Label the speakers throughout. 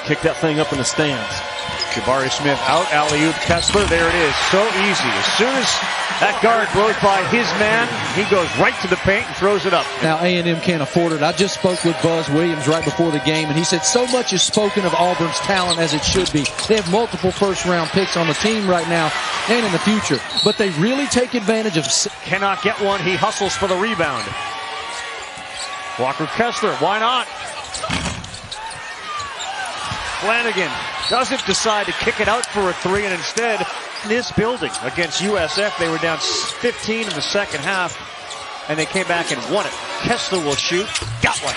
Speaker 1: kick that thing up in the stands.
Speaker 2: Jabari Smith out, alley-oop Kessler. There it is. So easy. As soon as that guard blows by his man, he goes right to the paint and throws it up.
Speaker 3: Now A&M can't afford it. I just spoke with Buzz Williams right before the game, and he said so much is spoken of Auburn's talent as it should be. They have multiple first-round picks on the team right now and in the future, but they really take advantage of...
Speaker 2: Cannot get one. He hustles for the rebound. Walker Kessler, why not? Flanagan doesn't decide to kick it out for a three, and instead, in this building against USF, they were down 15 in the second half, and they came back and won it. Kessler will shoot. Got one.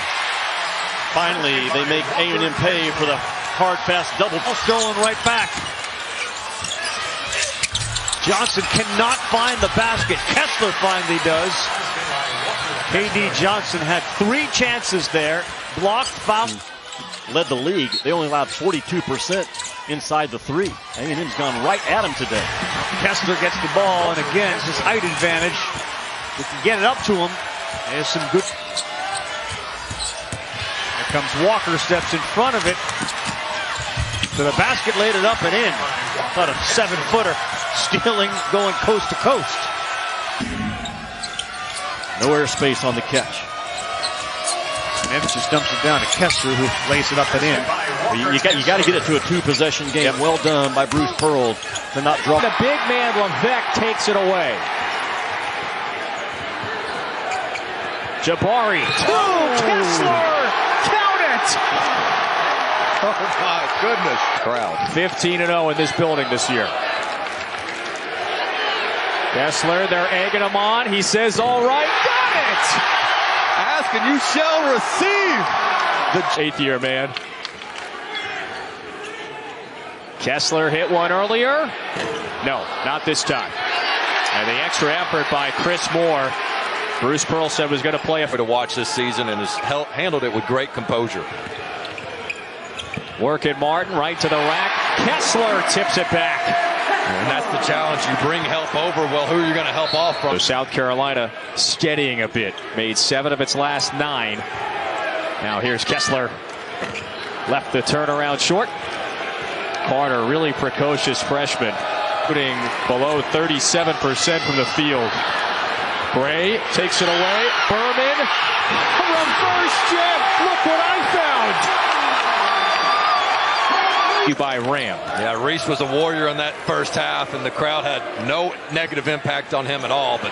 Speaker 1: Finally, they make A&M pay for the hard, fast double.
Speaker 2: Stolen right back. Johnson cannot find the basket. Kessler finally does. KD Johnson had 3 chances there. Blocked, foul.
Speaker 1: Led the league. They only allowed 42% inside the three. A&M's gone right at him today.
Speaker 2: Kessler gets the ball, and again, it's his height advantage. They can get it up to him. There's some good. Here comes Walker, steps in front of it. To the basket, laid it up and in. About a 7-footer. Stealing, going coast to coast.
Speaker 1: No airspace on the catch.
Speaker 2: Memphis just dumps it down to Kessler, who lays it up and in.
Speaker 1: You got to get it to a 2-possession game. Yep. Well done by Bruce Pearl to not drop.
Speaker 2: The big man, Levesque, takes it away. Jabari. Kessler! Count it!
Speaker 4: Oh, my goodness.
Speaker 2: Crowd. 15-0 in this building this year. Kessler, they're egging him on. He says, all right, got it!
Speaker 4: Ask and you shall receive.
Speaker 2: The 8th-year man. Kessler hit one earlier. No, not this time. And the extra effort by Chris Moore. Bruce Pearl said was going to play
Speaker 5: to watch this season and has handled it with great composure.
Speaker 2: Working Martin right to the rack. Kessler tips it back.
Speaker 5: And that's the challenge. You bring help over. Well, who are you going to help off from?
Speaker 2: So South Carolina steadying a bit. Made 7 of its last 9. Now here's Kessler. Left the turnaround short. Carter, really precocious freshman. Putting below 37% from the field. Bray takes it away. Berman. Reverse jam. Look what I found. By Ram.
Speaker 5: Yeah, Reese was a warrior in that first half, and the crowd had no negative impact on him at all. But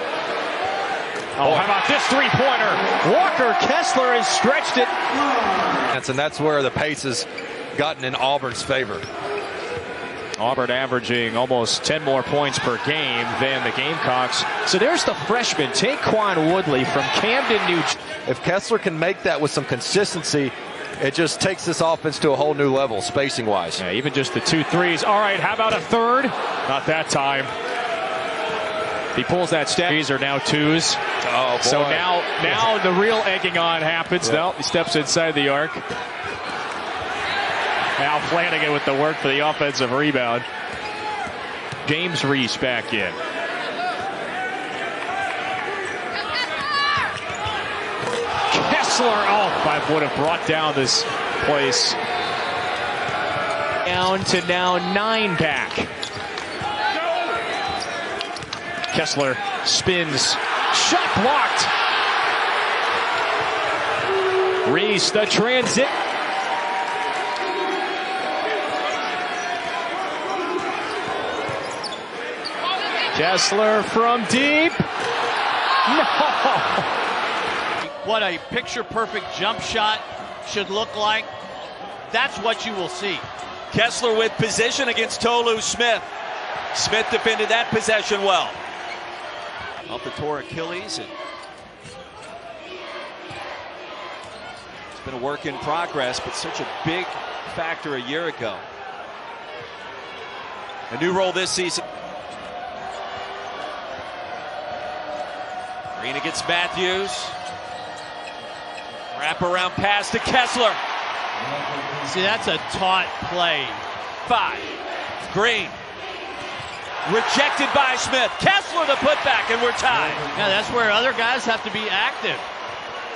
Speaker 2: how about this three-pointer? Walker Kessler has stretched it.
Speaker 5: And that's where the pace has gotten in Auburn's favor.
Speaker 2: Auburn averaging almost 10 more points per game than the Gamecocks. So there's the freshman, Taquan Woodley from Camden, New Jersey.
Speaker 5: If Kessler can make that with some consistency, it just takes this offense to a whole new level, spacing-wise.
Speaker 2: Yeah, even just the 2 threes. All right, how about a third? Not that time. He pulls that step. These are now 2s.
Speaker 5: Oh, boy.
Speaker 2: So now the real egging on happens.
Speaker 5: Yeah.
Speaker 2: No, he steps inside the arc. Now Flanagan with the work for the offensive rebound. James Reese back in. Kessler, I would have brought down this place. Down to now 9 back. Kessler spins. Shot blocked. Reese, the transit. Kessler from deep. No.
Speaker 6: What a picture-perfect jump shot should look like. That's what you will see.
Speaker 7: Kessler with position against Tolu Smith. Smith defended that possession well. Off the tore Achilles. It's been a work in progress, but such a big factor a year ago. A new role this season. Green against Matthews. Wrap around pass to Kessler.
Speaker 6: See, that's a taut play.
Speaker 7: 5. Green. Rejected by Smith. Kessler the putback, and we're tied.
Speaker 6: Yeah, that's where other guys have to be active.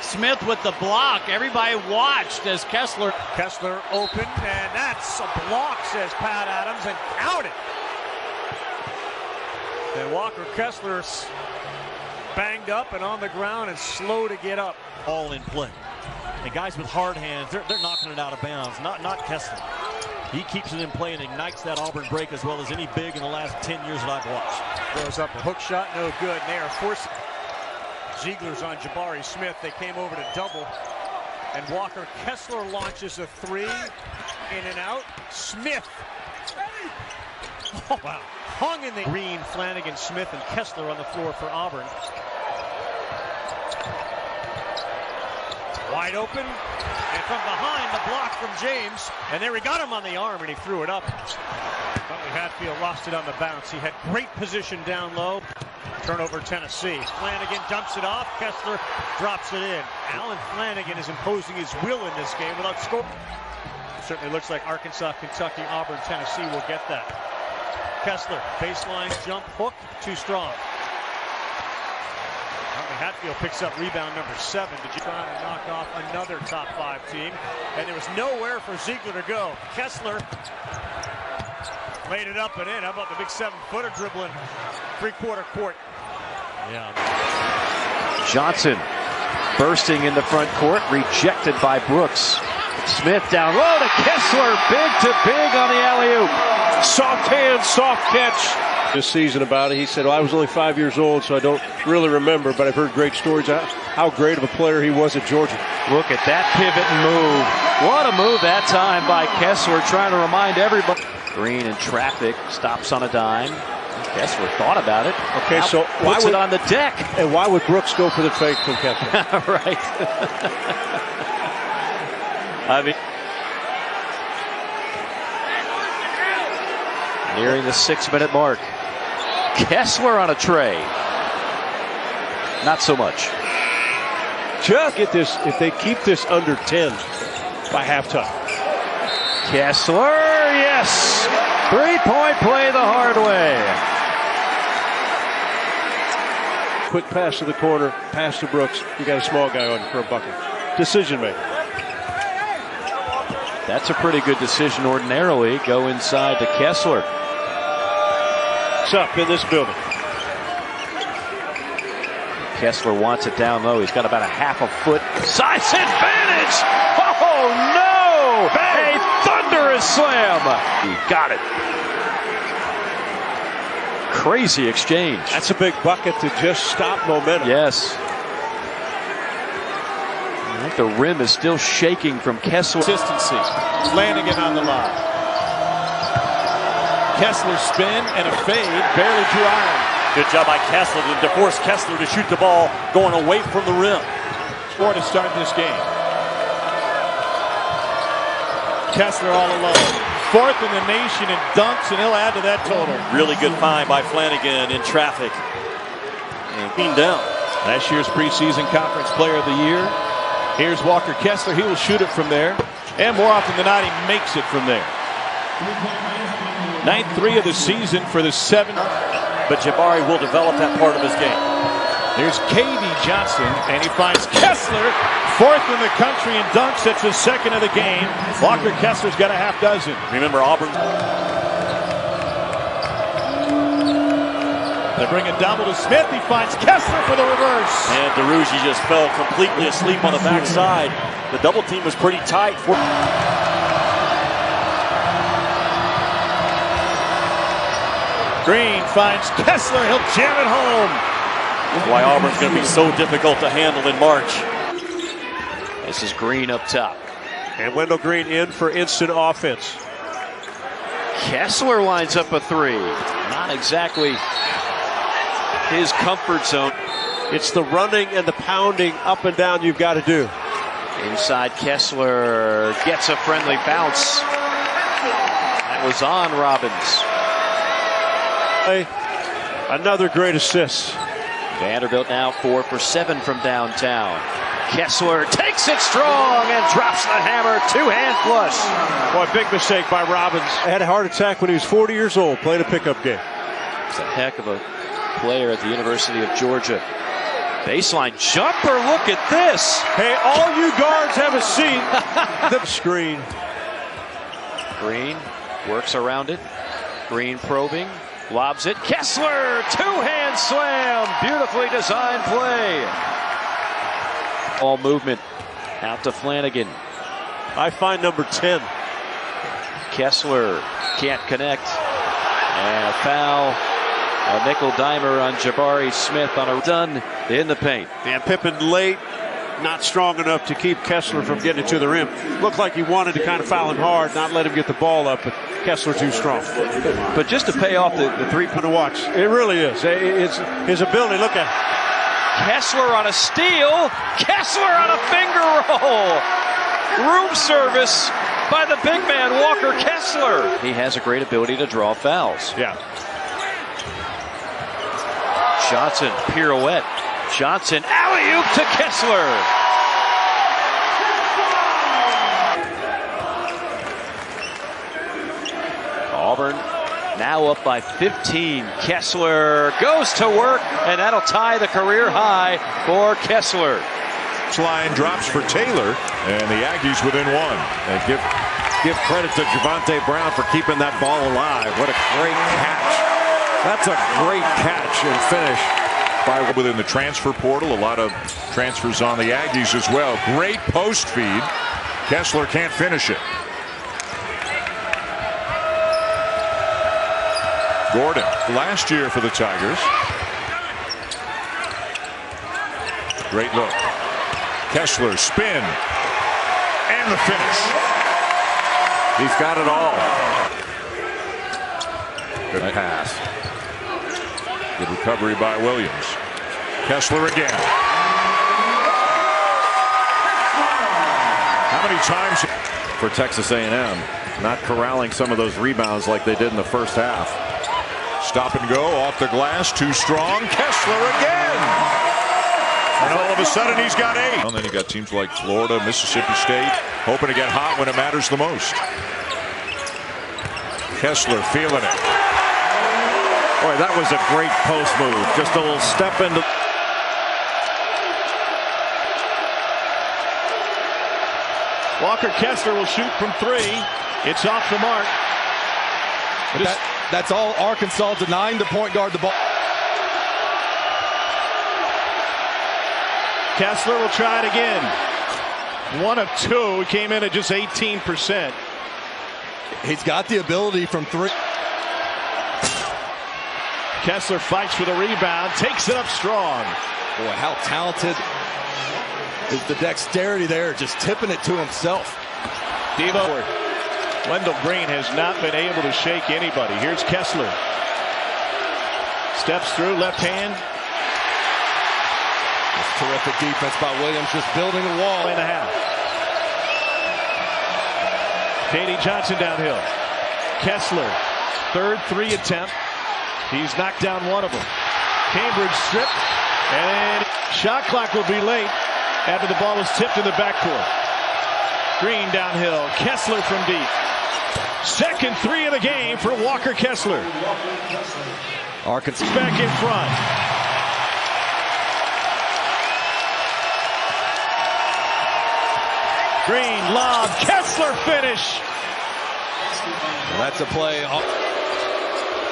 Speaker 6: Smith with the block. Everybody watched as Kessler
Speaker 8: open, and that's a block, says Pat Adams, and count it. And Walker Kessler's banged up and on the ground and slow to get up.
Speaker 1: All in play. And guys with hard hands, they're knocking it out of bounds. Not Kessler. He keeps it in play and ignites that Auburn break as well as any big in the last 10 years that I've watched.
Speaker 8: Throws up a hook shot, no good. And they are forcing Ziegler's on Jabari Smith. They came over to double. And Walker Kessler launches a three. In and out. Smith. Oh, wow. Hung in the Green, Flanagan, Smith, and Kessler on the floor for Auburn. Wide open. And from behind, the block from James. And there he got him on the arm, and he threw it up. Huntley Hatfield lost it on the bounce. He had great position down low. Turnover, Tennessee. Flanagan dumps it off. Kessler drops it in. Alan Flanagan is imposing his will in this game without scoring. Certainly looks like Arkansas, Kentucky, Auburn, Tennessee will get that. Kessler, baseline jump hook, too strong. Huntley Hatfield picks up rebound number 7 to try to knock off another top 5 team. And there was nowhere for Ziegler to go. Kessler laid it up and in. How about the big 7-footer dribbling three-quarter court?
Speaker 1: Yeah.
Speaker 2: Johnson bursting in the front court, rejected by Brooks. Smith down low to Kessler, big to big on the alley-oop.
Speaker 9: Soft hand, soft catch. This season about it, he said, well, I was only 5 years old, so I don't really remember, but I've heard great stories how great of a player he was at Georgia.
Speaker 2: Look at that pivot and move. What a move that time by Kessler, trying to remind everybody. Green in traffic, stops on a dime. Kessler thought about it.
Speaker 9: Okay,
Speaker 2: now
Speaker 9: so why
Speaker 2: puts
Speaker 9: would
Speaker 2: it on the deck?
Speaker 9: And why would Brooks go for the fake from Kessler?
Speaker 2: Right. I mean, nearing the 6-minute mark. Kessler on a tray. Not so much.
Speaker 9: Just get this, if they keep this under 10 by halftime.
Speaker 2: Kessler, yes! 3-point play the hard way.
Speaker 9: Quick pass to the corner, pass to Brooks. You got a small guy on for a bucket. Decision maker.
Speaker 2: That's a pretty good decision ordinarily. Go inside to Kessler.
Speaker 9: What's up in this building?
Speaker 2: Kessler wants it down low. He's got about a half a foot size advantage. Oh no! A thunderous slam. He got it. Crazy exchange.
Speaker 9: That's a big bucket to just stop momentum.
Speaker 2: Yes. I think the rim is still shaking from Kessler.
Speaker 8: Consistency. Flanagan on the line. Kessler spin and a fade. Barely drew iron.
Speaker 1: Good job by Kessler to force Kessler to shoot the ball going away from the rim.
Speaker 8: Score to start this game. Kessler all alone. 4th in the nation in dunks, and he'll add to that total.
Speaker 1: Really good find by Flanagan in traffic. And clean down.
Speaker 8: Last year's preseason conference player of the year. Here's Walker Kessler. He will shoot it from there. And more often than not, he makes it from there. 9th 3 of the season for the 7.
Speaker 1: But Jabari will develop that part of his game.
Speaker 8: Here's KD Johnson, and he finds Kessler, 4th in the country in dunks. That's his 2nd of the game. Walker Kessler's got a half dozen.
Speaker 1: Remember Auburn.
Speaker 8: They bring it double to Smith. He finds Kessler for the reverse.
Speaker 1: And DeRougie just fell completely asleep on the backside. The double team was pretty tight.
Speaker 8: Green finds Kessler. He'll jam it home.
Speaker 1: That's why Auburn's going to be so difficult to handle in March.
Speaker 2: This is Green up top.
Speaker 9: And Wendell Green in for instant offense.
Speaker 2: Kessler lines up a 3. Not exactly his comfort zone.
Speaker 9: It's the running and the pounding up and down you've got to do.
Speaker 2: Inside, Kessler gets a friendly bounce. That was on Robbins.
Speaker 9: Another great assist.
Speaker 2: Vanderbilt now 4 for 7 from downtown. Kessler takes it strong and drops the hammer. 2-hand flush.
Speaker 9: Boy, big mistake by Robbins. Had a heart attack when he was 40 years old, playing a pickup game.
Speaker 2: He's a heck of a player at the University of Georgia.
Speaker 7: Baseline jumper, look at this.
Speaker 9: Hey, all you guards have a seat. The screen.
Speaker 2: Green works around it. Green probing, lobs it. Kessler, two-hand slam. Beautifully designed play. All movement out to Flanagan.
Speaker 9: I find number 10.
Speaker 2: Kessler can't connect. And a foul. A nickel dimer on Jabari Smith on a done in the paint.
Speaker 9: And Pippen late, not strong enough to keep Kessler from getting it to the rim. Looked like he wanted to kind of foul him hard, not let him get the ball up, but Kessler too strong.
Speaker 7: But just to pay off the three-point
Speaker 9: To watch, it really is. It's his ability. Look at
Speaker 7: Kessler on a steal. Kessler on a finger roll. Room service by the big man, Walker Kessler.
Speaker 2: He has a great ability to draw fouls.
Speaker 9: Yeah.
Speaker 2: Johnson, pirouette. Johnson, alley-oop to Kessler. Auburn now up by 15. Kessler goes to work, and that'll tie the career high for Kessler.
Speaker 10: Line drops for Taylor, and the Aggies within one. And give credit to Javonte Brown for keeping that ball alive. What a great catch. That's a great catch and finish by within the transfer portal. A lot of transfers on the Aggies as well. Great post feed. Kessler can't finish it. Gordon, last year for the Tigers. Great look. Kessler spin and the finish. He's got it all. Good pass. Good recovery by Williams. Kessler again. How many times for Texas A&M not corralling some of those rebounds like they did in the first half? Stop and go off the glass, too strong. Kessler again. And all of a sudden he's got 8. And then you got teams like Florida, Mississippi State hoping to get hot when it matters the most. Kessler feeling it. Boy, that was a great post move. Just a little step into.
Speaker 8: Walker Kessler will shoot from 3. It's off the mark.
Speaker 5: That's all Arkansas, denying the point guard the ball.
Speaker 8: Kessler will try it again. 1 of 2. He came in at just 18%.
Speaker 5: He's got the ability from 3.
Speaker 8: Kessler fights for the rebound, takes it up strong.
Speaker 5: Boy, how talented is the dexterity there, just tipping it to himself.
Speaker 8: Devo. Wendell Green has not been able to shake anybody. Here's Kessler. Steps through, left hand.
Speaker 5: Terrific defense by Williams, just building a wall.
Speaker 8: And a half. K.D. Johnson downhill. Kessler, third 3 attempt. He's knocked down 1 of them. Cambridge strip, and shot clock will be late after the ball was tipped in the backcourt. Green downhill. Kessler from deep. Second 3 of the game for Walker Kessler.
Speaker 5: Arkansas
Speaker 8: back in front. Green lob, Kessler finish.
Speaker 5: That's a play.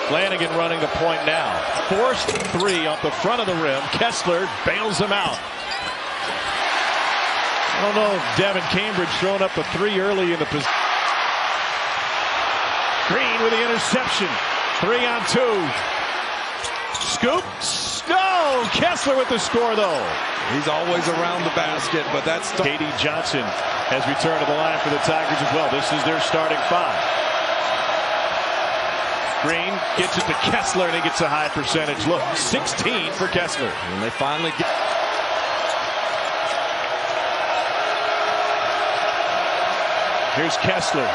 Speaker 8: Flanagan running the point now. Forced 3 off the front of the rim. Kessler bails him out. I don't know if Devin Cambridge throwing up a 3 early in the position. Green with the interception. 3 on 2. Scoop. No! Kessler with the score though.
Speaker 5: He's always around the basket, but that's
Speaker 8: K.D. Johnson has returned to the line for the Tigers as well. This is their starting 5. Green gets it to Kessler, and he gets a high percentage look. 16 for Kessler.
Speaker 5: And they finally get.
Speaker 8: Here's Kessler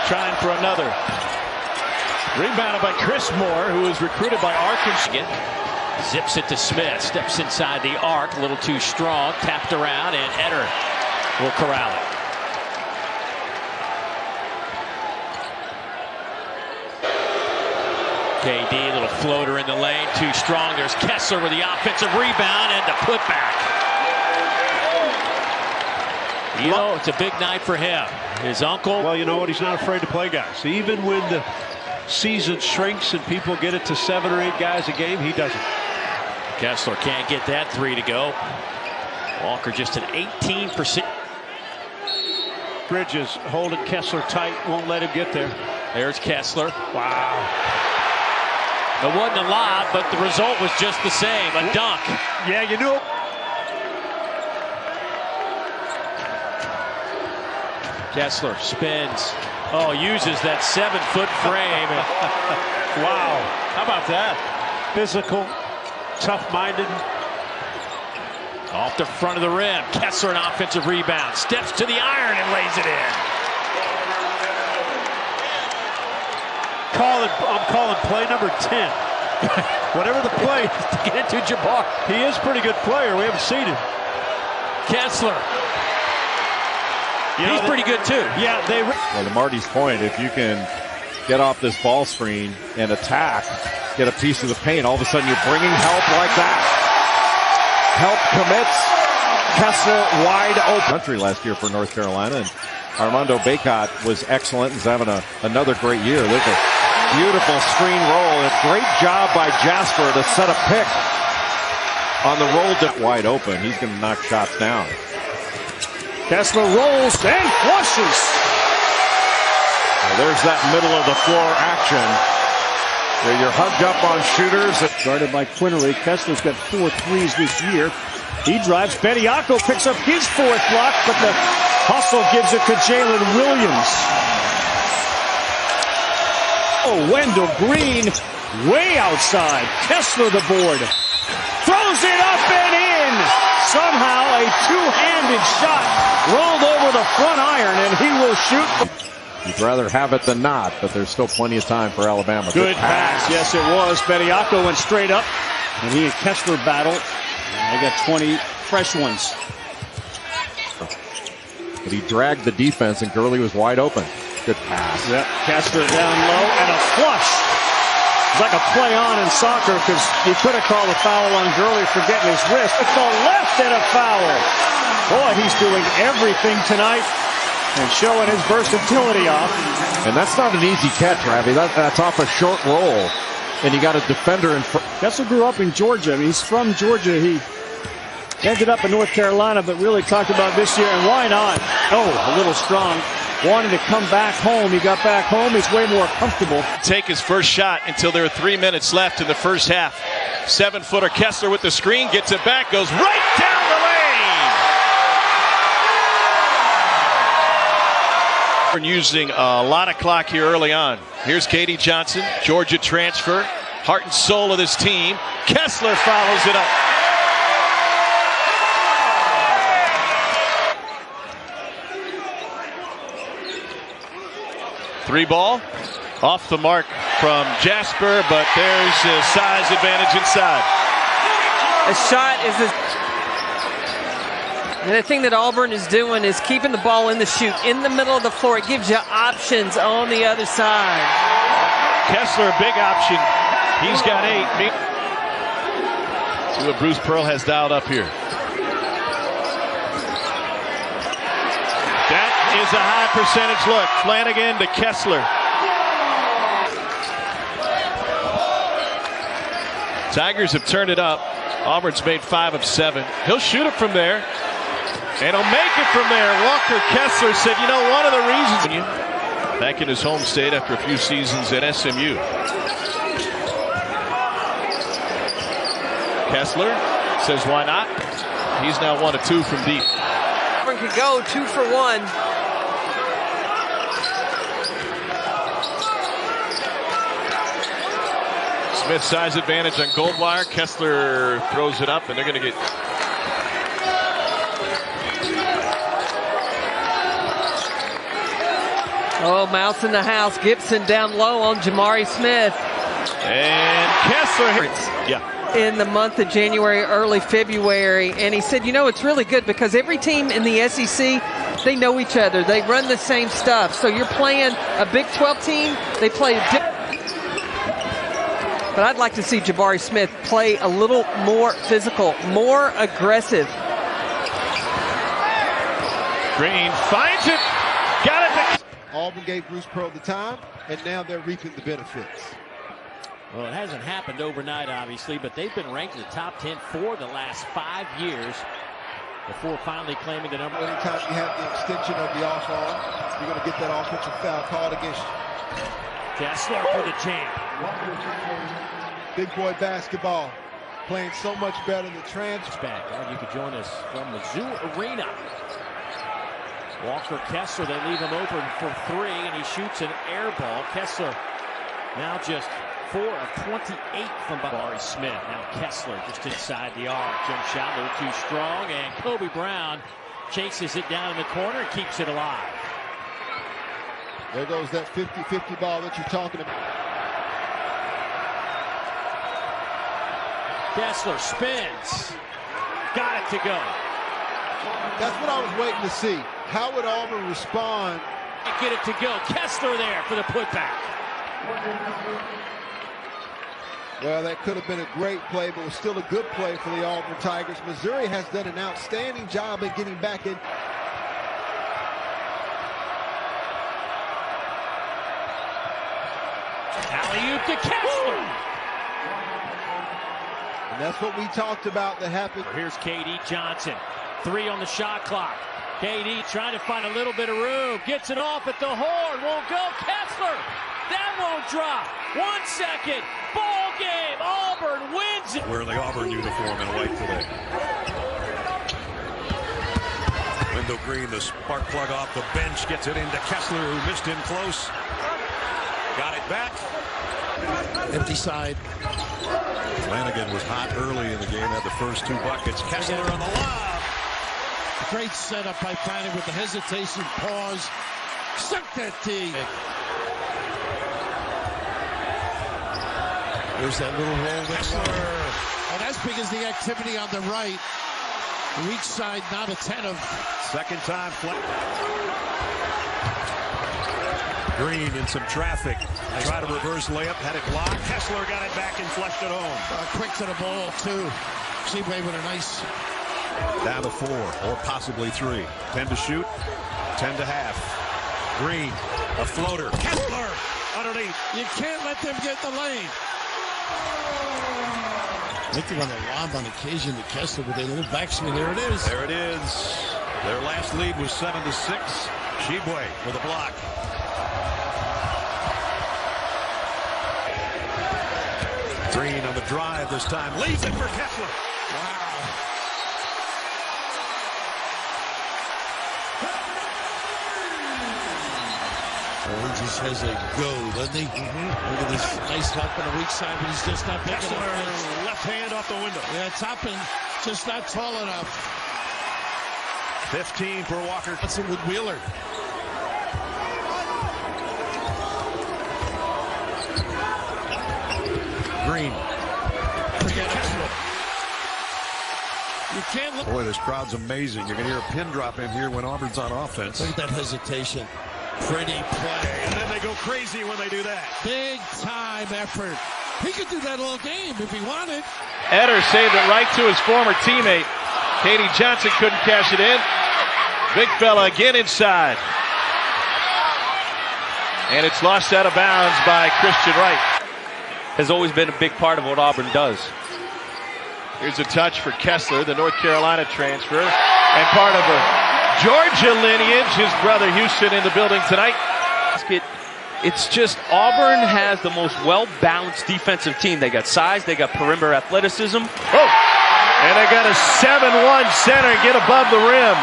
Speaker 8: trying for another. Rebounded by Chris Moore, who was recruited by Arkansas.
Speaker 11: Zips it to Smith, steps inside the arc, a little too strong, tapped around, and Eder will corral it. KD, little floater in the lane, too strong. There's Kessler with the offensive rebound and the putback. You know, it's a big night for him. His uncle.
Speaker 9: Well, you know what? He's not afraid to play guys. Even when the season shrinks and people get it to 7 or 8 guys a game, he doesn't.
Speaker 11: Kessler can't get that 3 to go. Walker just an 18%.
Speaker 9: Bridges holding Kessler tight, won't let him get there.
Speaker 11: There's Kessler.
Speaker 9: Wow.
Speaker 11: It wasn't a lot, but the result was just the same, a dunk.
Speaker 9: Yeah, you knew it.
Speaker 11: Kessler spins. Oh, uses that 7-foot frame.
Speaker 9: Wow. How about that? Physical, tough-minded.
Speaker 11: Off the front of the rim. Kessler an offensive rebound. Steps to the iron and lays it in.
Speaker 9: I'm calling play number 10. Whatever the play
Speaker 11: to get it to Jabbar.
Speaker 9: He is a pretty good player. We haven't seen him.
Speaker 11: Kessler. He's pretty good too.
Speaker 9: Yeah,
Speaker 10: well, to Marty's point, if you can get off this ball screen and attack, get a piece of the paint, all of a sudden you're bringing help like that. Help commits. Kessler wide open. Country last year for North Carolina, and Armando Bacot was excellent. He's having another great year. There's a beautiful screen roll. A great job by Jasper to set a pick on the roll dip wide open. He's going to knock shots down.
Speaker 9: Kessler rolls and flushes.
Speaker 10: Well, there's that middle of the floor action where you're hugged up on shooters.
Speaker 9: Guarded by Quinnery. Kessler's got 4 threes this year. He drives. Bediako picks up his 4th block, but the hustle gives it to Jalen Williams. Oh, Wendell Green way outside. Kessler the board. Throws it up and in. Somehow a two-handed shot rolled over the front iron, and he will shoot.
Speaker 10: You'd rather have it than not, but there's still plenty of time for Alabama.
Speaker 9: Good pass. Yes, it was. Bediako went straight up, and he and Kessler battled. They got 20 fresh ones.
Speaker 10: But he dragged the defense, and Gurley was wide open. Good pass.
Speaker 9: Yep. Kessler down low, and a flush. It's like a play on in soccer, because you could have called a foul on Gurley for getting his wrist. It's the left and a foul. Boy, he's doing everything tonight and showing his versatility off.
Speaker 10: And that's not an easy catch, Ravi. That's off a short roll, and you got a defender in front.
Speaker 9: Kessler grew up in Georgia. I mean, he's from Georgia. He ended up in North Carolina, but really talked about this year, and why not? Oh, a little strong. Wanted to come back home. He got back home. He's way more comfortable.
Speaker 7: Take his first shot until there are 3 minutes left in the first half. 7-footer Kessler with the screen, gets it back, goes right down the lane. We're using a lot of clock here early on. Here's Katie Johnson, Georgia transfer, heart and soul of this team. Kessler follows it up. Three ball, off the mark from Jasper, but there's a size advantage inside.
Speaker 12: A shot is and the thing that Auburn is doing is keeping the ball in the chute, in the middle of the floor. It gives you options on the other side.
Speaker 7: Kessler, a big option. He's got 8. See what Bruce Pearl has dialed up here. That is a high percentage look. Flanagan to Kessler. Tigers have turned it up. Auburn's made 5 of 7. He'll shoot it from there. And he'll make it from there. Walker Kessler said, you know, one of the reasons. Back in his home state after a few seasons at SMU. Kessler says, why not? He's now 1 of 2 from deep.
Speaker 12: Auburn could go 2 for 1.
Speaker 7: Smith size advantage on Goldwire. Kessler throws it up, and they're going to get.
Speaker 12: Oh, mouse in the house. Gibson down low on Jamari Smith.
Speaker 7: And Kessler hits. Yeah.
Speaker 12: In the month of January, early February, and he said, you know, it's really good because every team in the SEC, they know each other. They run the same stuff. So you're playing a Big 12 team. They play But I'd like to see Jabari Smith play a little more physical, more aggressive.
Speaker 7: Green finds it. Got it.
Speaker 13: Auburn gave Bruce Pearl the time, and now they're reaping the benefits.
Speaker 11: Well, it hasn't happened overnight, obviously, but they've been ranked in the top 10 for the last 5 years before finally claiming the number.
Speaker 13: Anytime you have the extension of the off arm, you're going to get that offensive foul called against you.
Speaker 11: Kessler for the champ.
Speaker 13: Big boy basketball, playing so much better than the transfer.
Speaker 11: Back. You could join us from Mizzou Arena. Walker Kessler, they leave him open for 3, and he shoots an air ball. Kessler now just 4 of 28 from Jabari Smith. Now Kessler just inside the arc. Jump shot a little too strong, and Kobe Brown chases it down in the corner and keeps it alive.
Speaker 13: There goes that 50-50 ball that you're talking about.
Speaker 11: Kessler spins. Got it to go.
Speaker 13: That's what I was waiting to see. How would Auburn respond?
Speaker 11: Get it to go. Kessler there for the putback.
Speaker 13: Well, that could have been a great play, but it was still a good play for the Auburn Tigers. Missouri has done an outstanding job at getting back in.
Speaker 11: Alley-oop to Kessler.
Speaker 13: And that's what we talked about that happened.
Speaker 11: Here's KD Johnson. 3 on the shot clock. KD trying to find a little bit of room. Gets it off at the horn. Won't go. Kessler. That won't drop. 1 second. Ball game. Auburn wins it.
Speaker 10: Wearing the Auburn uniform in white today. Wendell Green, the spark plug off the bench, gets it into Kessler, who missed him close. Got it back.
Speaker 14: Empty side.
Speaker 10: Flanagan was hot early in the game, had the first 2 buckets. Kessler on the lob.
Speaker 14: Great setup by Flanagan with the hesitation, pause. Stuck that tee. There's that little roll with Kessler. And that's because the activity on the right. The weak side not attentive.
Speaker 10: Second time. Green in some traffic. Try to reverse layup, had it blocked. Kessler got it back and flushed it home.
Speaker 14: Quick to the ball, too. Seaway with a nice.
Speaker 10: Down to 4 or possibly 3. 10 to shoot, 10 to half. Green, a floater. Kessler underneath.
Speaker 14: You can't let them get the lane. I think they're on the lob on occasion to Kessler with a little backswing. There it is.
Speaker 10: There it is. Their last lead was 7-6. Shibwe with a block. Green on the drive this time. Leaves it for Kessler.
Speaker 14: Wow. Well, he just has a go, doesn't he? Look at this nice help on the weak side, but he's just not big
Speaker 10: Kessler,
Speaker 14: enough.
Speaker 10: left hand off the window.
Speaker 14: Yeah, Toppin just not tall enough.
Speaker 10: 15 for Walker.
Speaker 14: That's it with Wheeler.
Speaker 10: Green.
Speaker 14: Forget Kessler. You can't look.
Speaker 10: Boy, this crowd's amazing. You're going to hear a pin drop in here when Auburn's on offense.
Speaker 14: Look at that hesitation. Pretty play.
Speaker 10: And then they go crazy when they do that.
Speaker 14: Big time effort. He could do that all game if he wanted.
Speaker 7: Eder saved it right to his former teammate. KD Johnson couldn't cash it in. Big fella again inside. And it's lost out of bounds by Christian Wright.
Speaker 15: Has always been a big part of what Auburn does.
Speaker 7: Here's a touch for Kessler, the North Carolina transfer, and part of a Georgia lineage. His brother Houston in the building tonight.
Speaker 15: It's just Auburn has the most well-balanced defensive team. They got size, they got perimeter athleticism.
Speaker 7: Oh, and they got a 7-1 center get above the rim.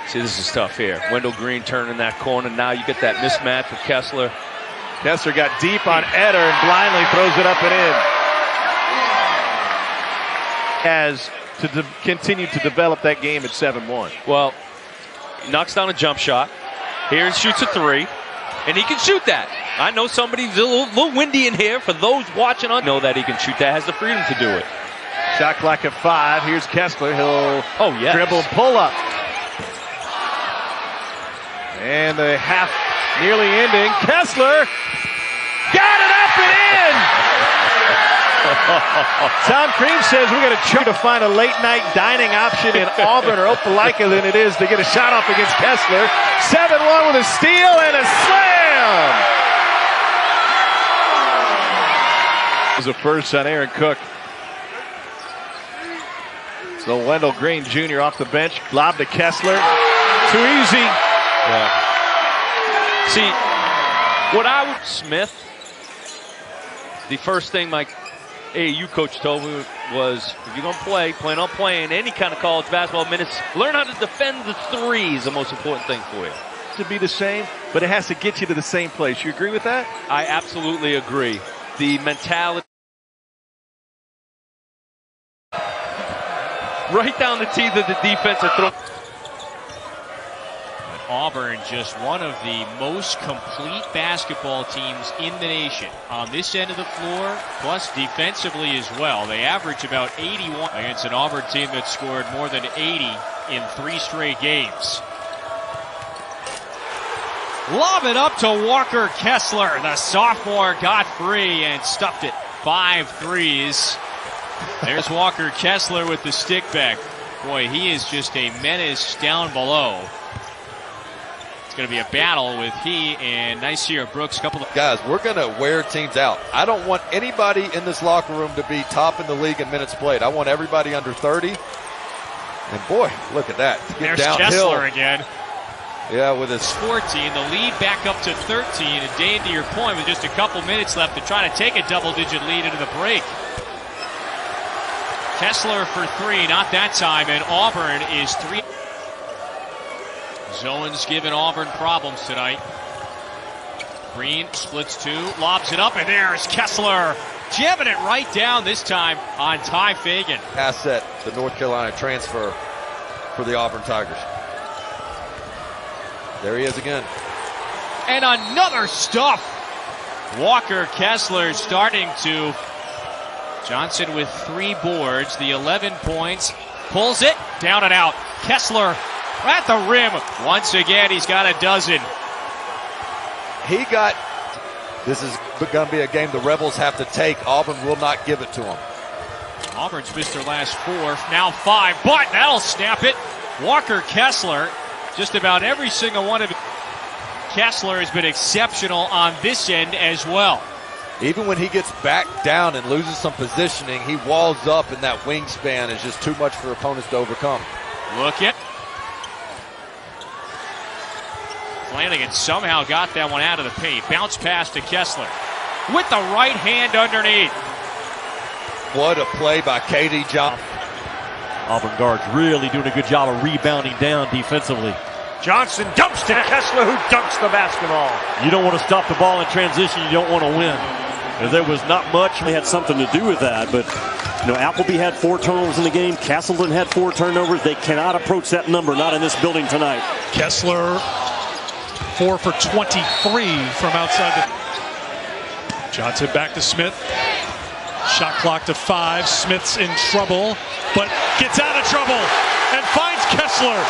Speaker 15: See, this is tough here. Wendell Green turning that corner. Now you get that mismatch with Kessler.
Speaker 7: Kessler got deep on Eder and blindly throws it up and in. Has to continue to develop that game at 7-1.
Speaker 15: Well, he knocks down a jump shot. Here he shoots a 3, and he can shoot that. I know somebody's a little windy in here. For those watching, I know that he can shoot that, has the freedom to do it.
Speaker 7: Shot clock at 5. Here's Kessler. He'll dribble, pull up. And the half nearly ending. Kessler Got it up and in! Tom Crean says we're going to try to find a late night dining option in Auburn or Opelika than it is to get a shot off against Kessler. 7-1 with a steal and a slam! It was a first on Aaron Cook. So Wendell Green Jr. off the bench, lob to Kessler. Too easy.
Speaker 15: Yeah. See, what I would Smith, the first thing my AAU coach told me was, if you're going to plan on playing any kind of college basketball minutes, learn how to defend the three is the most important thing for you.
Speaker 7: To be the same, but it has to get you to the same place. You agree with that?
Speaker 15: I absolutely agree. The mentality. Right down the teeth of the defensive throw.
Speaker 11: Auburn, just one of the most complete basketball teams in the nation on this end of the floor, plus defensively as well. They average about 81 against an Auburn team that scored more than 80 in 3 straight games. Lob it up to Walker Kessler. The sophomore got free and stuffed it. 5 threes. There's Walker Kessler with the stick back. Boy, he is just a menace down below. It's going to be a battle with he and Nyseer Brooks.
Speaker 5: Guys, we're going to wear teams out. I don't want anybody in this locker room to be top in the league in minutes played. I want everybody under 30. And boy, look at that.
Speaker 11: There's
Speaker 5: downhill.
Speaker 11: Kessler again.
Speaker 5: Yeah, with his
Speaker 11: 14, the lead back up to 13. And Dane, to your point, with just a couple minutes left to try to take a double-digit lead into the break. Kessler for 3, not that time, and Auburn is 3. Zone's giving Auburn problems tonight. Green splits 2, lobs it up, and there's Kessler jamming it right down this time on Ty Fagan.
Speaker 5: Asset, the North Carolina transfer for the Auburn Tigers. There he is again.
Speaker 11: And another stuff. Walker Kessler starting to. Johnson with 3 boards, the 11 points, pulls it, down and out. Kessler at the rim. Once again, he's got a dozen.
Speaker 5: This is going to be a game the Rebels have to take. Auburn will not give it to them.
Speaker 11: Auburn's missed their last 4, now 5, but that'll snap it. Walker Kessler, just about every single one of it. Kessler has been exceptional on this end as well.
Speaker 5: Even when he gets back down and loses some positioning, he walls up, and that wingspan is just too much for opponents to overcome.
Speaker 11: Look at Flanagan somehow got that one out of the paint. Bounce pass to Kessler with the right hand underneath.
Speaker 5: What a play by KD Johnson.
Speaker 1: Auburn guards really doing a good job of rebounding down defensively.
Speaker 8: Johnson dumps to Kessler, who dunks the basketball.
Speaker 1: You don't want to stop the ball in transition. You don't want to win. There was not much.
Speaker 16: They had something to do with that, but Appleby had 4 turnovers in the game. Castleton had 4 turnovers. They cannot approach that number, not in this building tonight.
Speaker 17: Kessler 4 for 23 from outside. Johnson back to Smith. Shot clock to 5. Smith's in trouble, but gets out of trouble and finds Kessler.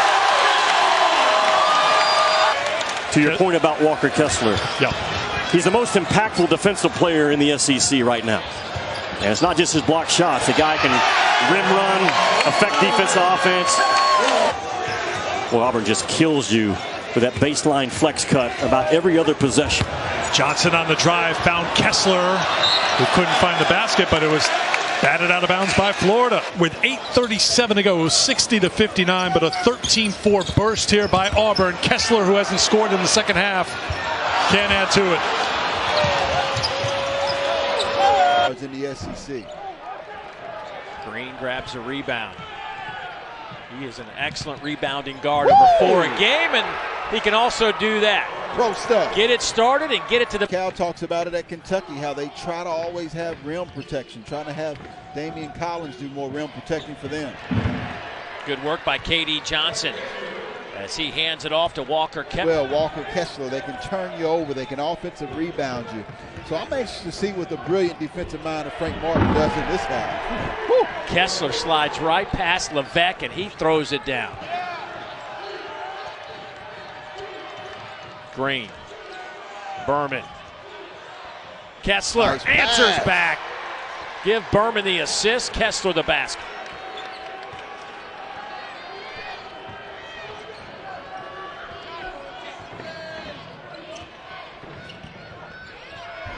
Speaker 16: To your point about Walker Kessler.
Speaker 17: Yeah.
Speaker 16: He's the most impactful defensive player in the SEC right now. And it's not just his block shots. The guy can rim run, affect defensive offense. Well, Auburn just kills you with that baseline flex cut about every other possession.
Speaker 17: Johnson on the drive found Kessler, who couldn't find the basket, but it was batted out of bounds by Florida. With 8:37 to go, it was 60-59, but a 13-4 burst here by Auburn. Kessler, who hasn't scored in the second half, can't add to it.
Speaker 13: In the SEC.
Speaker 11: Green grabs a rebound. He is an excellent rebounding guard, over 4 a game, and he can also do that.
Speaker 13: Pro stuff.
Speaker 11: Get it started and get it to the.
Speaker 13: Cal talks about it at Kentucky, how they try to always have rim protection, trying to have Damian Collins do more rim protecting for them.
Speaker 11: Good work by KD Johnson as he hands it off to Walker Kessler.
Speaker 13: Well, Walker Kessler, they can turn you over, they can offensive rebound you. So I'm anxious to see what the brilliant defensive mind of Frank Martin does in this half. Woo.
Speaker 11: Kessler slides right past Levesque, and he throws it down. Green. Berman. Kessler
Speaker 14: Nice
Speaker 11: answers
Speaker 14: pass.
Speaker 11: back. Give Berman the assist. Kessler the basket.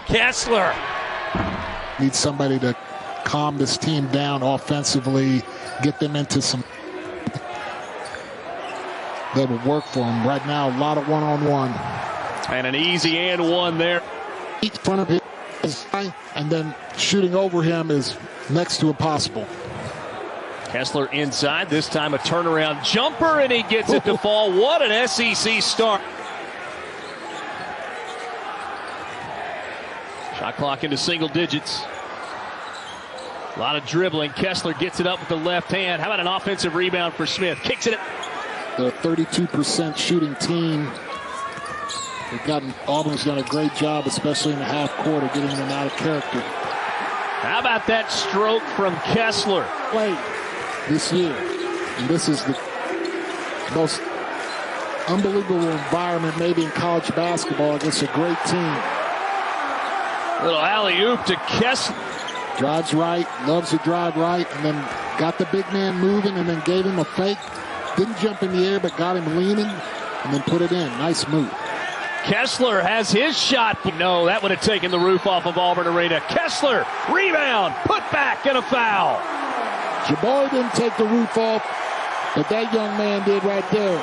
Speaker 11: Kessler.
Speaker 14: Need somebody to calm this team down offensively, get them into some that will work for them. Right now, a lot of one-on-one.
Speaker 7: And an easy and one there.
Speaker 14: In front of him is high, and then shooting over him is next to impossible.
Speaker 7: Kessler inside, this time a turnaround jumper, and he gets it to fall. What an SEC start. Shot clock into single digits. A lot of dribbling. Kessler gets it up with the left hand. How about an offensive rebound for Smith? Kicks it.
Speaker 14: They're a 32% shooting team. Auburn's done a great job, especially in the half court, of getting them out of character.
Speaker 7: How about that stroke from Kessler?
Speaker 14: Play this year, and this is the most unbelievable environment maybe in college basketball against a great team.
Speaker 7: Little alley-oop to Kessler.
Speaker 14: Drives right, loves to drive right, and then got the big man moving and then gave him a fake. Didn't jump in the air, but got him leaning and then put it in. Nice move.
Speaker 7: Kessler has his shot. No, that would have taken the roof off of Auburn Arena. Kessler, rebound, put back, and a foul.
Speaker 14: Jabari didn't take the roof off, but that young man did right there.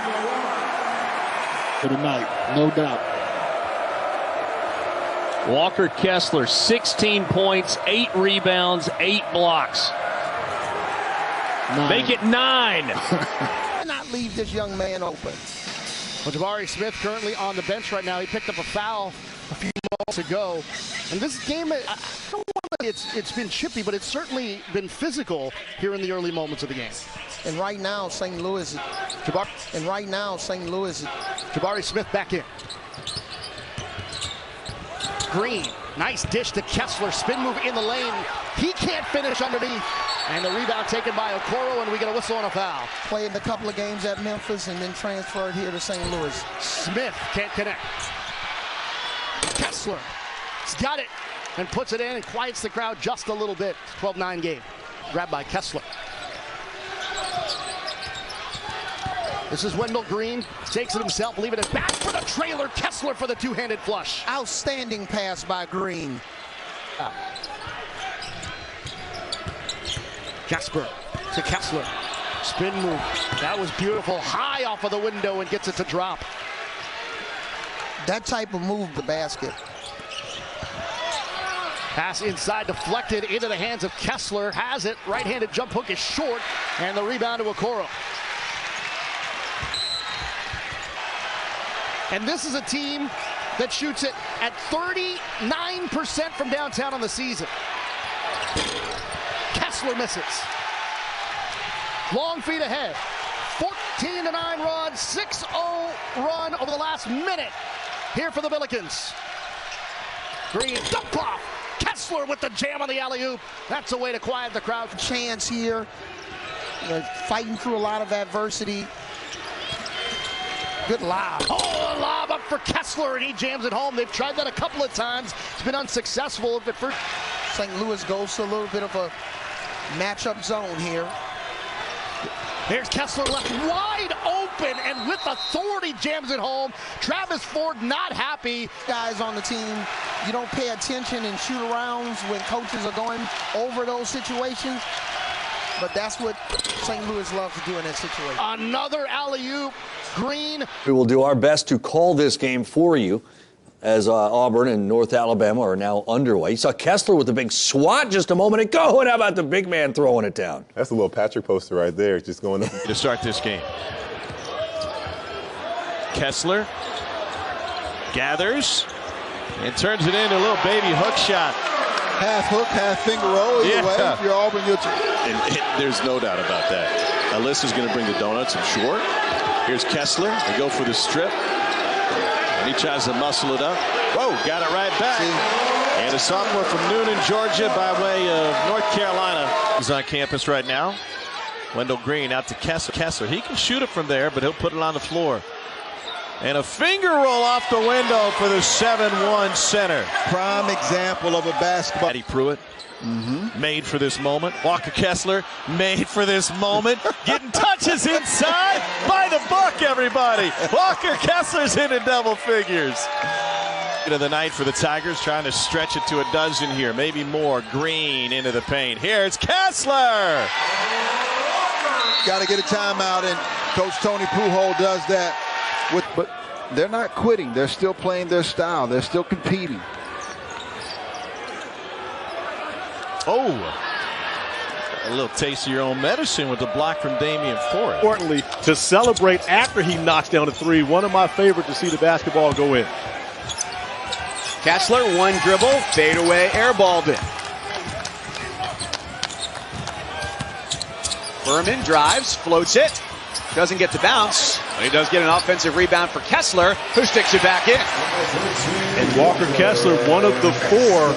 Speaker 14: For the night, no doubt.
Speaker 7: Walker Kessler, 16 points, 8 rebounds, 8 blocks.
Speaker 14: 9.
Speaker 7: Make it 9.
Speaker 18: Not leave this young man open.
Speaker 19: Well, Jabari Smith currently on the bench right now. He picked up a foul a few moments ago. And this game, I don't want to say it's been chippy, but it's certainly been physical here in the early moments of the game.
Speaker 18: And right now, St. Louis.
Speaker 19: Jabari Smith back in. Green, nice dish to Kessler. Spin move in the lane. He can't finish underneath. And the rebound taken by Okoro, and we get a whistle on a foul.
Speaker 18: Played a couple of games at Memphis and then transferred here to St. Louis.
Speaker 19: Smith can't connect. Kessler has got it and puts it in and quiets the crowd just a little bit. 12-9 game. Grabbed by Kessler. This is Wendell Green. Takes it himself, leaving it back for the trailer. Kessler for the two-handed flush.
Speaker 18: Outstanding pass by Green.
Speaker 19: Jasper to Kessler. Spin move. That was beautiful. High off of the window and gets it to drop.
Speaker 18: That type of move, the basket.
Speaker 19: Pass inside, deflected into the hands of Kessler. Has it. Right-handed jump hook is short. And the rebound to Okoro. And this is a team that shoots it at 39% from downtown on the season. Kessler misses. Long feet ahead. 14-9 run, 6-0 run over the last minute here for the Billikens. Green, dump off. Kessler with the jam on the alley-oop. That's a way to quiet the crowd.
Speaker 18: Chance here. Fighting through a lot of adversity. Good lob.
Speaker 19: Oh, a lob up for Kessler, and he jams it home. They've tried that a couple of times. It's been unsuccessful. But for
Speaker 18: St. Louis goes to a little bit of a matchup zone here.
Speaker 19: Here's Kessler left wide open, and with authority jams it home. Travis Ford not happy.
Speaker 18: Guys on the team, you don't pay attention in shoot-arounds when coaches are going over those situations. But that's what St. Louis loves to do in that situation.
Speaker 19: Another alley-oop. Green.
Speaker 20: We will do our best to call this game for you as Auburn and North Alabama are now underway. You saw Kessler with a big swat just a moment ago. And how about the big man throwing it down?
Speaker 21: That's a little Patrick poster right there. Just going
Speaker 7: to start this game. Kessler gathers and turns it into a little baby hook shot.
Speaker 13: Half hook, half finger roll. Either way, if you're Auburn,
Speaker 10: there's no doubt about that. Alyssa's going to bring the donuts, I'm sure. Here's Kessler. They go for the strip. And he tries to muscle it up. Whoa, got it right back. And a sophomore from Noonan, Georgia, by way of North Carolina.
Speaker 1: He's on campus right now. Wendell Green out to Kessler. He can shoot it from there, but he'll put it on the floor.
Speaker 7: And a finger roll off the window for the 7-1 center.
Speaker 13: Prime example of a basketball.
Speaker 7: Eddie Pruitt. Made for this moment. Walker Kessler made for this moment. Getting touches inside by the book, everybody. Walker Kessler's into double figures. Of the night for the Tigers, trying to stretch it to a dozen here, maybe more. Green into the paint. Here's Kessler.
Speaker 13: Got to get a timeout, and Coach Tony Pujol does that. But they're not quitting. They're still playing their style. They're still competing.
Speaker 7: Oh, a little taste of your own medicine with the block from Damian Forrest.
Speaker 3: Importantly, to celebrate after he knocks down a three, one of my favorites to see the basketball go in.
Speaker 22: Kessler, one dribble, fadeaway, airballed it. Berman drives, floats it, doesn't get the bounce, but he does get an offensive rebound for Kessler, who sticks it back in.
Speaker 3: And Walker Kessler, one of the four,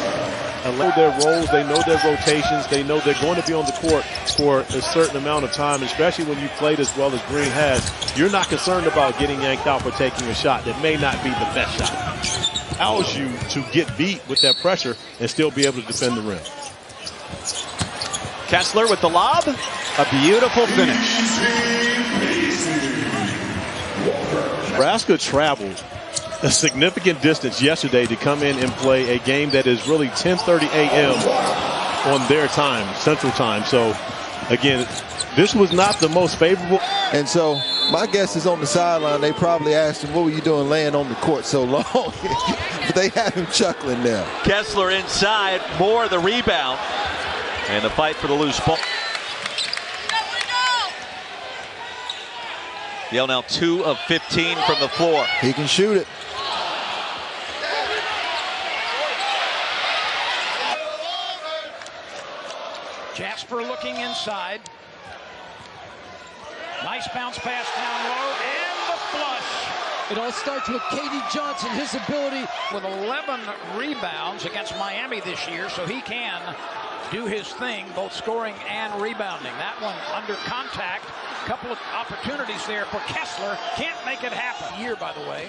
Speaker 3: know their roles, they know their rotations, they know they're going to be on the court for a certain amount of time, especially when you played as well as Green has. You're not concerned about getting yanked out for taking a shot that may not be the best shot. Allows you to get beat with that pressure and still be able to defend the rim.
Speaker 22: Kessler with the lob, a beautiful finish.
Speaker 3: Nebraska traveled a significant distance yesterday to come in and play a game that is really 10:30 a.m. on their time, Central Time. So, again, this was not the most favorable.
Speaker 13: And so my guess is on the sideline, they probably asked him, what were you doing laying on the court so long? But they have him chuckling now.
Speaker 1: Kessler inside, more the rebound. And the fight for the loose ball. Yale now 2 of 15 from the floor.
Speaker 13: He can shoot it.
Speaker 23: Jasper looking inside. Nice bounce pass down low and the flush.
Speaker 24: It all starts with K.D. Johnson, his ability.
Speaker 23: With 11 rebounds against Miami this year, so he can do his thing, both scoring and rebounding. That one under contact. Couple of opportunities there for Kessler. Can't make it happen. Year, by the way.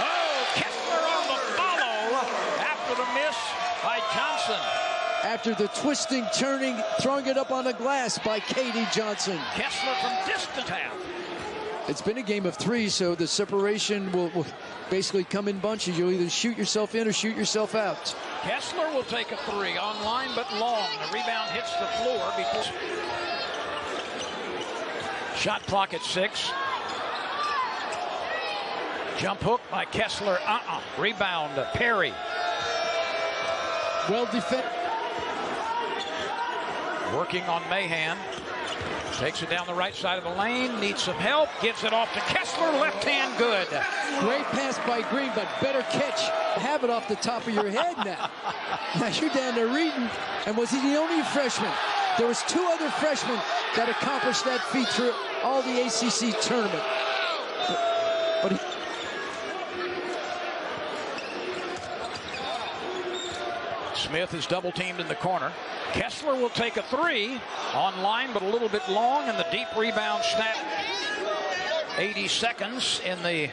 Speaker 23: Oh, Kessler on the follow after the miss by Johnson.
Speaker 24: After the twisting, turning, throwing it up on the glass by K.D. Johnson.
Speaker 23: Kessler from distant half.
Speaker 24: It's been a game of three, so the separation will basically come in bunches. You'll either shoot yourself in or shoot yourself out.
Speaker 23: Kessler will take a three on line but long. The rebound hits the floor before. Shot clock at 6. Jump hook by Kessler. Rebound Perry.
Speaker 24: Well defended.
Speaker 23: Working on Mahan. Takes it down the right side of the lane. Needs some help. Gives it off to Kessler. Left hand good.
Speaker 24: Great pass by Green, but better catch. Have it off the top of your head now. Now you're down there reading. And was he the only freshman? There was 2 other freshmen that accomplished that feat through all the ACC tournament. But he...
Speaker 23: Smith is double teamed in the corner. Kessler will take a 3 on line, but a little bit long, and the deep rebound snap. 80 seconds in the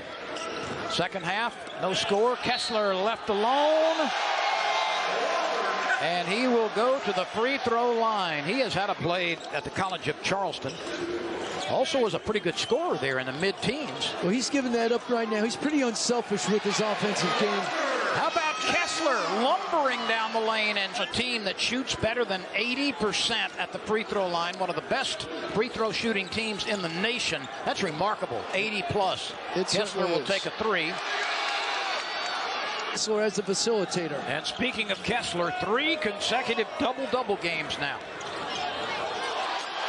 Speaker 23: second half. No score. Kessler left alone. And he will go to the free throw line. He has had a play at the College of Charleston. Also was a pretty good scorer there in the mid-teens.
Speaker 24: Well, he's giving that up right now. He's pretty unselfish with his offensive game.
Speaker 23: How about Kessler lumbering down the lane, and a team that shoots better than 80% at the free throw line, one of the best free throw shooting teams in the nation. That's remarkable. 80 plus. Kessler will take a 3.
Speaker 24: Kessler as a facilitator.
Speaker 23: And speaking of Kessler, 3 consecutive double-double games now.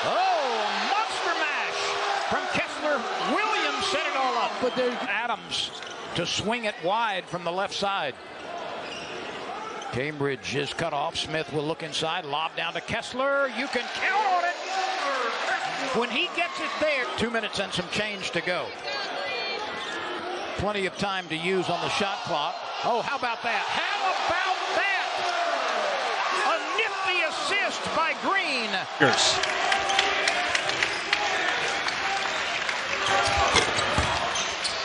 Speaker 23: Oh, monster mash from Kessler. Williams set it all up.
Speaker 24: But there's
Speaker 23: Adams to swing it wide from the left side. Cambridge is cut off. Smith will look inside. Lob down to Kessler. You can count on it. When he gets it there, 2 minutes and some change to go. Plenty of time to use on the shot clock. Oh, how about that? How about that? A nifty assist by Green.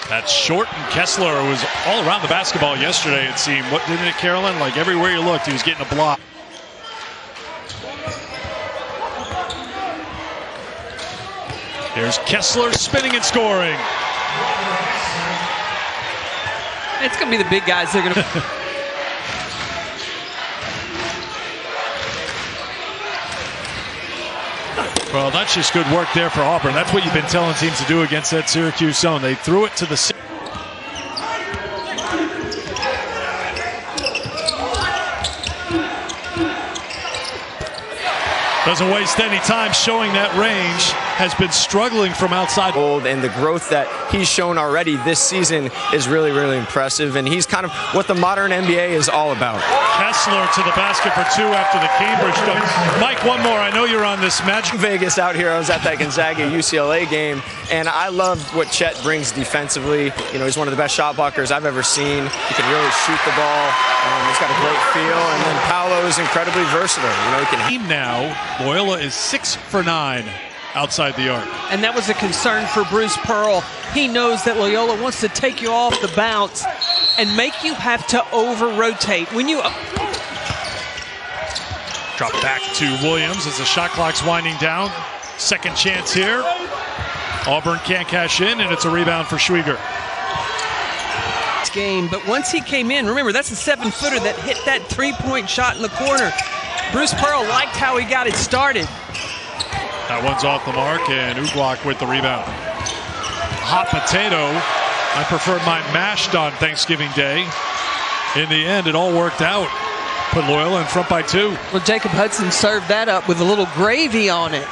Speaker 17: That's short, and Kessler was all around the basketball yesterday, it seemed. What didn't it, Carolyn? Like everywhere you looked, he was getting a block. There's Kessler spinning and scoring.
Speaker 12: It's going to be the big guys that are going to.
Speaker 17: Well, that's just good work there for Auburn. That's what you've been telling teams to do against that Syracuse zone. They threw it to the. Doesn't waste any time showing that range. Has been struggling from outside.
Speaker 2: And the growth that he's shown already this season is really, really impressive. And he's kind of what the modern NBA is all about.
Speaker 17: Kessler to the basket for two after the Cambridge dunk. Mike, one more. I know you're on this match.
Speaker 2: Vegas out here. I was at that Gonzaga-UCLA game, and I love what Chet brings defensively. You know, he's one of the best shot blockers I've ever seen. He can really shoot the ball. He's got a great feel, and then Paolo is incredibly versatile. You know, he can.
Speaker 17: Team now, Loyola is 6 for 9 outside the arc.
Speaker 12: And that was a concern for Bruce Pearl. He knows that Loyola wants to take you off the bounce and make you have to over-rotate. When you
Speaker 17: drop back to Williams as the shot clock's winding down. Second chance here. Auburn can't cash in, and it's a rebound for Schwieger.
Speaker 12: Game, but once he came in, remember that's a 7-footer that hit that three-point shot in the corner. Bruce Pearl liked how he got it started.
Speaker 17: That one's off the mark, and Uguak with the rebound. Hot potato. I preferred mine mashed on Thanksgiving Day. In the end, it all worked out. Put Loyola in front by 2.
Speaker 12: Well, Jacob Hudson served that up with a little gravy on it.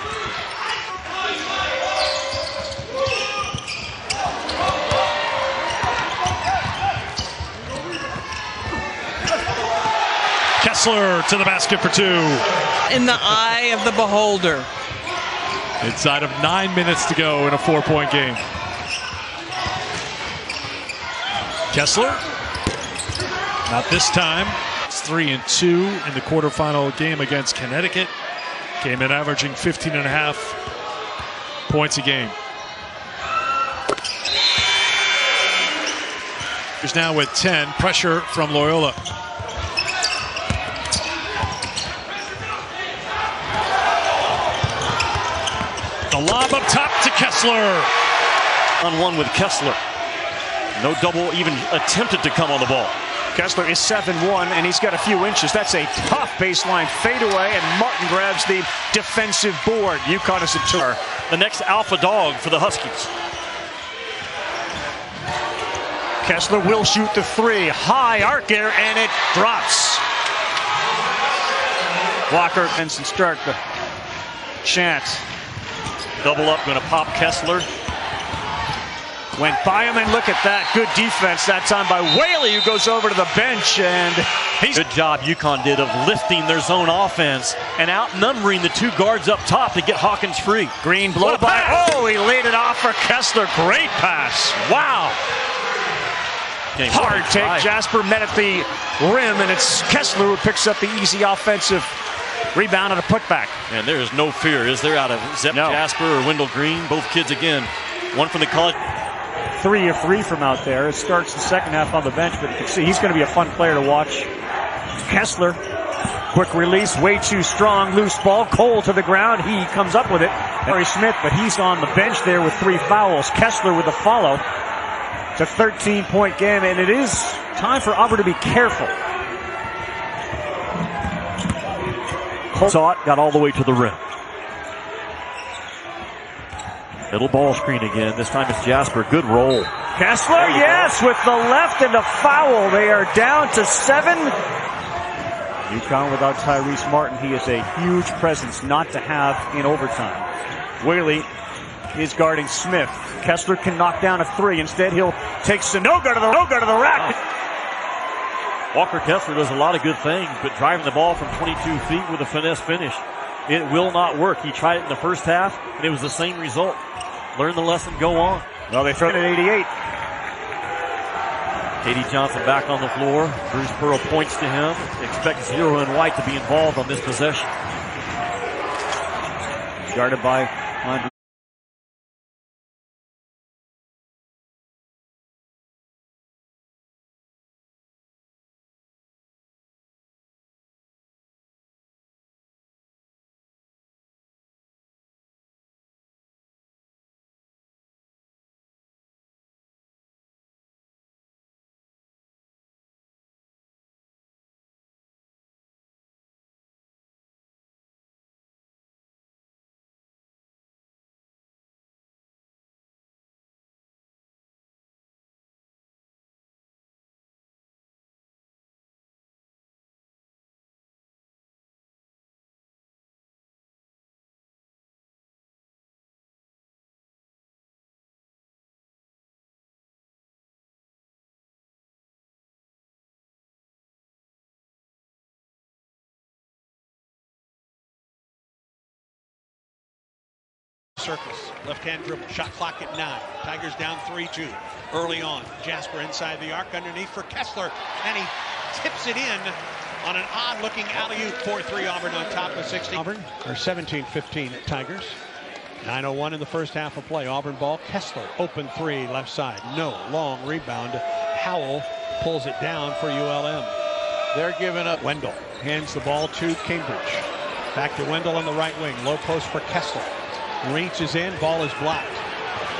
Speaker 17: Kessler to the basket for 2.
Speaker 12: In the eye of the beholder.
Speaker 17: Inside of 9 minutes to go in a 4-point game. Kessler. Not this time. It's 3 and 2 in the quarterfinal game against Connecticut. Came in averaging 15.5 points a game. He's now with 10. Pressure from Loyola. The lob up top to Kessler.
Speaker 1: On one with Kessler. No double even attempted to come on the ball.
Speaker 8: Kessler is 7-1, and he's got a few inches. That's a tough baseline fadeaway, and Martin grabs the defensive board. UConn is a tour.
Speaker 1: The next alpha dog for the Huskies.
Speaker 8: Kessler will shoot the 3. High arc air, and it drops. Walker and start the chant.
Speaker 1: Double up, going to pop Kessler.
Speaker 8: Went by him, and look at that. Good defense that time by Whaley, who goes over to the bench, and he's...
Speaker 1: Good job UConn did of lifting their zone offense and outnumbering the 2 guards up top to get Hawkins free.
Speaker 8: Green blow by. Oh, he laid it off for Kessler. Great pass. Wow. Hard take. Jasper met at the rim, and it's Kessler who picks up the easy offensive rebound and a putback.
Speaker 1: And there is no fear, is there, out of Zep Jasper or Wendell Green? Both kids again. One from the college.
Speaker 8: 3 of 3 from out there. It starts the second half on the bench, but you can see he's going to be a fun player to watch. Kessler, quick release, way too strong, loose ball. Cole to the ground. He comes up with it. Harry Smith, but he's on the bench there with 3 fouls. Kessler with a follow. It's a 13-point game, and it is time for Auburn to be careful. Cole saw it, got all the way to the rim.
Speaker 1: Little ball screen again. This time it's Jasper. Good roll.
Speaker 8: Kessler, yes, with the left and a foul. They are down to 7. UConn without Tyrese Martin. He is a huge presence not to have in overtime. Whaley is guarding Smith. Kessler can knock down a 3. Instead, he'll take Sanogo to the rack.
Speaker 1: Walker Kessler does a lot of good things, but driving the ball from 22 feet with a finesse finish, it will not work. He tried it in the first half, and it was the same result. Learn the lesson, go on.
Speaker 8: Well, they throw it at 88.
Speaker 1: Katie Johnson back on the floor. Bruce Pearl points to him. Expects Zero and White to be involved on this possession. Guarded by
Speaker 4: circles. Left-hand dribble. Shot clock at 9. Tigers down 3-2 early on. Jasper inside the arc underneath for Kessler. And he tips it in on an odd-looking alley-oop. 4-3 Auburn on top of 16. Auburn are 17-15 Tigers. 9:01 in the first half of play. Auburn ball. Kessler open three left side. No. Long rebound. Howell pulls it down for ULM. They're giving up. Wendell hands the ball to Cambridge. Back to Wendell on the right wing. Low post for Kessler. Reaches in. Ball is blocked.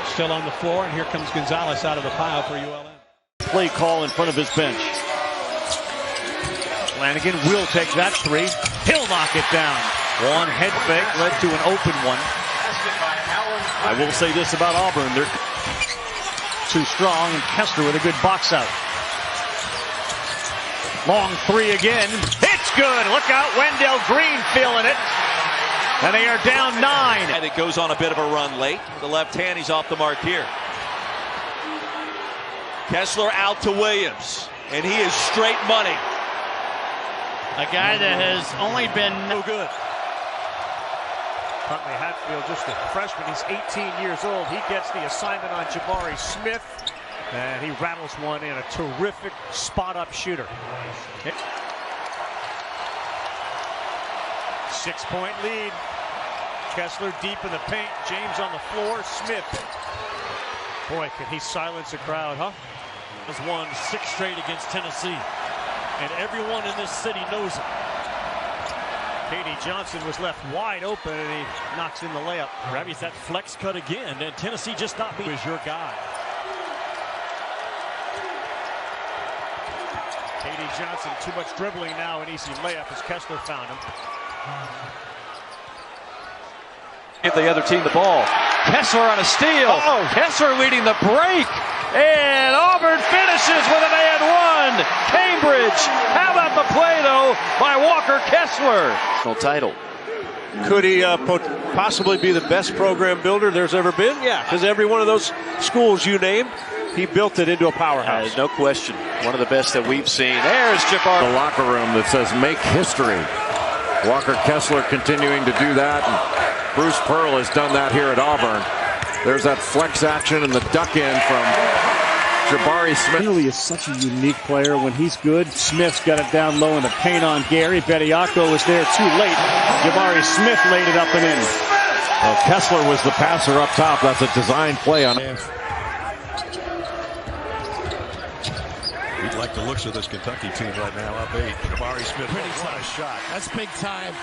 Speaker 4: Still on the floor, and here comes Gonzalez out of the pile for ULM.
Speaker 1: Play call in front of his bench.
Speaker 8: Flanagan will take that three. He'll knock it down. One head fake led to an open one.
Speaker 1: I will say this about Auburn. They're
Speaker 8: Too strong, and Kessler with a good box out. Long three again. It's good. Look out, Wendell Green feeling it. And they are down 9.
Speaker 6: And it goes on a bit of a run late. With the left hand, he's off the mark here. Kessler out to Williams. And he is straight money.
Speaker 11: A guy that has only been
Speaker 8: no good. Huntley Hatfield, just a freshman. He's 18 years old. He gets the assignment on Jabari Smith. And he rattles one in. A terrific spot-up shooter. 6-point lead. Kessler deep in the paint. James on the floor. Smith. Boy, can he silence a crowd, huh?
Speaker 1: has won 6 straight against Tennessee. And everyone in this city knows it.
Speaker 8: Katie Johnson was left wide open, and he knocks in the layup.
Speaker 1: Grabby's that flex cut again, and Tennessee just not being your guy.
Speaker 8: Katie Johnson, too much dribbling now, an easy layup as Kessler found him.
Speaker 6: Give the other team the ball. Kessler on a steal. Kessler leading the break. And Auburn finishes with an and one. Cambridge. How about the play, though, by Walker Kessler? Title.
Speaker 3: Could he possibly be the best program builder there's ever been? Yeah, because every one of those schools you named, he built it into a powerhouse.
Speaker 6: No question. One of the best that we've seen. There's Jabari.
Speaker 10: The locker room that says make history. Walker Kessler continuing to do that. And Bruce Pearl has done that here at Auburn. There's that flex action and the duck in from Jabari Smith.
Speaker 9: Really is such a unique player. When he's good, Smith's got it down low in the paint on Gary. Bediako was there too late. Jabari Smith laid it up and in.
Speaker 10: Well, Kessler was the passer up top. That's a design play on him.
Speaker 15: We'd like the looks of this Kentucky team right now. Up 8. Jabari Smith. What a shot.
Speaker 14: That's big time.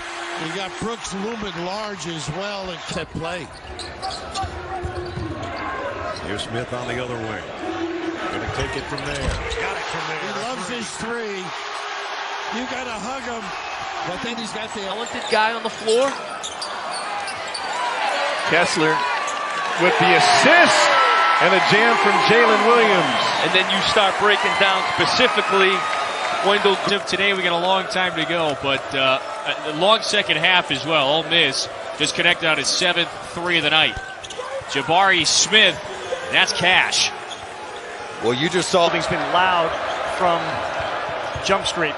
Speaker 14: We got Brooks looming large as well and set play.
Speaker 15: Here's Smith on the other wing. Gonna take it from there. Got it from there.
Speaker 14: He loves his three. You gotta hug him. But then he's got the
Speaker 6: talented guy on the floor.
Speaker 3: Kessler with the assist and a jam from Jalen Williams.
Speaker 6: And then you start breaking down specifically Wendell. Today we got a long time to go, but a long second half as well. Ole Miss just connected on his 7th three of the night. Jabari Smith, that's cash.
Speaker 5: Well, you just saw
Speaker 8: he's been loud from Jump Street.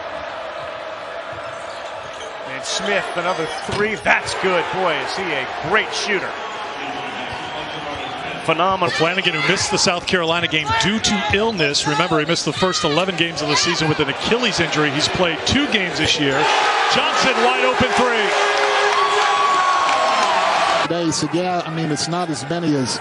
Speaker 8: And Smith, another three. That's good. Boy, is he a great shooter.
Speaker 17: Phenomenal. Flanagan, who missed the South Carolina game due to illness. Remember, he missed the first 11 games of the season with an Achilles injury. He's played 2 games this year. Johnson, wide open three.
Speaker 14: Today, so yeah, I mean, it's not as many as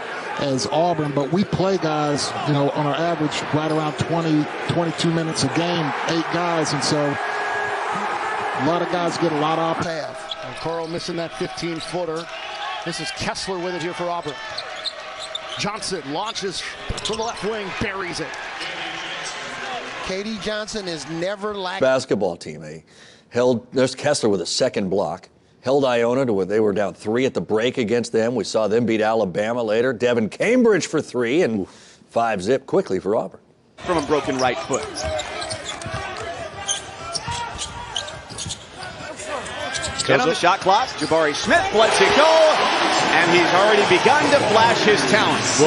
Speaker 14: Auburn, but we play guys, you know, on our average right around 20, 22 minutes a game, 8 guys, and so a lot of guys get a lot off path.
Speaker 19: And Carl missing that 15-footer. This is Kessler with it here for Auburn. Johnson launches from the left wing, buries it.
Speaker 18: Katie Johnson is never lacking.
Speaker 20: Basketball team, there's Kessler with a second block. Held Iona to where they were down 3 at the break against them. We saw them beat Alabama later. Devin Cambridge for 3 and 5-zip quickly for Auburn.
Speaker 22: From a broken right foot. Get on the shot clock. Jabari Smith lets it go, and he's already begun to flash his talents.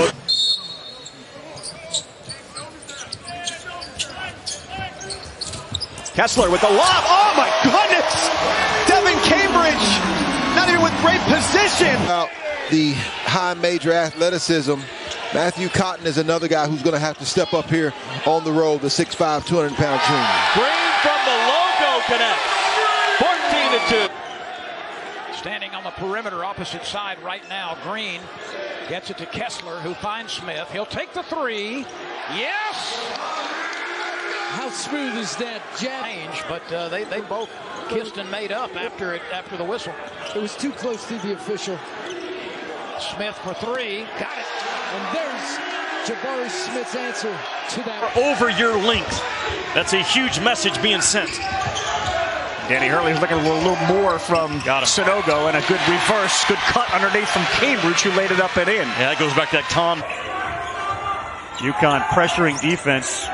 Speaker 22: Kessler with the lob. Oh my goodness! Devin Cambridge, not even with great position.
Speaker 7: the high major athleticism. Matthew Cotton is another guy who's going to have to step up here on the road, the 6'5", 200-pound junior.
Speaker 6: Green from the logo connect. 14-2.
Speaker 23: Standing on the perimeter opposite side right now. Green gets it to Kessler, who finds Smith. He'll take the three. Yes!
Speaker 24: How smooth is that jab?
Speaker 23: But they both kissed and made up after the whistle.
Speaker 24: It was too close to the official.
Speaker 23: Smith for three. Got it.
Speaker 24: And there's Jabari Smith's answer to that.
Speaker 8: Over your length. That's a huge message being sent. Danny Hurley's looking a little more from Sonogo, and a good reverse, good cut underneath from Cambridge, who laid it up and in. Yeah, that goes back to that Tom. UConn pressuring defense.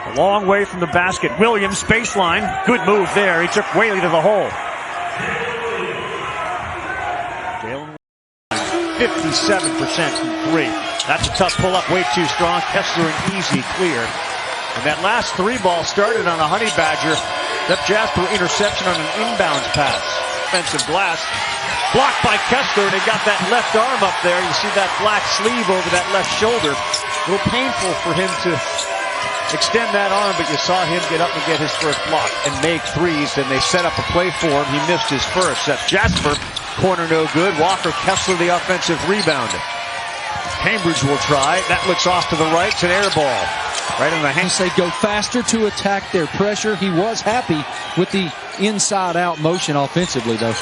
Speaker 8: A long way from the basket. Williams, baseline. Good move there. He took Whaley to the hole. Jalen 57% from three. That's a tough pull-up, way too strong. Kessler an easy clear. And that last three ball started on a Honey Badger. That Jasper interception on an inbounds pass. Offensive glass. Blocked by Kessler, and he got that left arm up there. You see that black sleeve over that left shoulder. A little painful for him to extend that arm, but you saw him get up and get his first block and make threes, and they set up a play for him. He missed his first. That's Jasper. Corner no good. Walker Kessler the offensive rebound. Cambridge will try. That looks off to the right. It's an air ball. Right in the hands.
Speaker 24: They go faster to attack their pressure. He was happy with the inside-out motion offensively, though.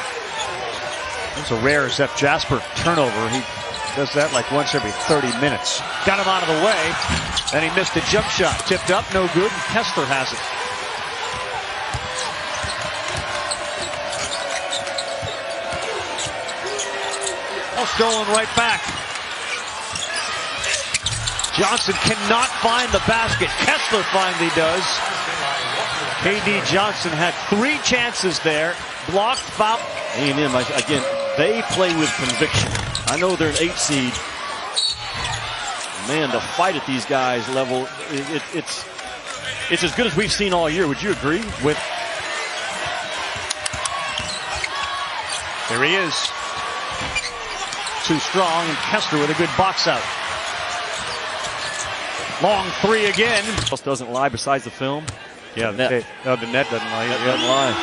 Speaker 8: It's a rare Zeph Jasper turnover. He does that like once every 30 minutes. Got him out of the way. Then he missed a jump shot. Tipped up, no good. Kessler has it. Oh, stolen right back. Johnson cannot find the basket. Kessler finally does. KD Johnson had 3 chances there. Blocked, foul. A&M, again, they play with conviction. I know they're an 8 seed. Man, the fight at these guys' level, it's as good as we've seen all year. Would you agree with? There he is. Too strong, and Kessler with a good box out. Long three again. Else doesn't lie besides the film. Yeah, the net doesn't lie. That doesn't lie.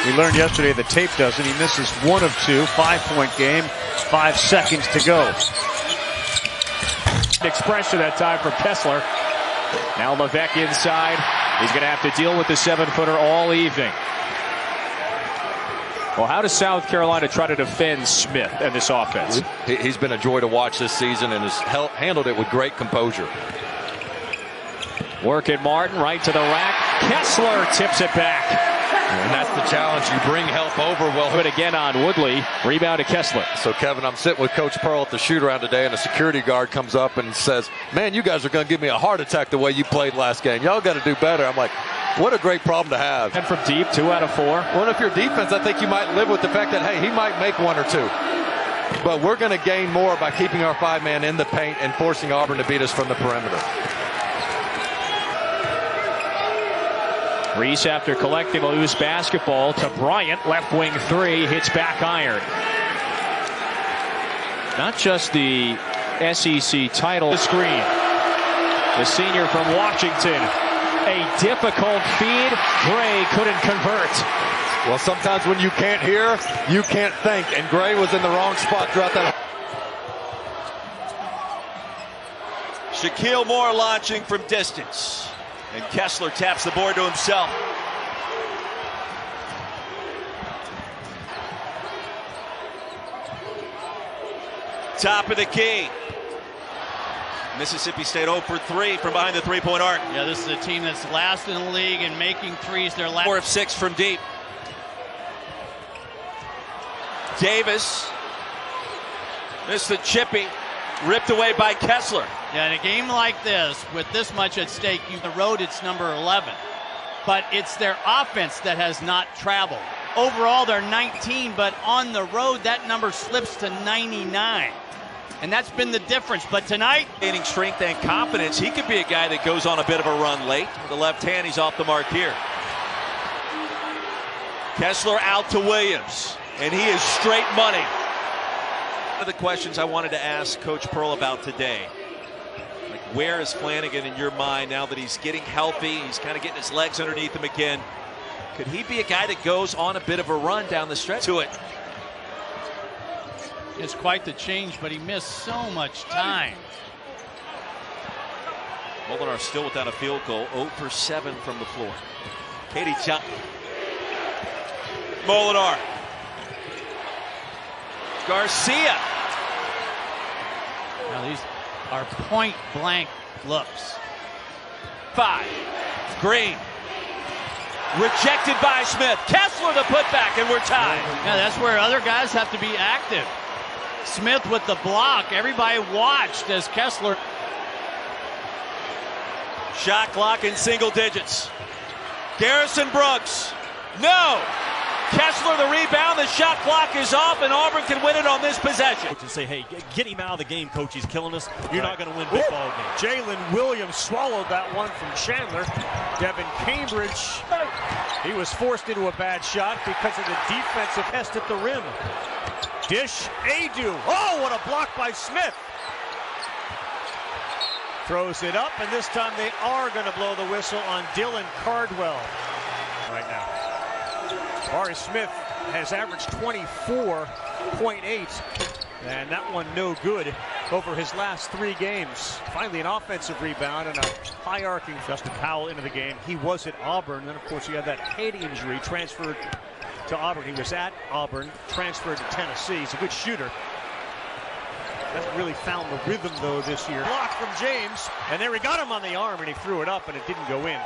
Speaker 8: We learned yesterday the tape doesn't. He misses 1 of 2. 5-point game. 5 seconds to go.
Speaker 13: Expression that time from Kessler. Now Levesque inside. He's going to have to deal with the 7-footer all evening. Well, how does South Carolina try to defend Smith and this offense?
Speaker 5: He's been a joy to watch this season and has handled it with great composure.
Speaker 13: Working Martin right to the rack. Kessler tips it back.
Speaker 5: And that's the challenge. You bring help over. Well,
Speaker 13: put again on Woodley. Rebound to Kessler.
Speaker 5: So, Kevin, I'm sitting with Coach Pearl at the shoot-around today, and a security guard comes up and says, man, you guys are going to give me a heart attack the way you played last game. Y'all got to do better. I'm like, what a great problem to have.
Speaker 13: And from deep, 2 out of 4.
Speaker 5: Well, if you're defense, I think you might live with the fact that, hey, he might make 1 or 2. But we're going to gain more by keeping our 5-man in the paint and forcing Auburn to beat us from the perimeter.
Speaker 13: Reese, after collecting a loose basketball to Bryant, left wing 3, hits back iron. Not just the SEC title. The screen. The senior from Washington. A difficult feed. Gray couldn't convert.
Speaker 5: Well, sometimes when you can't hear, you can't think. And Gray was in the wrong spot throughout that.
Speaker 16: Shaquille Moore launching from distance. And Kessler taps the board to himself. Top of the key. Mississippi State 0 for 3 from behind the three-point arc.
Speaker 21: Yeah, this is a team that's last in the league in making threes. They're last.
Speaker 16: 4 of 6 from deep. Davis missed the chippy. Ripped away by Kessler.
Speaker 21: Yeah, in a game like this, with this much at stake, the road it's number 11. But it's their offense that has not traveled. Overall, they're 19, but on the road, that number slips to 99. And that's been the difference. But tonight,
Speaker 16: gaining strength and confidence, he could be a guy that goes on a bit of a run late. With the left hand, he's off the mark here. Kessler out to Williams, and he is straight money. One of the questions I wanted to ask Coach Pearl about today, like where is Flanagan in your mind now that he's getting healthy, he's kind of getting his legs underneath him again? Could he be a guy that goes on a bit of a run down the stretch to it?
Speaker 21: It's quite the change, but he missed so much time.
Speaker 16: Molinar still without a field goal, 0 for 7 from the floor. Katie Johnson. Molinar. Garcia.
Speaker 21: Now these are point blank looks.
Speaker 16: 5. Green. Rejected by Smith. Kessler the putback, and we're tied.
Speaker 21: Yeah, that's where other guys have to be active. Smith with the block. Everybody watched as Kessler.
Speaker 16: Shot clock in single digits. Garrison Brooks. No. Kessler the rebound. The shot clock is off, and Auburn can win it on this possession.
Speaker 1: And say, hey, get him out of the game, coach. He's killing us. You're not going to win big ball games.
Speaker 8: Jalen Williams swallowed that one from Chandler. Devin Cambridge, he was forced into a bad shot because of the defensive test at the rim. Dish, Adu. Oh, what a block by Smith. Throws it up, and this time they are going to blow the whistle on Dylan Cardwell right now. Ari Smith has averaged 24.8, and that one no good over his last 3 games. Finally an offensive rebound and a high arcing Justin Powell into the game. He was at Auburn, then of course he had that head injury, transferred to Auburn. He was at Auburn, transferred to Tennessee. He's a good shooter. Hasn't really found the rhythm though this year. Block from James, and there he got him on the arm, and he threw it up, and it didn't go in.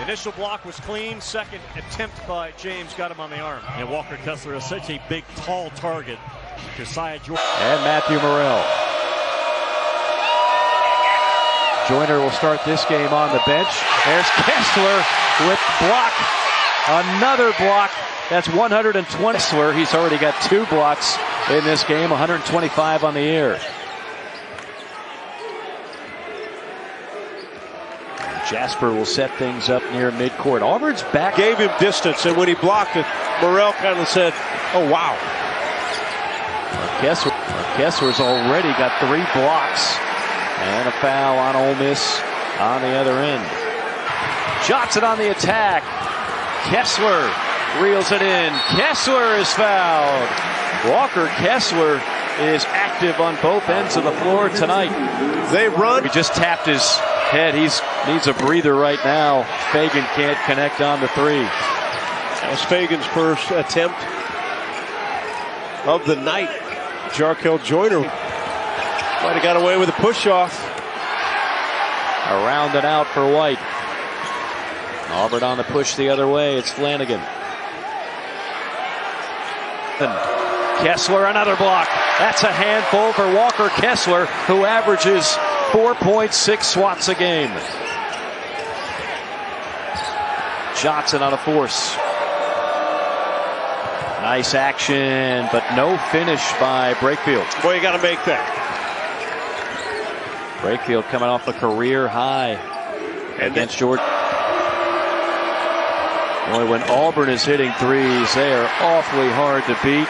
Speaker 8: Initial block was clean. Second attempt by James got him on the arm.
Speaker 1: And Walker Kessler is such a big, tall target. Josiah Jordan.
Speaker 13: And Matthew Morrell. Joyner will start this game on the bench. There's Kessler with block. Another block. That's 120. Kessler, he's already got 2 blocks in this game, 125 on the year. Jasper will set things up near midcourt. Auburn's back.
Speaker 3: Gave him distance, and when he blocked it, Morrell kind of said, oh, wow.
Speaker 13: Kessler's already got 3 blocks. And a foul on Ole Miss on the other end. Johnson on the attack. Kessler reels it in. Kessler is fouled. Walker Kessler is active on both ends of the floor tonight.
Speaker 3: They run.
Speaker 13: He just tapped his head. He needs a breather right now. Fagan can't connect on the 3.
Speaker 3: That was Fagan's first attempt of the night. Jarkel Joyner might have got away with a push-off.
Speaker 13: Around and out for White. Auburn on the push the other way. It's Flanagan. Kessler, another block. That's a handful for Walker Kessler, who averages 4.6 swats a game. Johnson on a force. Nice action, but no finish by Brakefield.
Speaker 3: Boy, you got to make that.
Speaker 13: Brakefield coming off a career high against Jordan. Boy, when Auburn is hitting threes, they are awfully hard to beat.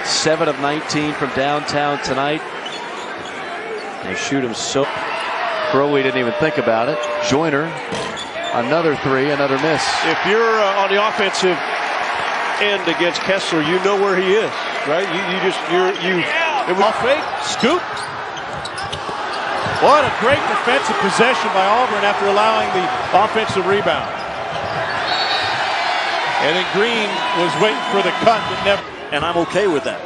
Speaker 13: 7 of 19 from downtown tonight. They shoot him so. Crowley didn't even think about it. Joyner, another 3, another miss.
Speaker 3: If you're on the offensive end against Kessler, you know where he is, right? It was fake, scoop. What a great defensive possession by Auburn after allowing the offensive rebound. And then Green was waiting for the cut, but never.
Speaker 2: And I'm okay with that.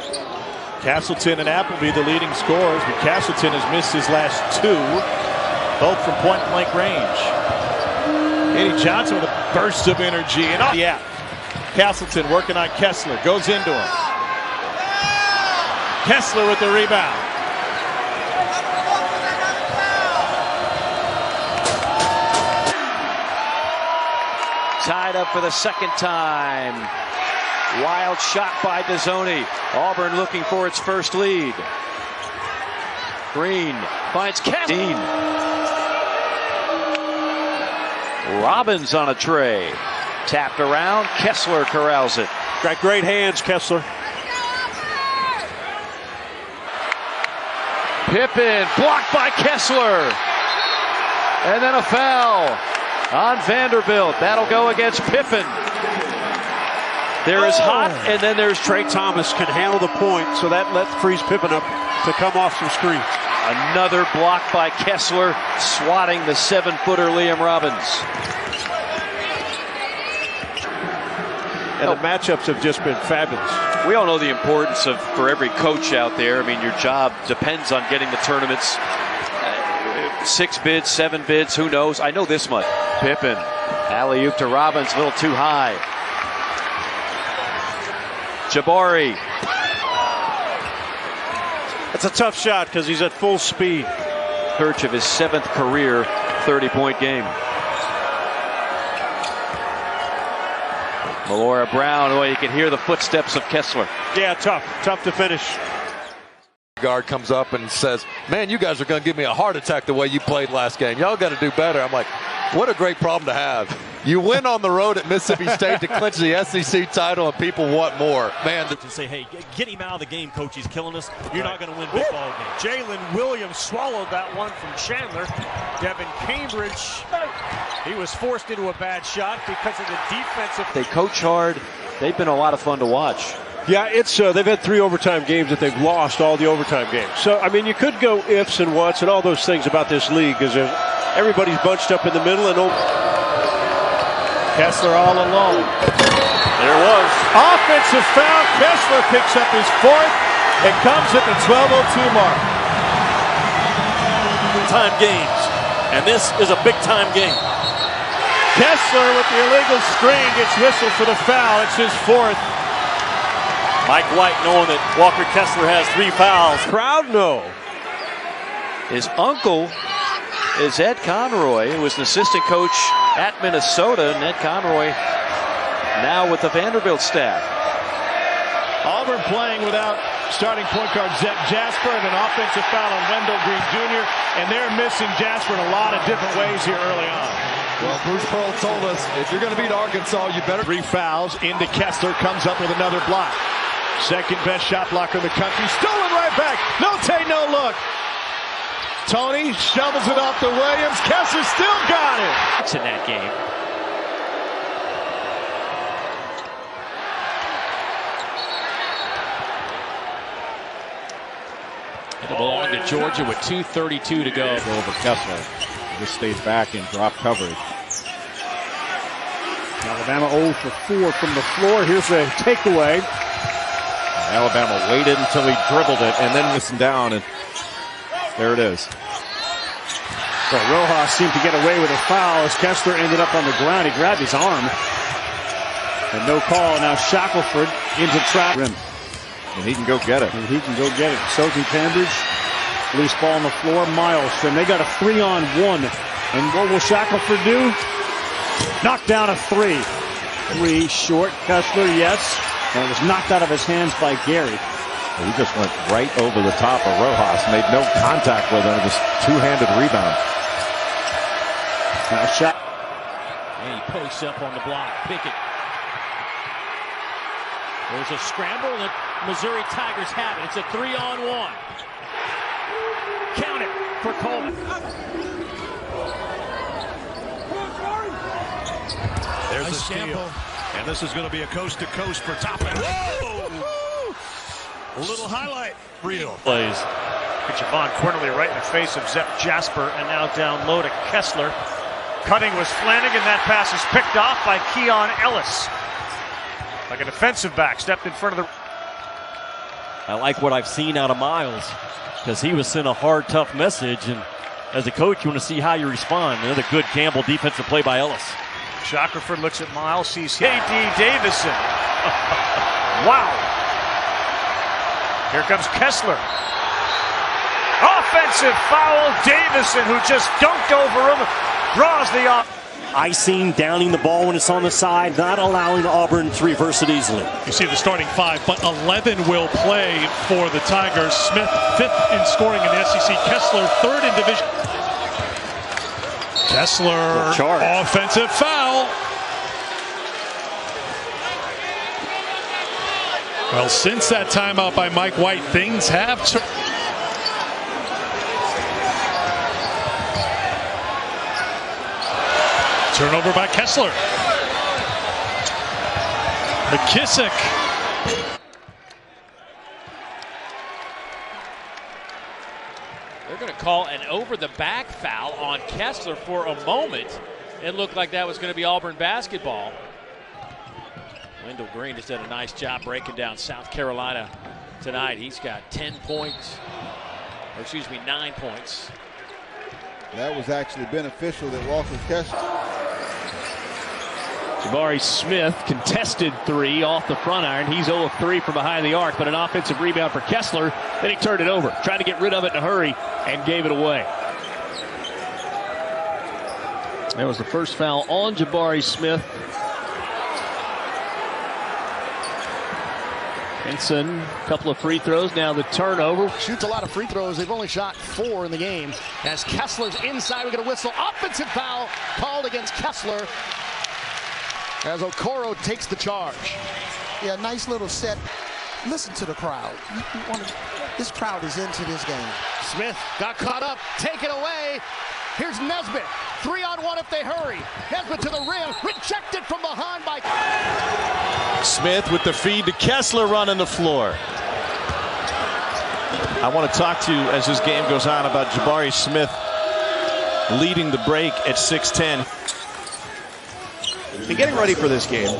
Speaker 3: Castleton and Appleby, the leading scorers, but Castleton has missed his last 2, both from point-blank range. Eddie Johnson with a burst of energy. And yeah, Castleton working on Kessler, goes into him. Kessler with the rebound.
Speaker 13: Tied up for the second time. Wild shot by Dezzoni. Auburn looking for its first lead. Green finds Kessler. Robbins on a tray. Tapped around. Kessler corrals it.
Speaker 3: Got great hands, Kessler.
Speaker 13: Pippen blocked by Kessler. And then a foul on Vanderbilt. That'll go against Pippen. There is Hot, and then there's Trey Thomas.
Speaker 10: Can handle the point, so that frees Pippen up to come off some screens.
Speaker 13: Another block by Kessler, swatting the 7-footer Liam Robbins.
Speaker 10: And the matchups have just been fabulous.
Speaker 13: We all know the importance of, for every coach out there, I mean, your job depends on getting the tournaments. 6 bids, 7 bids, who knows? I know this much. Pippen, alley-oop to Robbins, a little too high. Jabari.
Speaker 10: It's a tough shot because he's at full speed.
Speaker 13: Perch of his 7th career 30-point game. Melora Brown, oh, you can hear the footsteps of Kessler.
Speaker 10: Yeah, tough to finish.
Speaker 5: Guard comes up and says, man, you guys are going to give me a heart attack the way you played last game. Y'all got to do better. I'm like, what a great problem to have. You win on the road at Mississippi State to clinch the SEC title, and people want more. Man,
Speaker 8: to say, hey, get him out of the game, coach. He's killing us. You're not going to win big ball games. Jalen Williams swallowed that one from Chandler. Devin Cambridge, he was forced into a bad shot because of the defensive.
Speaker 13: They coach hard. They've been a lot of fun to watch.
Speaker 10: Yeah, it's they've had 3 overtime games that they've lost all the overtime games. So, I mean, you could go ifs and whats and all those things about this league because everybody's bunched up in the middle and
Speaker 9: Kessler all alone.
Speaker 10: There was. Offensive foul. Kessler picks up his 4th. It comes at the 12:02 mark.
Speaker 1: Time games. And this is a big-time game.
Speaker 10: Kessler with the illegal screen gets whistled for the foul. It's his 4th.
Speaker 1: Mike White knowing that Walker Kessler has 3 fouls.
Speaker 10: Crowd know.
Speaker 13: His uncle is Ed Conroy, who was an assistant coach at Minnesota. And Ed Conroy now with the Vanderbilt staff.
Speaker 17: Auburn playing without starting point guard Zep Jasper, and an offensive foul on Wendell Green Jr. And they're missing Jasper in a lot of different ways here early on.
Speaker 2: Well, Bruce Pearl told us, if you're going to beat Arkansas, you better.
Speaker 17: 3 fouls into Kessler, comes up with another block. Second best shot blocker in the country. Stolen right back. No take, no look. Tony shovels it off to Williams. Kessler still got it.
Speaker 6: It's in that game. It'll belong to Georgia with 2:32 to go.
Speaker 9: Over Kessler. Just stays back in drop coverage. Alabama 0 for 4 from the floor. Here's a takeaway.
Speaker 10: Alabama waited until he dribbled it and then listened down, and there it is.
Speaker 9: So Rojas seemed to get away with a foul as Kessler ended up on the ground. He grabbed his arm. And no call. Now Shackelford into trap.
Speaker 10: And he can go get it.
Speaker 9: So can Cambridge. Loose ball on the floor. Milestone. They got a 3-on-1. And what will Shackelford do? Knocked down a 3. 3 short. Kessler, yes. And it was knocked out of his hands by Gary.
Speaker 10: He just went right over the top of Rojas. Made no contact with him. It was two-handed rebound.
Speaker 9: Now shot.
Speaker 6: And he posts up on the block. Pickett. There's a scramble that Missouri Tigers have it. It's a 3-on-1. Count it for Coleman.
Speaker 15: There's a steal. And this is going to be a coast-to-coast for Toppin. Whoa! A little highlight reel.
Speaker 8: Plays. Javon Quinterly right in the face of Zep Jasper, and now down low to Kessler. Cutting was Flanagan. That pass is picked off by Keon Ellis. Like a defensive back, stepped in front of the...
Speaker 1: I like what I've seen out of Miles because he was sent a hard, tough message, and as a coach, you want to see how you respond. Another good gamble defensive play by Ellis.
Speaker 8: Shackelford looks at Miles, sees K.D. Davison. Wow. Here comes Kessler. Offensive foul. Davison, who just dunked over him, draws the off.
Speaker 1: Icing, downing the ball when it's on the side, not allowing Auburn to reverse it easily.
Speaker 17: You see the starting 5, but 11 will play for the Tigers. Smith, 5th in scoring in the SEC. Kessler, 3rd in division. Kessler, offensive foul. Well, since that timeout by Mike White, things have turned. Turnover by Kessler. McKissick.
Speaker 6: They're going to call an over-the-back foul on Kessler for a moment. It looked like that was going to be Auburn basketball. Wendell Green just did a nice job breaking down South Carolina tonight. He's got 10 points, or excuse me, 9 points.
Speaker 7: That was actually beneficial that Walker Kessler.
Speaker 9: Jabari Smith contested three off the front iron. He's 0 of 3 from behind the arc, but an offensive rebound for Kessler. Then he turned it over, tried to get rid of it in a hurry, and gave it away. That was the first foul on Jabari Smith. Henson, a couple of free throws. Now the turnover.
Speaker 19: Shoots a lot of free throws. They've only shot 4 in the game. As Kessler's inside, we get a whistle. Offensive foul called against Kessler as Okoro takes the charge.
Speaker 18: Yeah, nice little set. Listen to the crowd. This crowd is into this game.
Speaker 19: Smith got caught up. Take it away. Here's Nesbitt. 3-on-1 if they hurry. Nesbitt to the rim. Rejected from behind by
Speaker 10: Smith with the feed to Kessler running the floor. I want to talk to you as this game goes on about Jabari Smith leading the break at 6'10".
Speaker 22: In getting ready for this game, I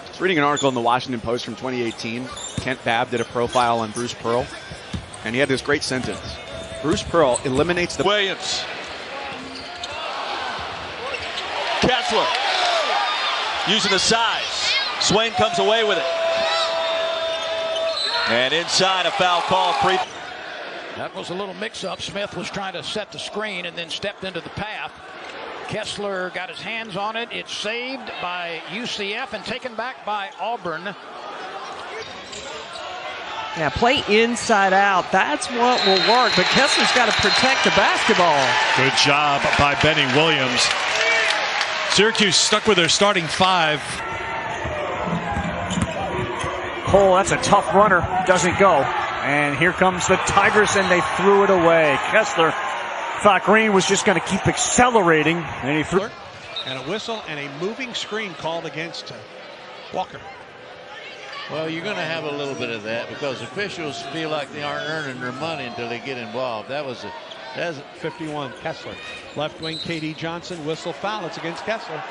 Speaker 22: was reading an article in the Washington Post from 2018. Kent Babb did a profile on Bruce Pearl, and he had this great sentence. Bruce Pearl eliminates the
Speaker 10: Williams. Kessler using the size. Swain comes away with it. And inside, a foul call.
Speaker 23: That was a little mix-up. Smith was trying to set the screen and then stepped into the path. Kessler got his hands on it. It's saved by UCF and taken back by Auburn.
Speaker 4: Yeah, play inside out. That's what will work. But Kessler's got to protect the basketball.
Speaker 17: Good job by Benny Williams. Syracuse stuck with their starting 5.
Speaker 9: Cole, that's a tough runner. Doesn't go. And here comes the Tigers, and they threw it away. Kessler thought Green was just going to keep accelerating, and he threw.
Speaker 8: And a whistle and a moving screen called against Walker.
Speaker 11: Well, you're going to have a little bit of that because officials feel like they aren't earning their money until they get involved. That's
Speaker 8: 51, Kessler. Left wing, KD Johnson, whistle foul. It's against Kessler.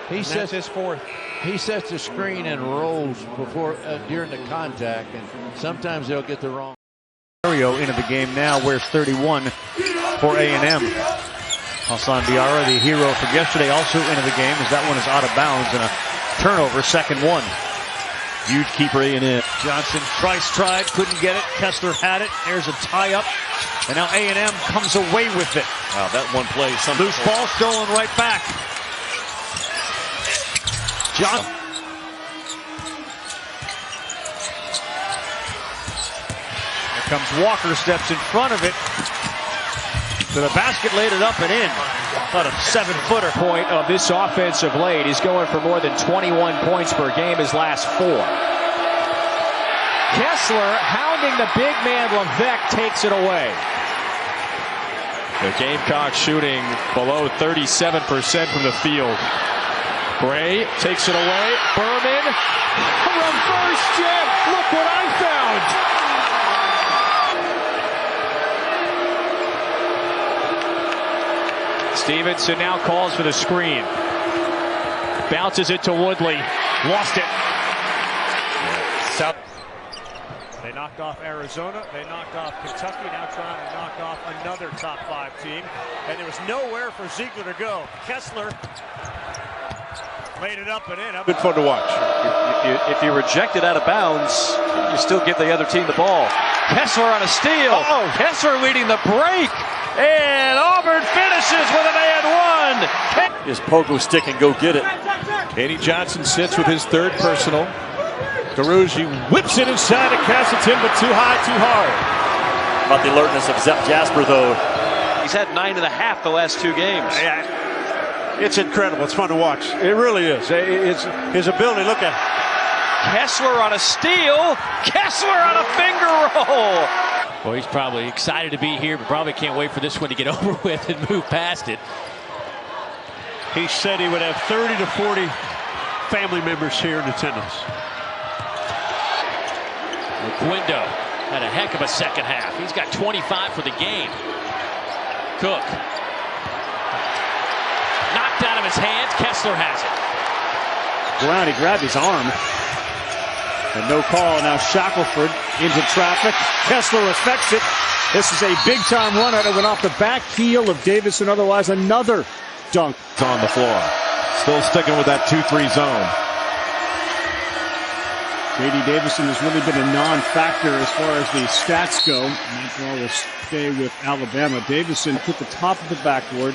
Speaker 11: He sets
Speaker 8: his 4th.
Speaker 11: He sets the screen and rolls before during the contact, and sometimes they'll get the wrong.
Speaker 9: Into the game now, wears 31 for A&M. Hassan Diarra, the hero from yesterday, also into the game as that one is out of bounds and a turnover, second one. Huge keeper A&M. Johnson tried, couldn't get it. Kessler had it. There's a tie-up, and now A&M comes away with it.
Speaker 10: Wow, that one play.
Speaker 9: Loose ball stolen right back. John. Here comes Walker, steps in front of it. To the basket, laid it up and in. About a 7-footer.
Speaker 22: Point of this offensive late. He's going for more than 21 points per game his last 4. Kessler hounding the big man. Levesque takes it away. The Gamecocks shooting below 37% from the field. Gray takes it away. Berman, a reverse jam. Look what I found. Stevenson now calls for the screen. Bounces it to Woodley. Lost it.
Speaker 8: They knocked off Arizona. They knocked off Kentucky. Now trying to knock off another top 5 team. And there was nowhere for Ziegler to go. Kessler laid it up and in.
Speaker 3: Good fun to watch.
Speaker 13: If you reject it out of bounds, you still give the other team the ball. Kessler on a steal. Kessler leading the break. And Auburn finishes with an and 1.
Speaker 10: Just pogo stick and go get it.
Speaker 3: KD Johnson sits with his 3rd personal. Carugi whips it inside to Castleton, but too high, too hard.
Speaker 1: About the alertness of Zep Jasper, though.
Speaker 13: He's had 9.5 the last 2 games.
Speaker 9: It's incredible. It's fun to watch. It really is. It's his ability. Look at
Speaker 6: Kessler on a steal. Kessler on a finger roll.
Speaker 12: Well, he's probably excited to be here, but probably can't wait for this one to get over with and move past it. He said he would have 30 to 40 family members here in attendance.
Speaker 22: Guindo had a heck of a second half. He's got 25 for the game. Cook. Knocked out of his hands. Kessler has it.
Speaker 9: Brown, he grabbed his arm. And no call. Now Shackelford into traffic. Kessler affects it. This is a big-time run out. It went off the back heel of Davison. Otherwise, another dunk.
Speaker 10: On the floor. Still sticking with that 2-3 zone.
Speaker 9: J.D. Davison has really been a non-factor as far as the stats go. That ball will stay with Alabama. Davison put the top of the backboard.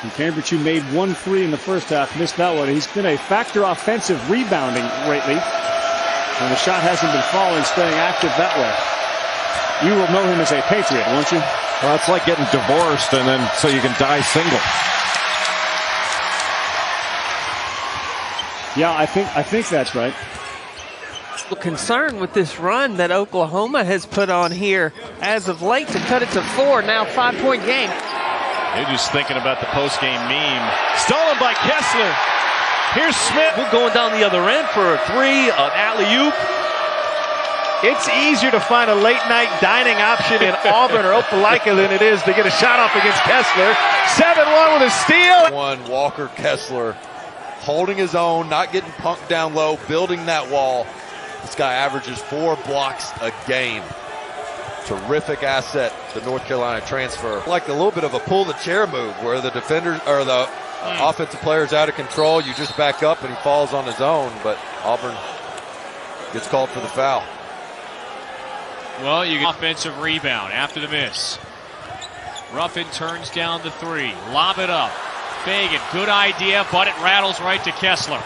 Speaker 9: And Cambridge, who made 1 free in the first half, missed that one. He's been a factor offensive rebounding lately. And the shot hasn't been falling, staying active that way. You will know him as a Patriot, won't you?
Speaker 10: Well, it's like getting divorced and then so you can die single.
Speaker 9: Yeah, I think that's right.
Speaker 4: Concerned with this run that Oklahoma has put on here as of late to cut it to 4. Now 5-point game.
Speaker 22: They're just thinking about the post-game meme. Stolen by Kessler. Here's Smith.
Speaker 14: We're going down the other end for a 3, an alley-oop.
Speaker 22: It's easier to find a late-night dining option in Auburn or Opelika than it is to get a shot off against Kessler. 7-1 with a steal.
Speaker 5: Walker Kessler holding his own, not getting punked down low, building that wall. This guy averages 4 blocks a game. Terrific asset, the North Carolina transfer. Like a little bit of a pull the chair move where the defenders or the offensive player's out of control. You just back up and he falls on his own, but Auburn gets called for the foul.
Speaker 6: Well, you get offensive rebound after the miss. Ruffin turns down the 3. Lob it up. Fagan, good idea, but it rattles right to Kessler.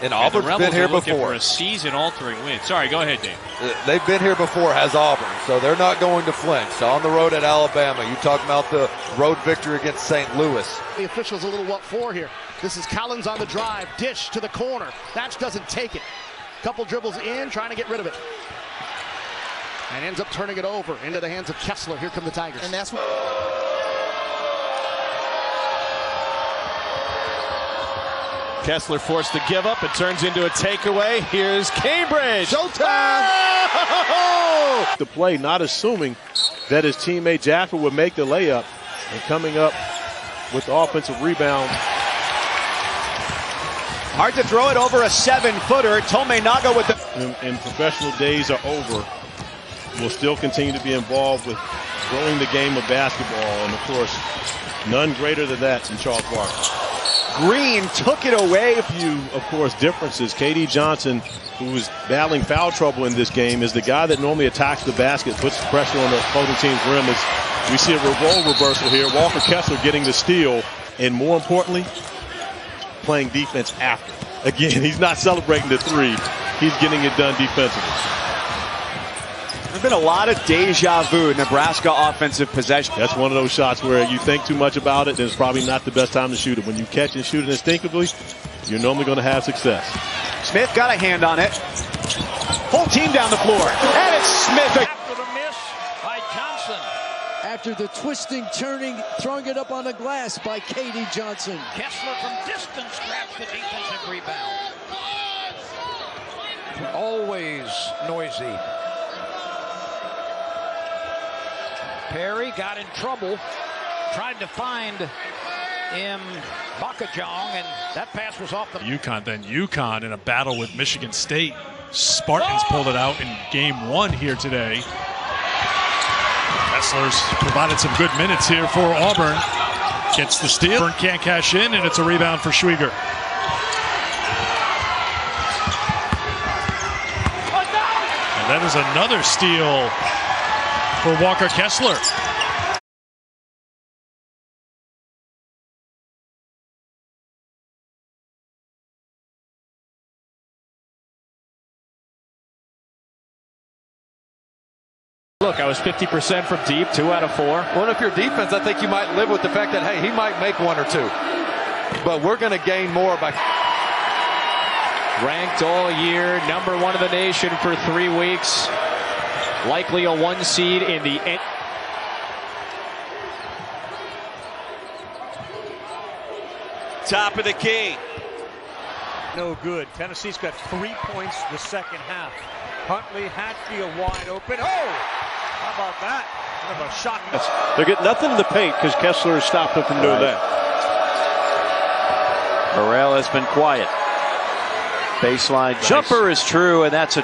Speaker 5: And Auburn's been here before.
Speaker 6: For a season-altering win. Sorry, go ahead, Dave.
Speaker 5: They've been here before, has Auburn, so they're not going to flinch. On the road at Alabama, you talk about the road victory against St. Louis.
Speaker 19: The officials a little what for here. This is Collins on the drive, dish to the corner. Thatch doesn't take it. Couple dribbles in, trying to get rid of it. And ends up turning it over into the hands of Kessler. Here come the Tigers.
Speaker 18: And that's what...
Speaker 22: Kessler forced to give up. It turns into a takeaway. Here's Cambridge.
Speaker 18: Showtime!
Speaker 22: Oh!
Speaker 3: The play, not assuming that his teammate Jaffer would make the layup, and coming up with the offensive rebound.
Speaker 20: Hard to throw it over a 7-footer. Tomenaga with the...
Speaker 3: And professional days are over. We'll still continue to be involved with growing the game of basketball. And, of course, none greater than that in Charles Barkley.
Speaker 20: Green took it away.
Speaker 3: A few, of course, differences. K.D. Johnson, who is battling foul trouble in this game, is the guy that normally attacks the basket, puts pressure on the opposing team's rim. As we see a role reversal here. Walker Kessler getting the steal, and more importantly, playing defense after. Again, he's not celebrating the 3. He's getting it done defensively.
Speaker 20: There's been a lot of deja vu Nebraska offensive possession.
Speaker 3: That's one of those shots where you think too much about it, and it's probably not the best time to shoot it. When you catch and shoot it instinctively, you're normally going to have success.
Speaker 20: Smith got a hand on it. Whole team down the floor. And it's Smith.
Speaker 23: After the miss by Johnson.
Speaker 24: After the twisting, turning, throwing it up on the glass by K.D. Johnson.
Speaker 23: Kessler from distance grabs the defensive rebound. Always noisy. Perry got in trouble, tried to find Bakajong, and that pass was off the...
Speaker 17: UConn in a battle with Michigan State. Spartans pulled it out in game 1 here today. Kessler's provided some good minutes here for Auburn. Gets the steal. Auburn can't cash in, and it's a rebound for Schwieger. And that is another steal for Walker Kessler.
Speaker 22: Look, I was 50% from deep, 2 out of 4.
Speaker 5: Well, if you're defense, I think you might live with the fact that, hey, he might make 1 or 2. But we're going to gain more by...
Speaker 22: Ranked all year, number 1 in the nation for 3 weeks. Likely a 1 seed in the end.
Speaker 14: top of the key.
Speaker 8: No good. Tennessee's got 3 points the second half. Huntley, Hatfield wide open. Oh! How about that? Kind of a shocking.
Speaker 12: They're getting nothing in the paint because Kessler has stopped them from doing that.
Speaker 13: Burrell has been quiet. Baseline jumper is true, and that's a.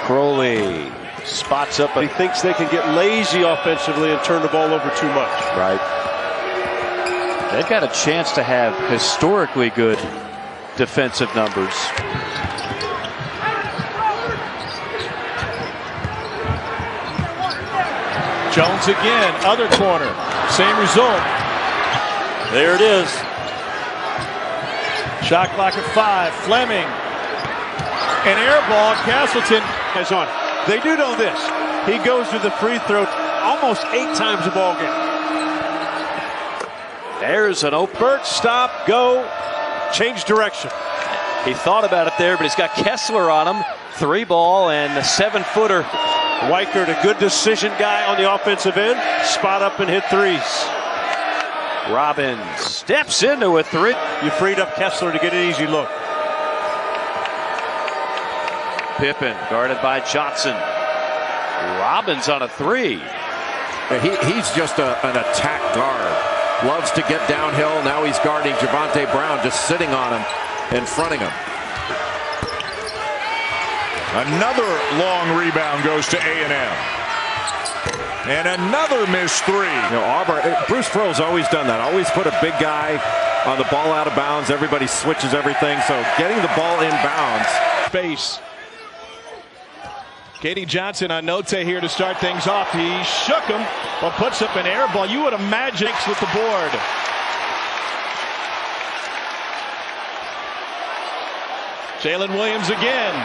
Speaker 13: Crowley spots up.
Speaker 12: He thinks they can get lazy offensively and turn the ball over too much.
Speaker 13: Right. They've got a chance to have historically good defensive numbers.
Speaker 3: Jones again, other corner. Same result. There it is. Shot clock at 5. Fleming. An air ball. Castleton
Speaker 12: is on. They do know this. He goes to the free throw almost 8 times a ball game.
Speaker 13: There's an open.
Speaker 12: Burt, stop, go, change direction.
Speaker 13: He thought about it there, but he's got Kessler on him. 3 ball and the 7-footer.
Speaker 12: Weichert, a good decision guy on the offensive end. Spot up and hit threes.
Speaker 13: Robbins steps into a 3.
Speaker 12: You freed up Kessler to get an easy look.
Speaker 13: Pippen guarded by Johnson. Robbins on a 3.
Speaker 10: He's just an attack guard. Loves to get downhill. Now he's guarding Javonte Brown, just sitting on him and fronting him.
Speaker 2: Another long rebound goes to A&M. And another missed 3.
Speaker 10: You know, Auburn, Bruce Pearl's always done that. Always put a big guy on the ball out of bounds. Everybody switches everything. So getting the ball in bounds.
Speaker 3: Space. Katie Johnson on Note here to start things off. He shook him, but puts up an air ball. You would imagine with the board. Jalen Williams again.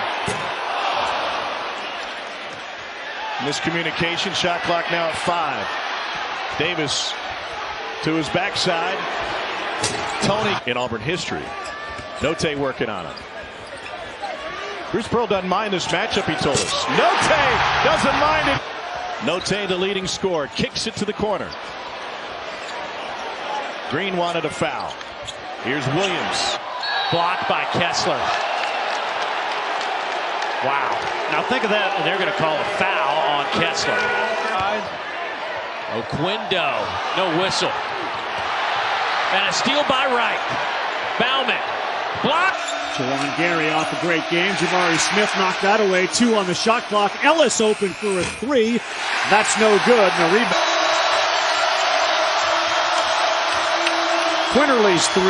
Speaker 3: Miscommunication. Shot clock now at 5. Davis to his backside. Tony in Auburn history. Note working on it. Bruce Pearl doesn't mind this matchup, he told us. Note doesn't mind it. Note, the leading scorer, kicks it to the corner. Green wanted a foul. Here's Williams.
Speaker 4: Blocked by Kessler. Wow. Now think of that, and they're going to call a foul on Kessler.
Speaker 6: Oquendo, no whistle. And a steal by Wright. Bauman, blocked.
Speaker 9: Jawan Gary off a great game. Jabari Smith knocked that away. 2 on the shot clock. Ellis open for a 3. That's no good. And a rebound. Quinterly's 3.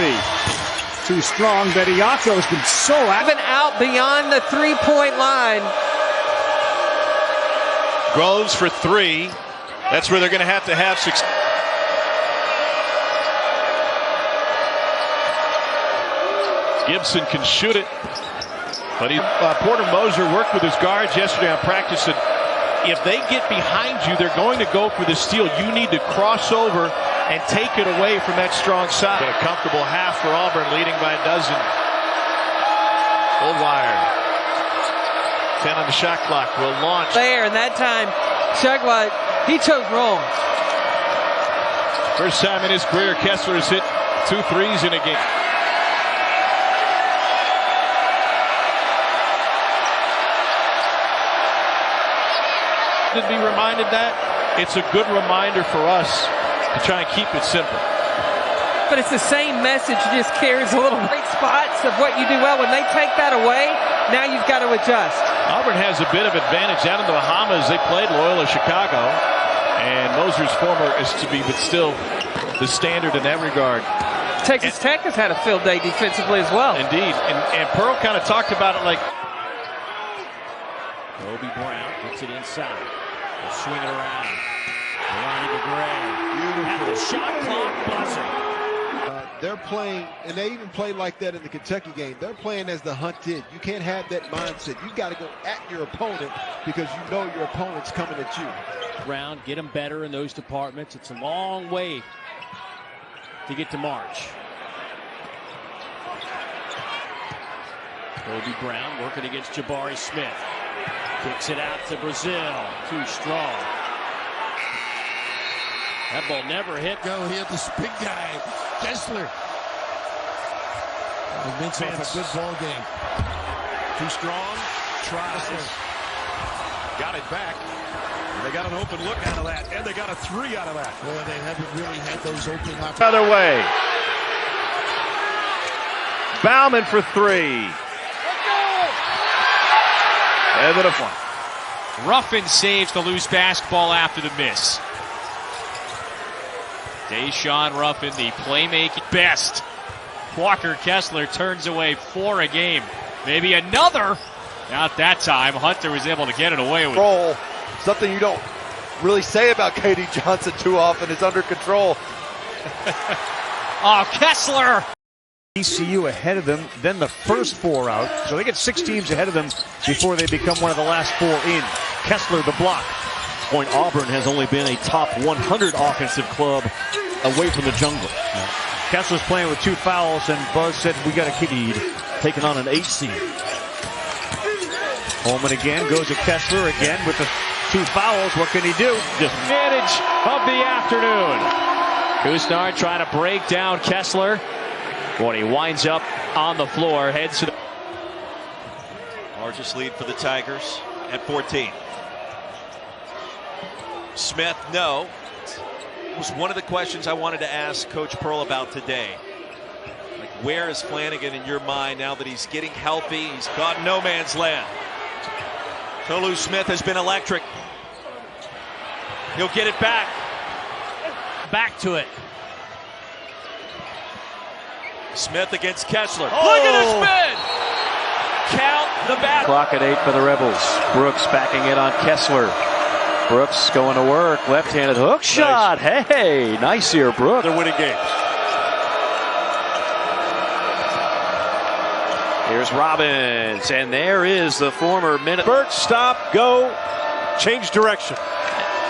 Speaker 9: Too strong. Bediako's been so
Speaker 4: Even out beyond the 3-point line.
Speaker 3: Groves for 3. That's where they're going to have success. Gibson can shoot it, but Porter Moser worked with his guards yesterday on practice, and if they get behind you, they're going to go for the steal. You need to cross over and take it away from that strong side. But a comfortable half for Auburn, leading by a dozen. Goldwire. 10 on the shot clock. Will launch.
Speaker 4: There, and that time, Shugwa, he chose wrong.
Speaker 3: First time in his career, Kessler has hit 2 threes in a game. To be reminded that it's a good reminder for us to try and keep it simple.
Speaker 4: But it's the same message, just carries a little great spots of what you do well. When they take that away, now you've got to adjust.
Speaker 3: Auburn has a bit of advantage out in the Bahamas. They played Loyola Chicago, and Moser's former is to be, but still the standard in that regard.
Speaker 4: Texas Tech has had a field day defensively as well.
Speaker 3: Indeed, and Pearl kind of talked about it like.
Speaker 15: Kobe Brown gets it inside. They'll swing it around. Ronnie McGray. At the shot clock buzzer.
Speaker 7: They're playing, and they even play like that in the Kentucky game. They're playing as the hunted. You can't have that mindset. You got to go at your opponent because you know your opponent's coming at you.
Speaker 15: Brown, get them better in those departments. It's a long way to get to March. Kobe Brown working against Jabari Smith. Kicks it out to Brazil. Too strong. That ball never hit.
Speaker 1: Go hit this big guy, Kessler. Vince off a good ball game.
Speaker 12: Too strong. Tries. Got it back. They got an open look out of that, and they got a 3 out of that.
Speaker 1: Boy, they haven't really had those open opportunities.
Speaker 12: Other way. Bauman for 3. And then a one.
Speaker 6: Ruffin saves the loose basketball after the miss. Deshaun Ruffin, the playmaking best. Walker Kessler turns away 4 a game. Maybe another. Not that time. Hunter was able to get it away with.
Speaker 5: Control. Something you don't really say about K.D. Johnson too often is under control.
Speaker 6: Oh, Kessler.
Speaker 20: ECU ahead of them, then the first 4 out. So they get 6 teams ahead of them before they become one of the last 4 in. Kessler the block.
Speaker 9: Point Auburn has only been a top 100 offensive club away from the jungle.
Speaker 20: Kessler's playing with 2 fouls, and Buzz said we got a kid
Speaker 9: taking on an 8 seed.
Speaker 20: Holman again goes to Kessler again with the 2 fouls. What can he do?
Speaker 13: Just advantage of the afternoon. Kusnard trying to break down Kessler. When he winds up on the floor, heads to the
Speaker 11: largest lead for the Tigers at 14. Smith, no. It was one of the questions I wanted to ask Coach Pearl about today. Like, where is Flanagan in your mind now that he's getting healthy? He's caught in no man's land. Tolu Smith has been electric. He'll get it back.
Speaker 15: Back to it.
Speaker 11: Smith against Kessler. Oh. Look at the spin! Count the bat.
Speaker 13: Clock at 8 for the Rebels. Brooks backing it on Kessler. Brooks going to work. Left-handed hook shot. Nice. Hey, nice here, Brooks.
Speaker 12: They're winning games.
Speaker 13: Here's Robbins, and there is the former minute.
Speaker 12: Burt, stop, go, change direction.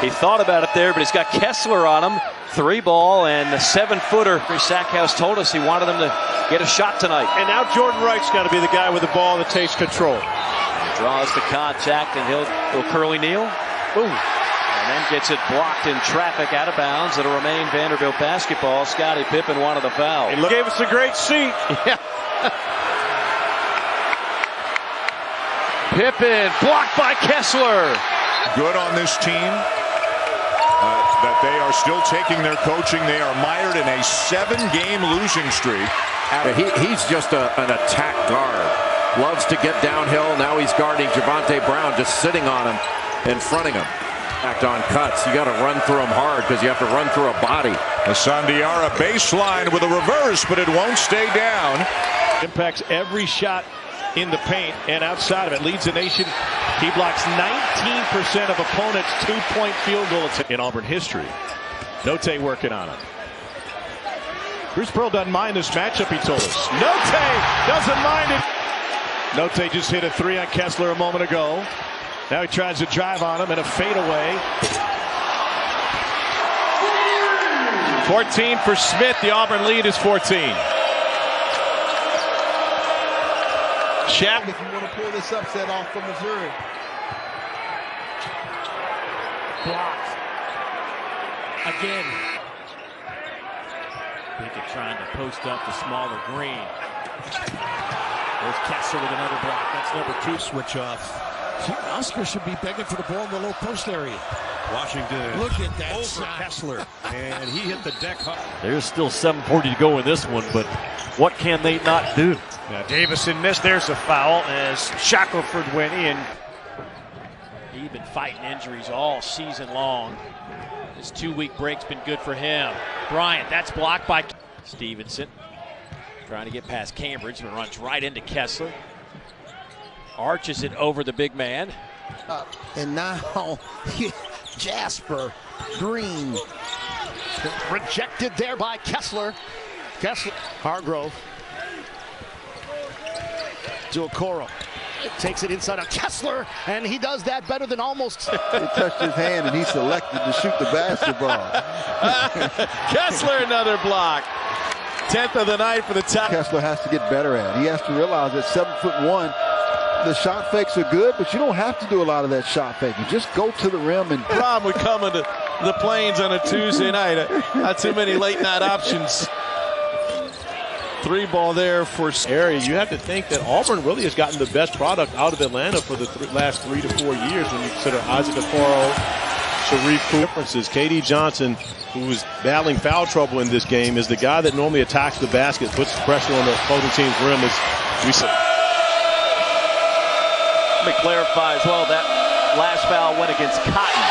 Speaker 13: He thought about it there, but he's got Kessler on him. 3 ball and the 7-footer. Sackhouse told us he wanted them to get a shot tonight.
Speaker 12: And now Jordan Wright's got to be the guy with the ball that takes control.
Speaker 13: Draws the contact, and he'll curly kneel. Ooh. And then gets it blocked in traffic out of bounds. It'll remain Vanderbilt basketball. Scottie Pippen wanted the foul.
Speaker 12: He gave us a great seat.
Speaker 13: Yeah. Pippen blocked by Kessler.
Speaker 2: Good on this team. That they are still taking their coaching. They are mired in a 7-game losing streak.
Speaker 10: He's just an attack guard. Loves to get downhill. Now he's guarding Javonte Brown, just sitting on him and fronting him. Act on cuts. You got to run through them hard because you have to run through a body.
Speaker 2: Sandiara baseline with a reverse, but it won't stay down.
Speaker 3: Impacts every shot in the paint and outside of it. Leads the nation. He blocks 19% of opponents' 2-point field goal in Auburn history. Note working on it. Bruce Pearl doesn't mind this matchup, he told us. Note doesn't mind it. Note just hit a 3 on Kessler a moment ago. Now he tries to drive on him and a fadeaway. 14 for Smith. The Auburn lead is 14. Shaq.
Speaker 7: If you want to pull this upset off from Missouri.
Speaker 15: Blocked. Again. Pickett trying to post up the smaller Green. There's Kessler with another block. That's number 2.
Speaker 1: Switch off. Oscar should be begging for the ball in the low post area.
Speaker 12: Washington.
Speaker 1: Look at that
Speaker 12: over
Speaker 1: shot.
Speaker 12: Kessler. And he hit the deck hard.
Speaker 9: There's still 7:40 to go in this one, but what can they not do?
Speaker 20: Now Davison missed. There's a foul as Shackelford went in.
Speaker 15: He's been fighting injuries all season long. This 2-week break's been good for him. Bryant, that's blocked by Stevenson. Trying to get past Cambridge, but runs right into Kessler. Arches it over the big man.
Speaker 18: And now Jasper Green.
Speaker 19: Rejected there by Kessler. Kessler. Hargrove. To Okoro. Takes it inside of Kessler, and he does that better than almost.
Speaker 7: He touched his hand, and he selected to shoot the basketball.
Speaker 12: Kessler, another block. 10th of the night for the top.
Speaker 7: Kessler has to get better at it. He has to realize that 7'1" The shot fakes are good, but you don't have to do a lot of that shot faking. Just go to the rim and.
Speaker 12: Problem with coming to the Plains on a Tuesday night. Not too many late night options. 3 ball there for
Speaker 3: area. You have to think that Auburn really has gotten the best product out of Atlanta for the last 3 to 4 years when you consider Isaac Okoro, Sharif differences. KD Johnson, who was battling foul trouble in this game, is the guy that normally attacks the basket, puts pressure on the opposing team's rim. As we said.
Speaker 16: Let me clarify as well, that last foul went against Cotton.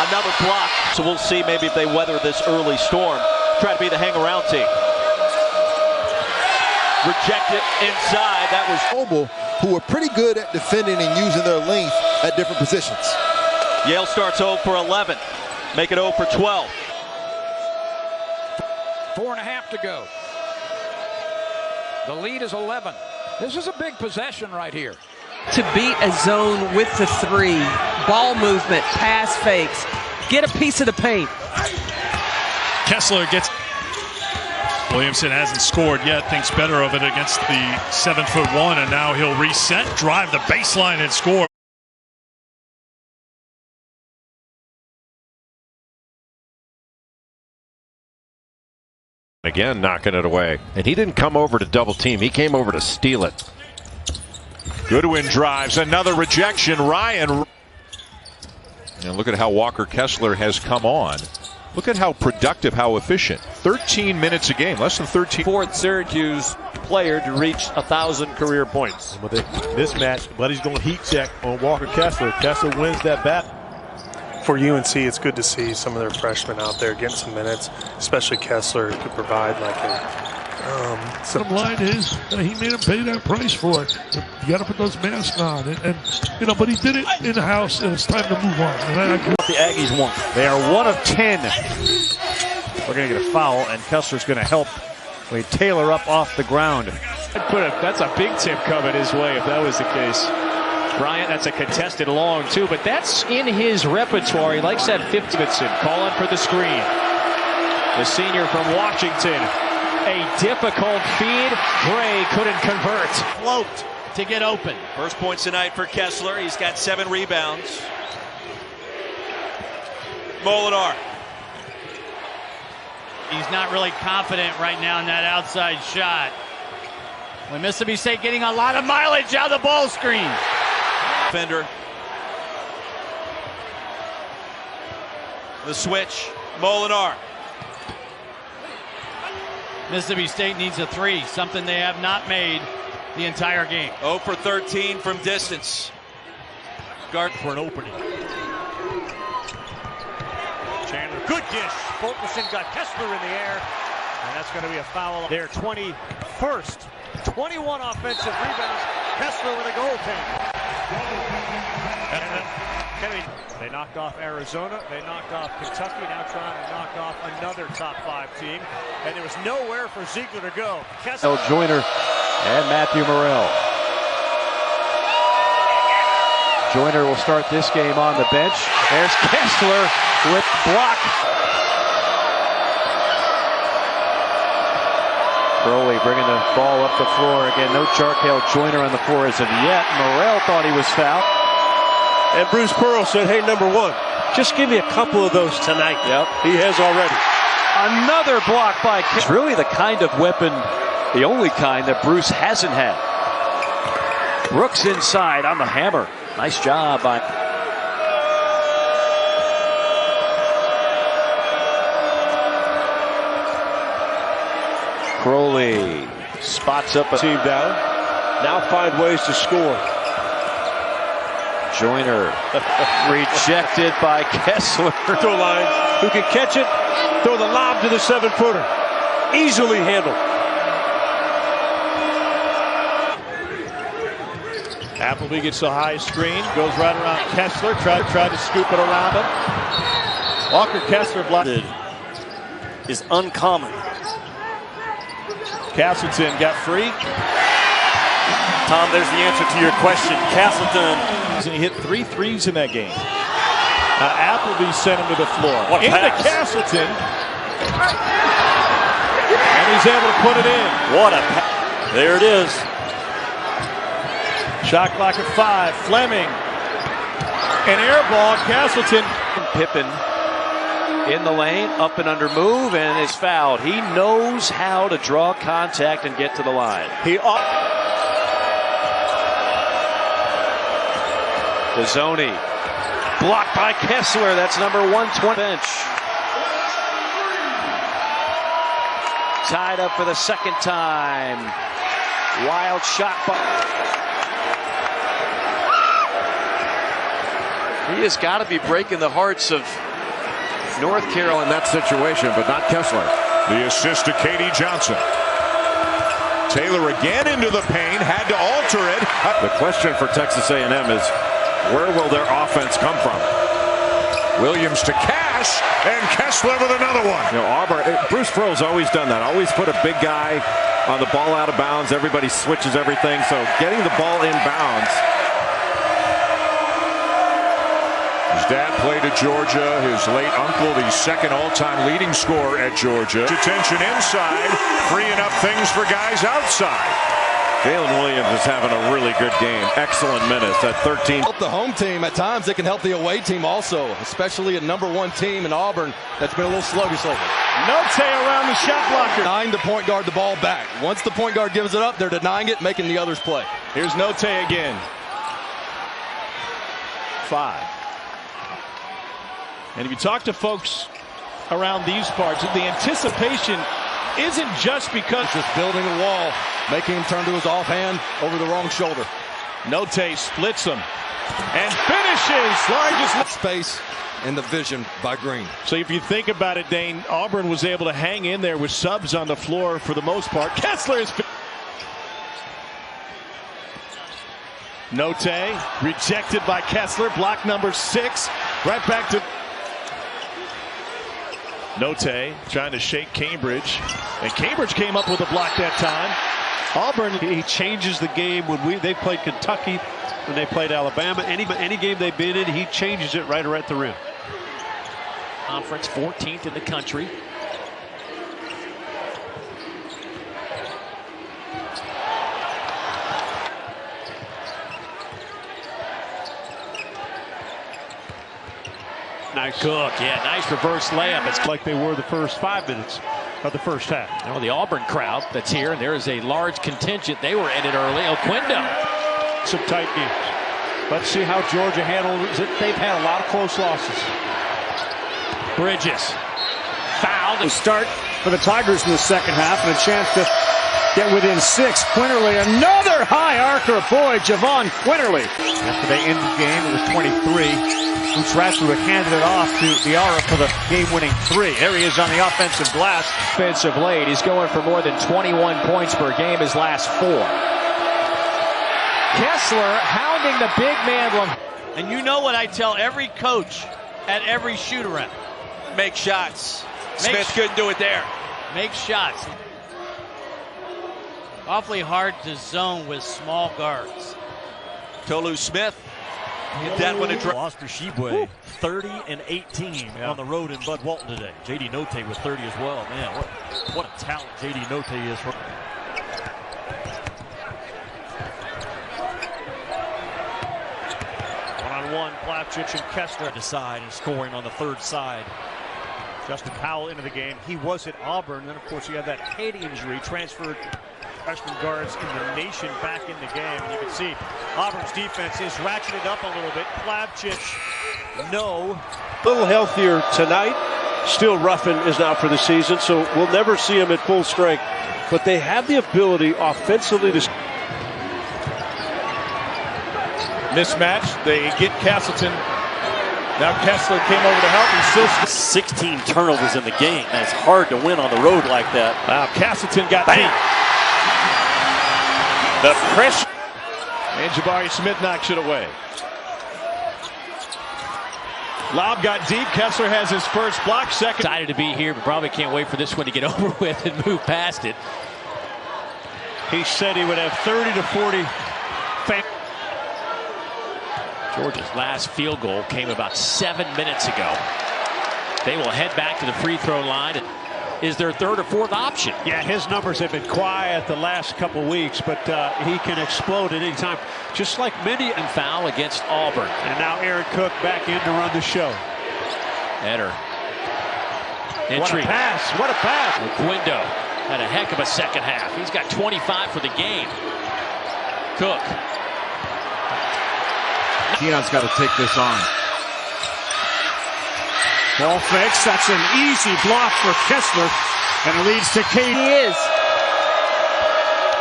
Speaker 16: Another block. So we'll see maybe if they weather this early storm. Try to be the hang-around team. Rejected inside. That was
Speaker 7: Mobile, who are pretty good at defending and using their length at different positions.
Speaker 16: Yale starts 0 for 11. Make it 0 for 12.
Speaker 21: 4.5 to go. The lead is 11. This is a big possession right here.
Speaker 4: To beat a zone with the 3, ball movement, pass fakes, get a piece of the paint.
Speaker 17: Kessler gets. Williamson hasn't scored yet, thinks better of it against the 7'1", and now he'll reset, drive the baseline, and score.
Speaker 10: Again, knocking it away. And he didn't come over to double team. He came over to steal it.
Speaker 2: Goodwin drives. Another rejection. Ryan. And look at how Walker Kessler has come on. Look at how productive, how efficient. 13 minutes a game, less than 13.
Speaker 9: Fourth Syracuse player to reach 1,000 career points.
Speaker 3: With a mismatch, Buddy's going to heat check on Walker Kessler. Kessler wins that battle.
Speaker 23: For UNC, it's good to see some of their freshmen out there getting some minutes, especially Kessler could provide like a.
Speaker 1: Some line is he made him pay that price for it. You got to put those masks on, and you know, but he did it in the house, and it's time to move on. And
Speaker 20: the Aggies won. They are 1 of 10. We're going to get a foul, and Kessler's going to help Taylor up off the ground.
Speaker 22: That's a big tip coming his way if that was the case. Bryant, that's a contested long too, but that's in his repertoire. He likes that 50-foot calling for the screen. The senior from Washington. A difficult feed. Gray couldn't convert.
Speaker 11: Float to get open. First points tonight for Kessler. He's got 7 rebounds. Molinar.
Speaker 24: He's not really confident right now in that outside shot. When Mississippi State getting a lot of mileage out of the ball screen.
Speaker 11: Defender. The switch. Molinar.
Speaker 24: Mississippi State needs a 3, something they have not made the entire game.
Speaker 11: 0 for 13 from distance. Guard
Speaker 8: for an opening. Chandler, good dish. Fulkerson got Kessler in the air, and that's going to be a foul. Their 21st, 21 offensive rebounds. Kessler with a goaltender. They knocked off Arizona. They knocked off Kentucky. Now trying to knock off another top 5 team. And there was nowhere for Ziegler to go. Kessler.
Speaker 20: Joyner and Matthew Morrell. Joyner will start this game on the bench. There's Kessler with block. Crowley bringing the ball up the floor. Again, no Jarkel Joyner on the floor as of yet. Morrell thought he was fouled.
Speaker 9: And Bruce Pearl said, hey, number 1, just give me a couple of those tonight.
Speaker 20: Yep.
Speaker 9: He has already.
Speaker 20: Another block by Kessler. It's really the kind of weapon, the only kind that Bruce hasn't had. Brooks inside on the hammer. Nice job by... Crowley spots up a
Speaker 9: team down. Now find ways to score.
Speaker 20: Joyner rejected by Kessler.
Speaker 9: Throw line. Who can catch it? Throw the lob to the 7-footer. Easily handled.
Speaker 3: Appleby gets a high screen, goes right around Kessler, tried to scoop it around him. Walker Kessler blocked.
Speaker 9: Is uncommon.
Speaker 3: Castleton got free.
Speaker 9: Tom, there's the answer to your question. Castleton.
Speaker 3: And he hit 3 threes in that game. Appleby sent him to the floor.
Speaker 9: What
Speaker 3: into
Speaker 9: pass.
Speaker 3: Castleton. And he's able to put it in.
Speaker 9: What a pass. There it is.
Speaker 3: Shot clock at 5. Fleming. An air ball. Castleton.
Speaker 20: Pippen in the lane, up and under move, and is fouled. He knows how to draw contact and get to the line. Pizzoni. Blocked by Kessler. That's number 120. Bench. Tied up for the second time. Wild shot. He has got to be breaking the hearts of North Carolina in that situation, but not Kessler.
Speaker 2: The assist to Katie Johnson. Taylor again into the paint, had to alter it.
Speaker 10: The question for Texas A&M is, where will their offense come from?
Speaker 2: Williams to Cash, and Kessler with another one.
Speaker 10: You know, Auburn, Bruce Pearl's always done that. Always put a big guy on the ball out of bounds. Everybody switches everything, so getting the ball in bounds.
Speaker 2: His dad played at Georgia. His late uncle, the second all-time leading scorer at Georgia. Attention inside, freeing up things for guys outside.
Speaker 10: Jalen Williams is having a really good game. Excellent minutes at 13.
Speaker 5: Help the home team. At times, it can help the away team also, especially a #1 team in Auburn that's been a little sluggish lately.
Speaker 3: Note around the shot blocker.
Speaker 5: Denying the point guard the ball back. Once the point guard gives it up, they're denying it, making the others play.
Speaker 3: Here's Note again. 5. And if you talk to folks around these parts, the anticipation isn't just because
Speaker 5: just building a wall, making him turn to his offhand over the wrong shoulder.
Speaker 3: Note splits him and finishes. Largest
Speaker 5: space in the vision by Green.
Speaker 3: So if you think about it, Dane, Auburn was able to hang in there with subs on the floor for the most part. Kessler is Note rejected by Kessler. Block number 6. Right back to Note trying to shake Cambridge, and Cambridge came up with a block that time.
Speaker 6: Auburn, he changes the game when they played Kentucky, when they played Alabama. Any game they've been in, he changes it right at the rim.
Speaker 15: Conference 14th in the country.
Speaker 6: Nice.
Speaker 15: Cook, yeah, nice reverse layup. It's
Speaker 6: like they were the first 5 minutes of the first half.
Speaker 15: Now the Auburn crowd that's here, and there is a large contingent. They were in it early. Oquendo.
Speaker 6: Some tight games. Let's see how Georgia handles it. They've had a lot of close losses.
Speaker 15: Bridges. Fouled.
Speaker 9: The start for the Tigers in the second half, and a chance to get within 6. Quinterly, another high archer. Boy, Javon Quinterly.
Speaker 13: After they ended the game, it was 23. Bruce Ratchford handed it off to Diarra for the game-winning 3. There he is on the offensive glass.
Speaker 15: Offensive late. He's going for more than 21 points per game his last 4. Kessler hounding the big man.
Speaker 11: And you know what I tell every coach at every shoot-around? Make shots. Smith couldn't do it there.
Speaker 24: Make shots. Awfully hard to zone with small guards.
Speaker 11: Tolu Smith. Hit that one a
Speaker 8: Oscar Shibwe, 30 and 18 on the road in Bud Walton today. J.D. Note with 30 as well. Man, what a talent J.D. Note is. One-on-one, Plavsic and Kessler decide and scoring on the third side. Justin Powell into the game. He was at Auburn. Then, of course, you have that head injury, transferred freshman guards in the nation back in the game. And you can see Auburn's defense is ratcheted up a little bit. Plavsic, no.
Speaker 6: A little healthier tonight. Still Ruffin is out for the season, so we'll never see him at full strength. But they have the ability offensively to
Speaker 3: mismatch. They get Castleton. Now Kessler came over to help. He's still
Speaker 20: 16 turnovers in the game. It's hard to win on the road like that.
Speaker 3: Wow, Castleton got beat. The pressure. And Jabari Smith knocks it away. Lob got deep. Kessler has his first block. Second.
Speaker 15: Excited to be here, but probably can't wait for this one to get over with and move past it.
Speaker 6: He said he would have 30 to 40.
Speaker 15: Georgia's last field goal came about 7 minutes ago. They will head back to the free throw line. is their third or fourth option.
Speaker 21: Yeah, his numbers have been quiet the last couple weeks, but he can explode at any time, just like many.
Speaker 15: And foul against Auburn.
Speaker 21: And now Aaron Cook back in to run the show.
Speaker 15: Eder.
Speaker 21: Entry. What a pass. What a pass.
Speaker 15: Window had a heck of a second half. He's got 25 for the game. Cook.
Speaker 13: Keon's got to take this on.
Speaker 9: Ball fakes. That's an easy block for Kessler. And it leads to Cade.
Speaker 4: He is.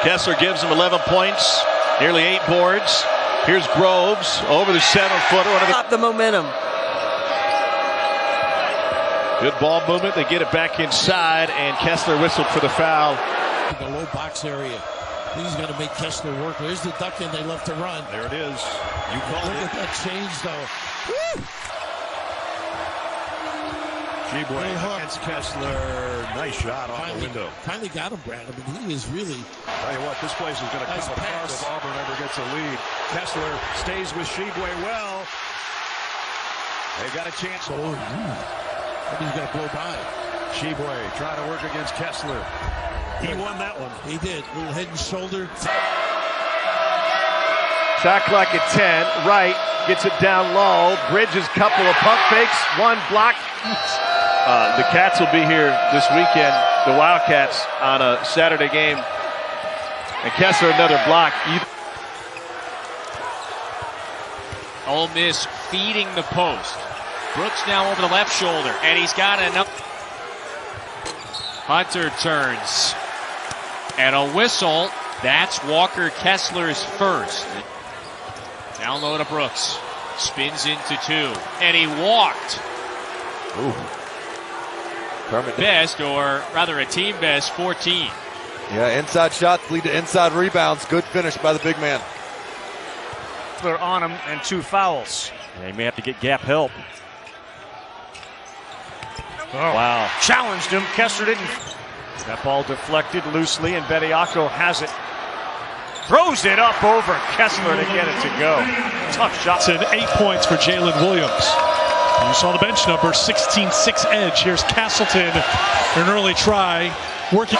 Speaker 8: Kessler gives him 11 points, nearly 8 boards. Here's Groves over the 7-footer.
Speaker 4: Stop the momentum.
Speaker 8: Good ball movement. They get it back inside, and Kessler whistled for the foul.
Speaker 12: The low box area. He's going to make Kessler work. There's the duck in they love to run.
Speaker 8: There it is. You called it.
Speaker 12: Look at that change, though.
Speaker 8: G-Boy against Kessler. Nice shot off the window.
Speaker 12: Finally got him, Brad. I mean, he is really.
Speaker 8: Tell you what, this place is going to come apart if Auburn ever gets a lead. Kessler stays with Sheboy well. They got a chance.
Speaker 12: Oh, he's going to blow by.
Speaker 8: Sheboy trying to work against Kessler. He won that one.
Speaker 12: He did. A little head and shoulder.
Speaker 3: Shot clock at 10. Wright gets it down low. Bridges couple of pump fakes. One block. The Cats will be here this weekend. The Wildcats on a Saturday game. And Kessler another block.
Speaker 15: Ole Miss feeding the post. Brooks now over the left shoulder, and he's got enough. Hunter turns. And a whistle. That's Walker Kessler's first. Down low to Brooks. Spins into 2. And he walked.
Speaker 10: Ooh.
Speaker 15: Best, or rather a team best, 14.
Speaker 10: Yeah, inside shots lead to inside rebounds. Good finish by the big man.
Speaker 21: They're on him and 2 fouls.
Speaker 13: They may have to get gap help.
Speaker 21: Oh. Wow. Challenged him. Kessler didn't. That ball deflected loosely, and Bediako has it. Throws it up over Kessler to get it to go. Tough shot.
Speaker 17: It's 8 points for Jalen Williams. You saw the bench number, 16-6 edge. Here's Castleton, an early try, working.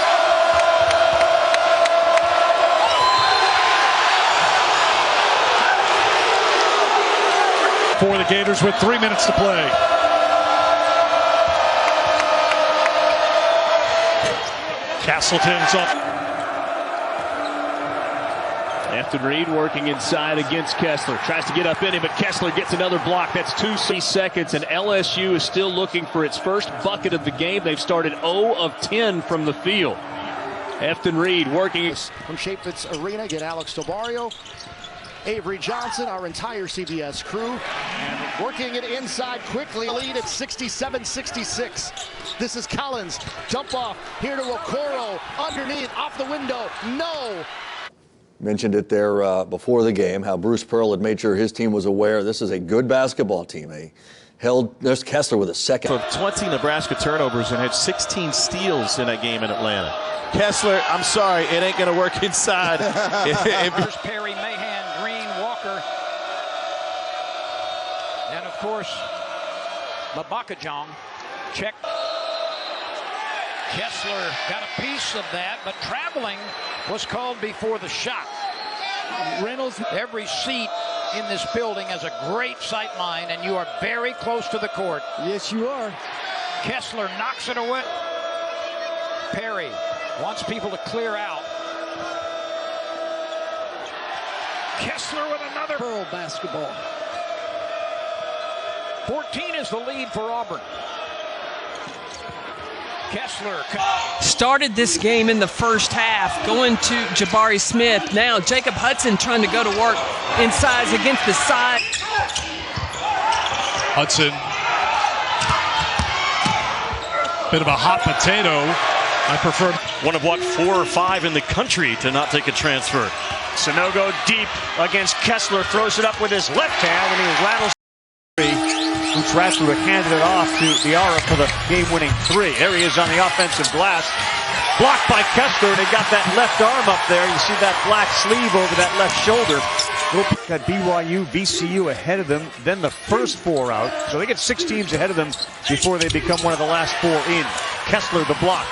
Speaker 17: For the Gators with 3 minutes to play. Castleton's up.
Speaker 3: Afton Reed working inside against Kessler. Tries to get up in him, but Kessler gets another block. That's 2 seconds, and LSU is still looking for its first bucket of the game. They've started 0 of 10 from the field. Afton Reed working.
Speaker 14: From Chaffetz Arena, get Alex Tobario, Avery Johnson, our entire CBS crew, and working it inside quickly. Lead at 67-66. This is Collins. Jump off here to Okoro. Underneath, off the window. No.
Speaker 18: Mentioned it there before the game, how Bruce Pearl had made sure his team was aware this is a good basketball team. There's Kessler with a second.
Speaker 3: Of 20 Nebraska turnovers and had 16 steals in that game in Atlanta. Kessler, I'm sorry, it ain't going to work inside.
Speaker 21: There's Perry, Mahan, Green, Walker. And, of course, Labakajong. Check. Kessler got a piece of that, but traveling was called before the shot. Reynolds, every seat in this building has a great sight line, and you are very close to the court.
Speaker 14: Yes, you are.
Speaker 21: Kessler knocks it away. Perry wants people to clear out. Kessler with another.
Speaker 14: Pearl basketball.
Speaker 21: 14 is the lead for Auburn. Kessler
Speaker 4: started this game in the first half, going to Jabari Smith. Now Jacob Hudson trying to go to work inside against the side.
Speaker 17: Hudson. Bit of a hot potato. I prefer
Speaker 19: one of 4 or 5 in the country to not take a transfer.
Speaker 21: Sanogo deep against Kessler, throws it up with his left hand, and he rattles.
Speaker 13: Who tries to hand it off to Diarra for the game-winning 3. There he is on the offensive glass. Blocked by Kessler, and he got that left arm up there. You see that black sleeve over that left shoulder. Got BYU, VCU ahead of them, then the first 4 out. So they get 6 teams ahead of them before they become one of the last 4 in. Kessler the block.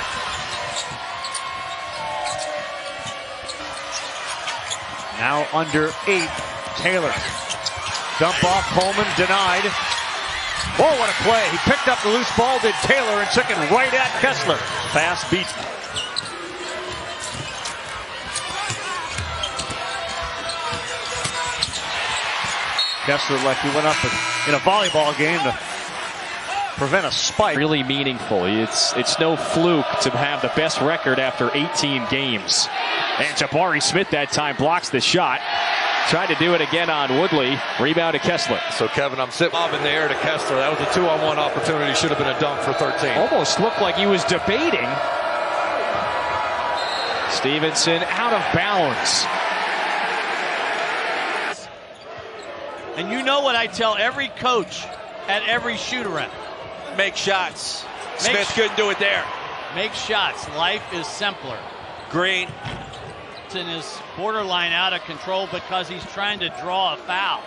Speaker 13: Now under 8, Taylor. Dump off, Coleman denied. Oh, what a play. He picked up the loose ball, did Taylor, and took it right at Kessler. Fast beat. Kessler like he went up in a volleyball game to prevent a spike.
Speaker 22: Really meaningful. It's no fluke to have the best record after 18 games. And Jabari Smith that time blocks the shot. Tried to do it again on Woodley. Rebound to Kessler.
Speaker 5: So, Kevin, I'm sitting up in the air to Kessler. That was a 2-on-1 opportunity. Should have been a dunk for 13.
Speaker 22: Almost looked like he was debating. Stevenson out of bounds.
Speaker 24: And you know what I tell every coach at every shoot-around.
Speaker 11: Make shots. Smith couldn't do it there.
Speaker 24: Make shots. Life is simpler.
Speaker 11: Green.
Speaker 24: Is borderline out of control because he's trying to draw a foul.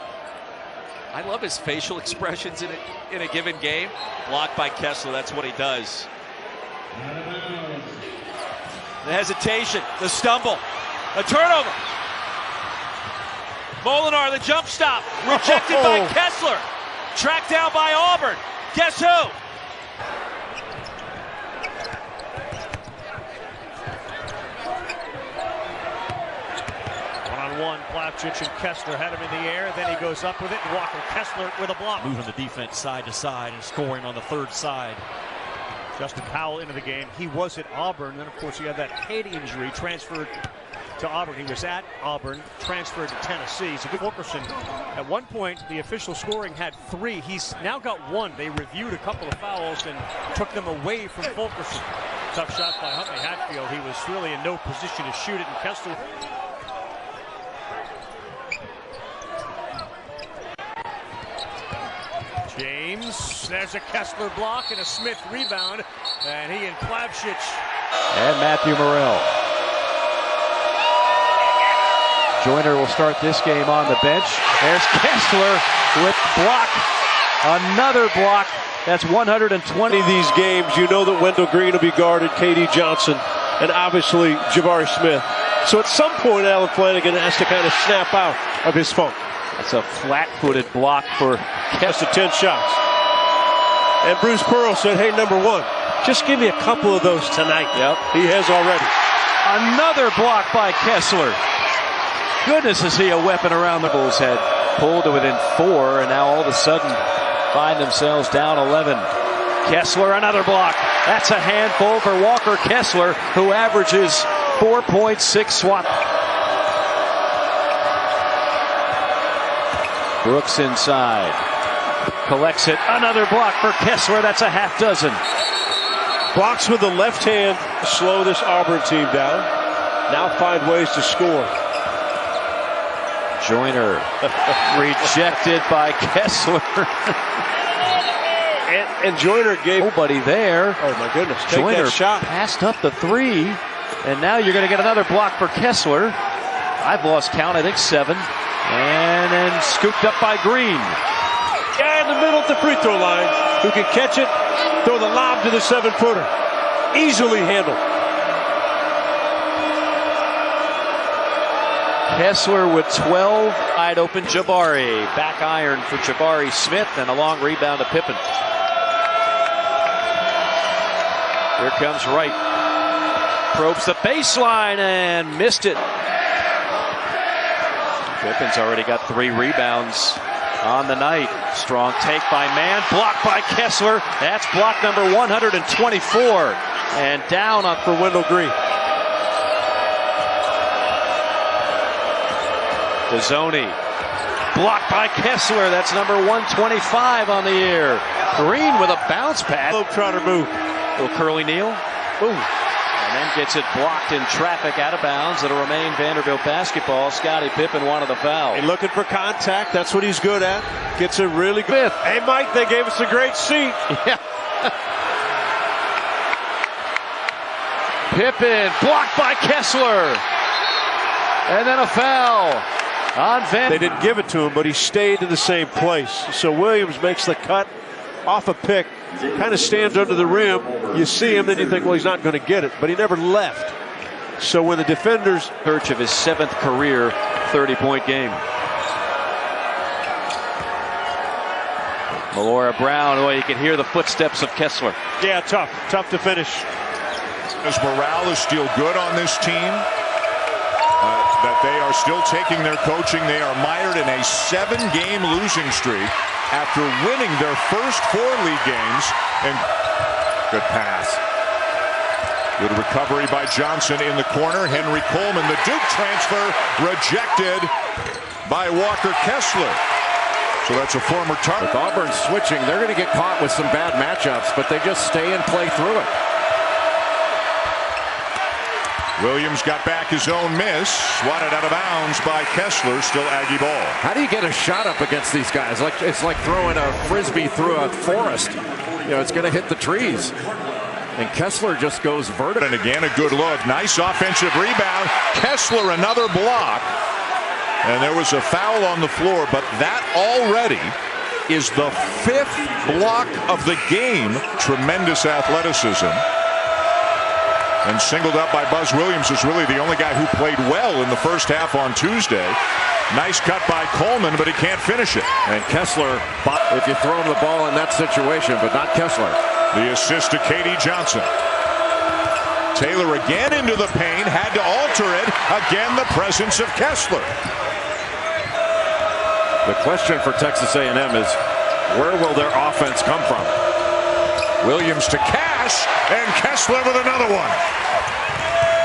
Speaker 11: I love his facial expressions in a given game. Blocked by Kessler. That's what he does. The hesitation. The stumble. A turnover. Molinar, the jump stop. Rejected by Kessler. Tracked down by Auburn. Guess who?
Speaker 8: One, Plavsic and Kessler had him in the air. Then he goes up with it. And Walker Kessler with a block.
Speaker 19: Moving the defense side to side and scoring on the third side.
Speaker 8: Justin Powell into the game. He was at Auburn. Then, of course, he had that head injury, transferred to Auburn. He was at Auburn, transferred to Tennessee. So Fulkerson, at one point, the official scoring had 3. He's now got 1. They reviewed a couple of fouls and took them away from Fulkerson. Tough shot by Huntley Hatfield. He was really in no position to shoot it, and Kessler. James, there's a Kessler block and a Smith rebound, and he and Plavsic.
Speaker 22: And Matthew Morrell. Joyner will start this game on the bench. There's Kessler with block. Another block. That's 120.
Speaker 6: These games, you know that Wendell Green will be guarded, KD Johnson, and obviously Jabari Smith. So at some point, Allen Flanigan has to kind of snap out of his funk.
Speaker 22: That's a flat-footed block for
Speaker 6: Kessler. 10 shots. And Bruce Pearl said, hey, number 1, just give me a couple of those tonight.
Speaker 22: Yep.
Speaker 6: He has already.
Speaker 22: Another block by Kessler. Goodness, is he a weapon around the Bulls' head. Pulled to within 4, and now all of a sudden find themselves down 11. Kessler, another block. That's a handful for Walker Kessler, who averages 4.6 swat. Brooks inside. Collects it. Another block for Kessler. That's a half dozen.
Speaker 6: Blocks with the left hand slow this Auburn team down. Now find ways to score.
Speaker 22: Joyner rejected by Kessler.
Speaker 6: and Joyner gave
Speaker 22: nobody there.
Speaker 6: Oh my goodness. Take
Speaker 22: Joyner
Speaker 6: that shot.
Speaker 22: Passed up the 3. And now you're going to get another block for Kessler. I've lost count. I think 7. And then scooped up by Green.
Speaker 6: Guy in the middle at the free throw line who can catch it, throw the lob to the 7-footer. Easily handled.
Speaker 22: Kessler with 12. Wide open Jabari. Back iron for Jabari Smith and a long rebound to Pippen. Here comes Wright. Probes the baseline and missed it. Pippen's already got 3 rebounds on the night. Strong take by Mann. Blocked by Kessler. That's block number 124. And down for Wendell Green. Dezzoni. Blocked by Kessler. That's number 125 on the year. Green with a bounce pass.
Speaker 6: Globetrotter move.
Speaker 22: Little curly kneel. Boom. And then gets it blocked in traffic out of bounds. It'll remain Vanderbilt basketball. Scottie Pippen wanted the foul.
Speaker 6: And looking for contact. That's what he's good at. Gets it really good. Hey, Mike, they gave us a great seat.
Speaker 22: Yeah. Pippen blocked by Kessler. And then a foul.
Speaker 6: They didn't give it to him, but he stayed in the same place. So Williams makes the cut off a pick, kind of stands under the rim. You see him, then you think, well, he's not going to get it, but he never left. So when the defenders
Speaker 20: search of his 7th career 30-point game. Malora Brown, well, you can hear the footsteps of Kessler.
Speaker 6: Yeah, tough to finish.
Speaker 2: As morale is still good on this team, that they are still taking their coaching. They are mired in a 7-game losing streak after winning their first 4 league games. And good pass. Good recovery by Johnson in the corner. Henry Coleman, the Duke transfer, rejected by Walker Kessler. So that's a former target.
Speaker 10: With Auburn switching, they're going to get caught with some bad matchups, but they just stay and play through it.
Speaker 2: Williams got back his own miss, swatted out of bounds by Kessler, still Aggie ball.
Speaker 10: How do you get a shot up against these guys? It's like throwing a frisbee through a forest. You know, it's going to hit the trees. And Kessler just goes vertical.
Speaker 2: And again, a good look. Nice offensive rebound. Kessler, another block. And there was a foul on the floor, but that already is the 5th block of the game. Tremendous athleticism. And singled out by Buzz Williams is really the only guy who played well in the first half on Tuesday. Nice cut by Coleman, but he can't finish it.
Speaker 10: And Kessler, if you throw him the ball in that situation, but not Kessler.
Speaker 2: The assist to K.D. Johnson. Taylor again into the paint, had to alter it. Again, the presence of Kessler.
Speaker 10: The question for Texas A&M is, where will their offense come from?
Speaker 2: Williams to Cash, and Kessler with another one.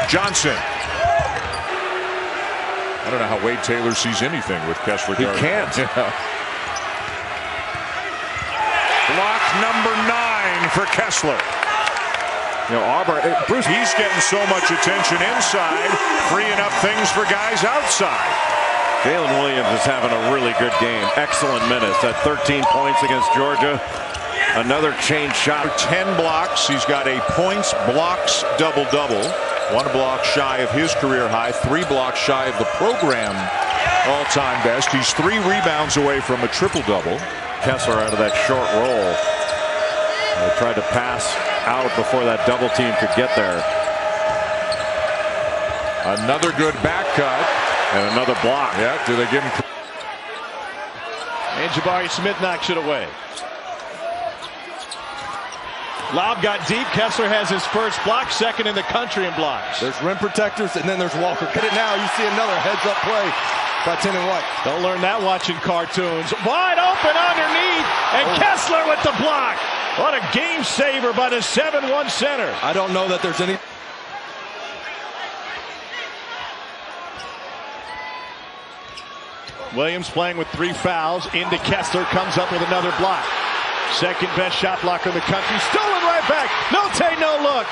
Speaker 2: Johnson. I don't know how Wade Taylor sees anything with Kessler.
Speaker 10: He can't.
Speaker 2: Block number 9 for Kessler.
Speaker 10: You know, Auburn,
Speaker 2: Bruce, he's getting so much attention inside, freeing up things for guys outside.
Speaker 10: Jalen Williams is having a really good game. Excellent minutes at 13 points against Georgia. Another change shot.
Speaker 2: 10 blocks. He's got a points blocks double-double. 1 block shy of his career high. 3 blocks shy of the program all-time best. He's 3 rebounds away from a triple-double.
Speaker 10: Kessler out of that short roll. They tried to pass out before that double team could get there.
Speaker 2: Another good back cut.
Speaker 10: And another block.
Speaker 2: Yeah, do they give him...
Speaker 3: And Jabari Smith knocks it away. Lob got deep. Kessler has his first block, 2nd in the country in blocks.
Speaker 5: There's rim protectors, and then there's Walker. Get it now. You see another heads-up play by Tim and White.
Speaker 3: Don't learn that watching cartoons. Wide open underneath, and Kessler with the block. What a game saver by the 7-1 center.
Speaker 5: I don't know that there's any...
Speaker 3: Williams playing with 3 fouls. Into Kessler, comes up with another block. 2nd best shot blocker in the country. Stolen right back. No look.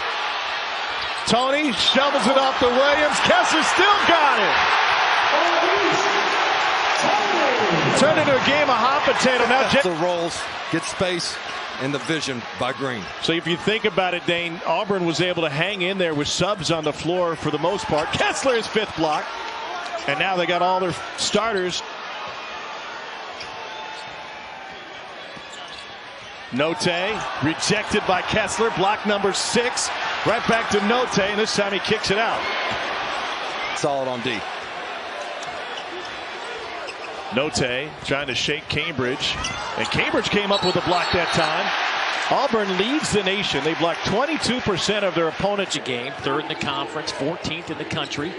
Speaker 3: Tony shovels it off to Williams. Kessler still got it. Turned into a game of hot potato. Now
Speaker 5: the rolls, get space, and the vision by Green.
Speaker 3: So if you think about it, Dane, Auburn was able to hang in there with subs on the floor for the most part. Kessler's 5th block. And now they got all their starters. Note rejected by Kessler. Block number 6. Right back to Note, and this time he kicks it out.
Speaker 5: Solid on D.
Speaker 3: Note trying to shake Cambridge. And Cambridge came up with a block that time. Auburn leads the nation. They blocked 22% of their opponents a game.
Speaker 15: 3rd in the conference, 14th in the country.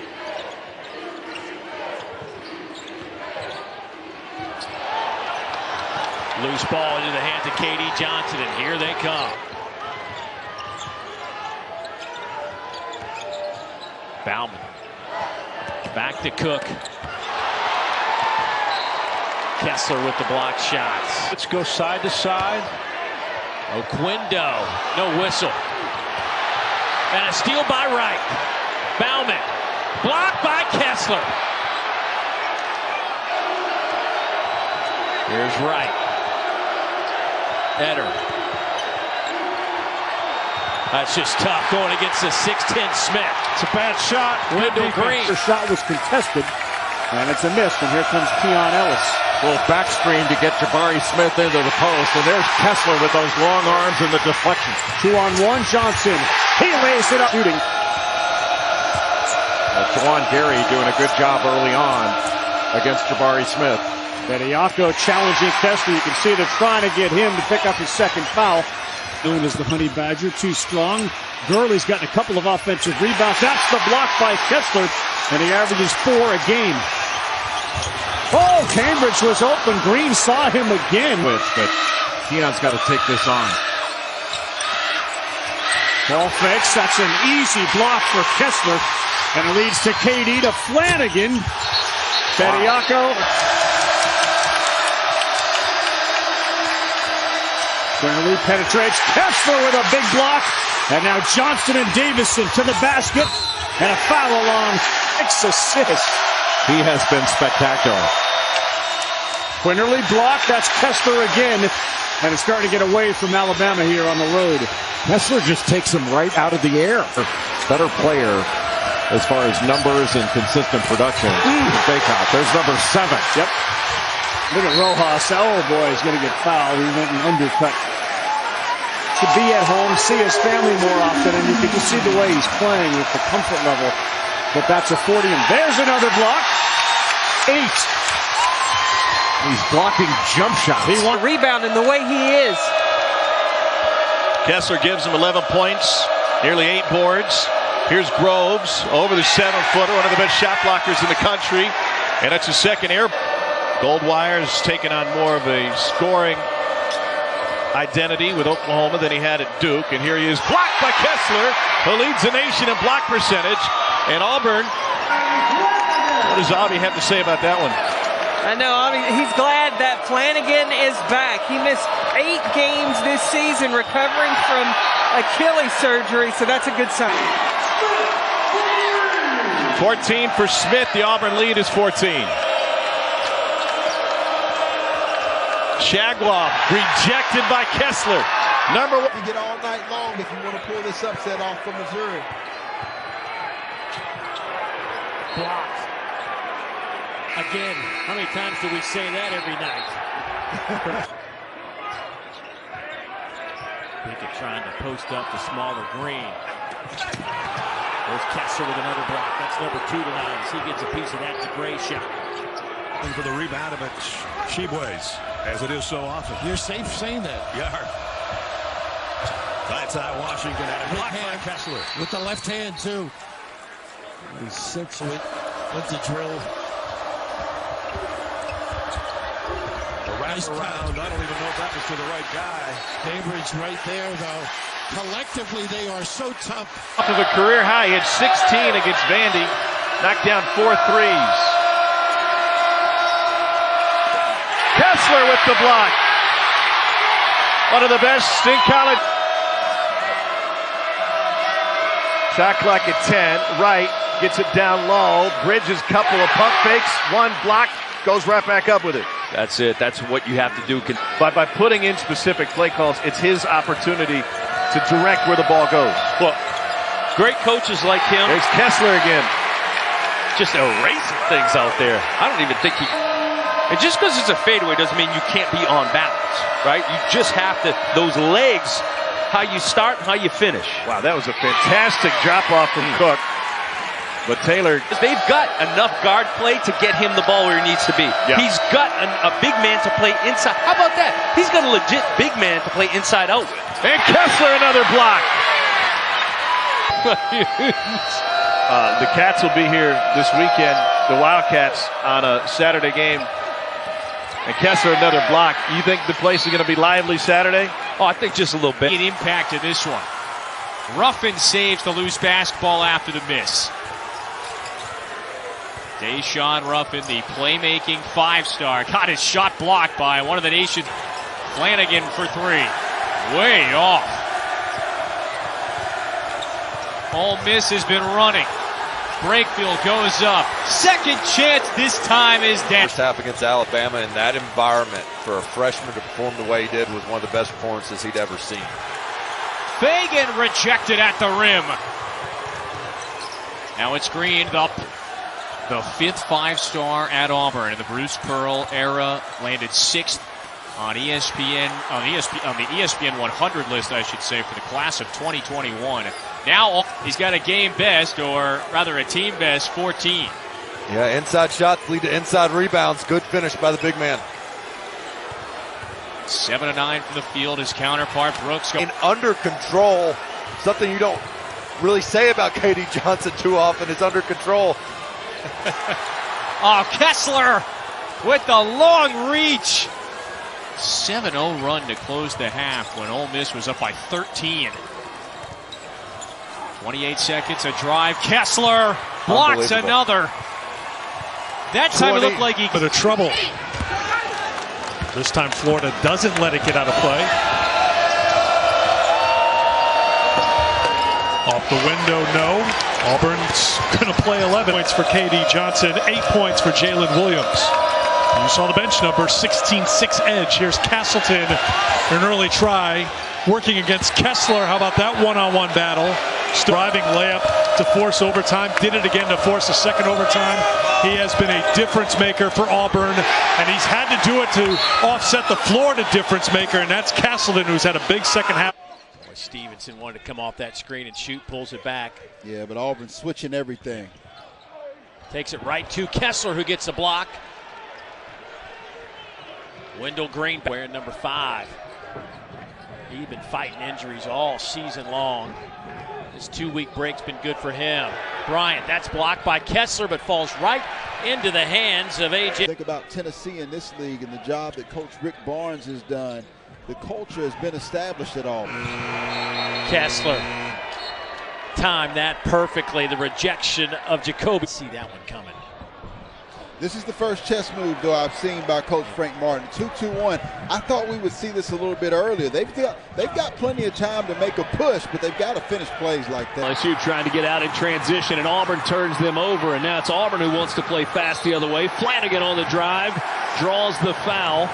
Speaker 15: Loose ball into the hands of K.D. Johnson, and here they come. Bauman. Back to Cook. Kessler with the block shots.
Speaker 3: Let's go side to side.
Speaker 15: Oquendo, no whistle. And a steal by Wright. Bauman, blocked by Kessler. Here's Wright. Eder. That's just tough going against the 6'10 Smith.
Speaker 3: It's a bad shot.
Speaker 15: Wendell Green.
Speaker 9: The shot was contested. And it's a miss, and here comes Keon Ellis.
Speaker 10: Little back screen to get Jabari Smith into the post, and there's Kessler with those long arms and the deflection.
Speaker 9: 2-on-1, Johnson. He lays it up. Shooting.
Speaker 10: Juwan Gary doing a good job early on against Jabari Smith.
Speaker 9: Bediako challenging Kessler. You can see they're trying to get him to pick up his second foul.
Speaker 1: Known as the Honey Badger, too strong. Gurley's gotten a couple of offensive rebounds. That's the block by Kessler, and he averages 4 a game. Oh, Cambridge was open. Green saw him again.
Speaker 10: But Keon's got to take this on.
Speaker 1: Ball fakes. That's an easy block for Kessler, and it leads to KD to Flanagan.
Speaker 9: Bediako. Gurley penetrates. Kessler with a big block.
Speaker 1: And now Johnson and Davison to the basket. And a foul along.
Speaker 9: 6 assists.
Speaker 10: He has been spectacular.
Speaker 9: Quinterly blocked. That's Kessler again. And it's starting to get away from Alabama here on the road.
Speaker 10: Kessler just takes him right out of the air. Better player as far as numbers and consistent production. Fake out. There's number 7.
Speaker 9: Yep. Look at Rojas. Oh boy, he's going to get fouled. He went and undercut. To be at home, see his family more often, and you can just see the way he's playing with the comfort level that that's affording him. There's another block. 8.
Speaker 10: He's blocking jump shots.
Speaker 4: He wants rebounding the way he is.
Speaker 8: Kessler gives him 11 points, nearly 8 boards. Here's Groves over the 7-footer, one of the best shot blockers in the country, and that's his second air. Goldwire's taken on more of a scoring identity with Oklahoma than he had at Duke. And here he is, blocked by Kessler, who leads the nation in block percentage. And Auburn, what does Avi have to say about that one?
Speaker 4: I know, he's glad that Flanagan is back. He missed 8 games this season recovering from Achilles surgery, so that's a good sign.
Speaker 8: 14 for Smith. The Auburn lead is 14. Shagwab rejected by Kessler. Number 1.
Speaker 7: You get all night long if you want to pull this upset off from Missouri.
Speaker 21: Blocked. Again, how many times do we say that every night? Pickett trying to post up the smaller Green. There's Kessler with another block. That's number 2 tonight as he gets a piece of that Gray shot.
Speaker 16: And for the rebound of it, Sheboy's, as it is so often.
Speaker 12: You're safe saying that.
Speaker 16: Yeah. Outside Washington at a block by Kessler.
Speaker 12: With the left hand, too. He's 6 with the drill.
Speaker 16: Nice around. I don't even know if that was to the right guy.
Speaker 12: Cambridge right there, though. Collectively, they are so tough.
Speaker 8: Off of a career high, he had 16 against Vandy. Knocked down 4 threes. Kessler with the block. One of the best in college. Shot clock at 10. Wright gets it down low. Bridges couple of pump fakes. One block. Goes right back up with it.
Speaker 20: That's it. That's what you have to do.
Speaker 8: By putting in specific play calls, it's his opportunity to direct where the ball goes.
Speaker 20: Well, great coaches like him.
Speaker 8: There's Kessler again.
Speaker 20: Just erasing things out there. I don't even think he... And just because it's a fadeaway doesn't mean you can't be on balance, right? You just have to... Those legs, how you start and how you finish.
Speaker 8: Wow, that was a fantastic drop-off from Cook. But Taylor,
Speaker 20: they've got enough guard play to get him the ball where he needs to be.
Speaker 8: Yeah.
Speaker 20: He's got a big man to play inside. How about that? He's got a legit big man to play inside out with.
Speaker 8: And Kessler another block. The Cats will be here this weekend, the Wildcats, on a Saturday game. And Kessler another block. You think the place is going to be lively Saturday?
Speaker 20: Oh, I think just a little bit.
Speaker 23: An impact in this one. Ruffin saves the loose basketball after the miss. Deshaun Ruffin, the playmaking 5-star, got his shot blocked by one of the nation's. Flanagan for 3. Way off. Ole Miss has been running. Brakefield goes up. Second chance this time is down.
Speaker 25: First half against Alabama in that environment for a freshman to perform the way he did was one of the best performances he'd ever seen.
Speaker 23: Fagan rejected at the rim. Now it's Green up. The fifth five-star at Auburn in the Bruce Pearl era, landed sixth on the ESPN 100 list, I should say, for the class of 2021. Now he's got a game best, or rather a team best, 14.
Speaker 25: Yeah, inside shots lead to inside rebounds. Good finish by the big man.
Speaker 23: 7 of 9 from the field. His counterpart Brooks
Speaker 25: in under control. Something you don't really say about KD Johnson too often is under control.
Speaker 23: Oh, Kessler with the long reach. 7-0 run to close the half when Ole Miss was up by 13. 28 seconds, a drive. Kessler blocks another. That time it looked like he...
Speaker 13: Bit of trouble. This time Florida doesn't let it get out of play. Off the window, no. Auburn's going to play 11 points for KD Johnson, 8 points for Jalen Williams. And you saw the bench number, 16-6 edge. Here's Castleton, an early try, working against Kessler. How about that one-on-one battle? Driving layup to force overtime. Did it again to force a second overtime. He has been a difference maker for Auburn, and he's had to do it to offset the Florida difference maker, and that's Castleton, who's had a big second half.
Speaker 15: Stevenson wanted to come off that screen and shoot, pulls it back.
Speaker 7: Yeah, but Auburn switching everything.
Speaker 15: Takes it right to Kessler, who gets a block. Wendell Green wearing number 5. He's been fighting injuries all season long. This 2-week break's been good for him. Bryant, that's blocked by Kessler, but falls right into the hands of A.J.
Speaker 7: Think about Tennessee in this league and the job that Coach Rick Barnes has done. The culture has been established at Auburn.
Speaker 15: Kessler timed that perfectly. The rejection of Jacoby. See that one coming.
Speaker 7: This is the first chess move, though, I've seen by Coach Frank Martin. 2-2-1. I thought we would see this a little bit earlier. They've got plenty of time to make a push, but they've got to finish plays like that.
Speaker 9: LSU trying to get out in transition, and Auburn turns them over, and now it's Auburn who wants to play fast the other way. Flanagan on the drive, draws the foul.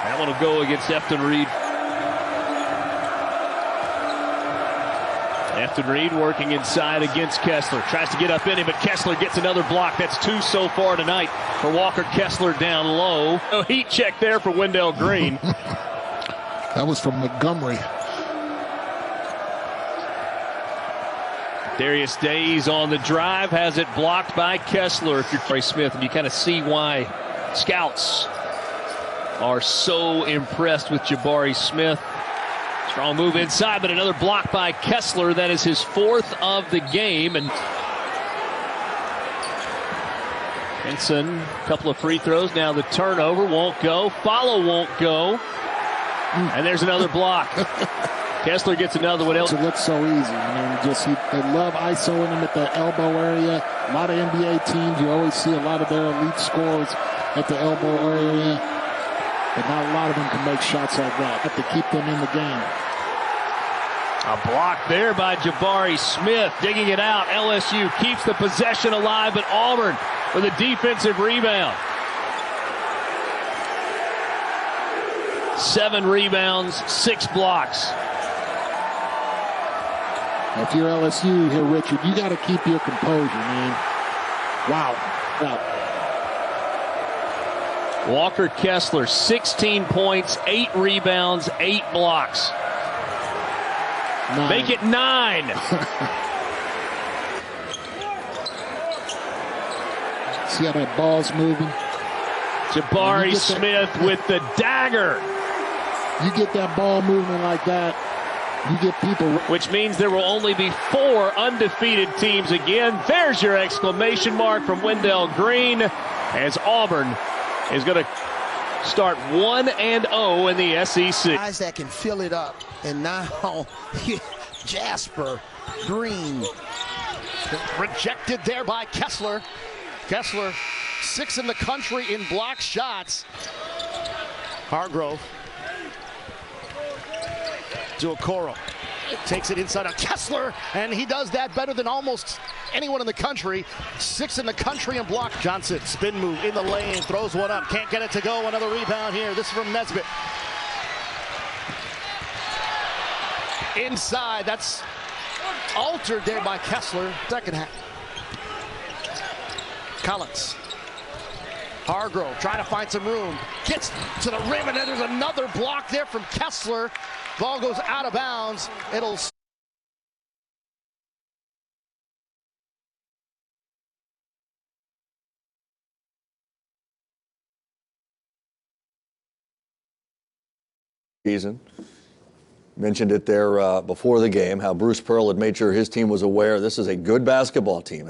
Speaker 9: That one will go against Efton Reed. Efton Reed working inside against Kessler. Tries to get up in him, but Kessler gets another block. That's 2 so far tonight for Walker Kessler down low. A heat check there for Wendell Green.
Speaker 14: That was from Montgomery.
Speaker 9: Darius Days on the drive, has it blocked by Kessler. If you're Trey Smith, and you kind of see why scouts are so impressed with Jabari Smith. Strong move inside, but another block by Kessler. That is his 4th of the game. And Henson, a couple of free throws. Now the turnover won't go. Follow won't go. And there's another block. Kessler gets another one.
Speaker 14: It looks so easy. I mean, they love ISOing him at the elbow area. A lot of NBA teams, you always see a lot of their elite scorers at the elbow area. But not a lot of them can make shots like that. Have to keep them in the game.
Speaker 9: A block there by Jabari Smith, digging it out. LSU keeps the possession alive, but Auburn with a defensive rebound. 7 rebounds, 6 blocks.
Speaker 14: If you're LSU here, Richard, you got to keep your composure, man. Wow.
Speaker 9: Walker Kessler, 16 points, 8 rebounds, 8 blocks.
Speaker 14: 9.
Speaker 9: Make it 9.
Speaker 14: See how that ball's moving?
Speaker 9: Jabari Smith with the dagger.
Speaker 14: You get that ball moving like that, you get people.
Speaker 9: Which means there will only be 4 undefeated teams again. There's your exclamation mark from Wendell Green, as Auburn is going to start 1-0 in the SEC.
Speaker 17: Guys that can fill it up, and now Jasper Green
Speaker 18: rejected there by Kessler. Kessler, 6th in the country in block shots. Hargrove to Okoro. Takes it inside of Kessler, and he does that better than almost anyone in the country. 6th in the country in block. Johnson, spin move in the lane, throws one up, can't get it to go. Another rebound here. This is from Nesbitt. Inside, that's altered there by Kessler. Second half. Collins. Hargrove trying to find some room. Gets to the rim, and then there's another block there from Kessler. Ball goes out of bounds. It'll...
Speaker 6: Season. Mentioned it there before the game, how Bruce Pearl had made sure his team was aware this is a good basketball team.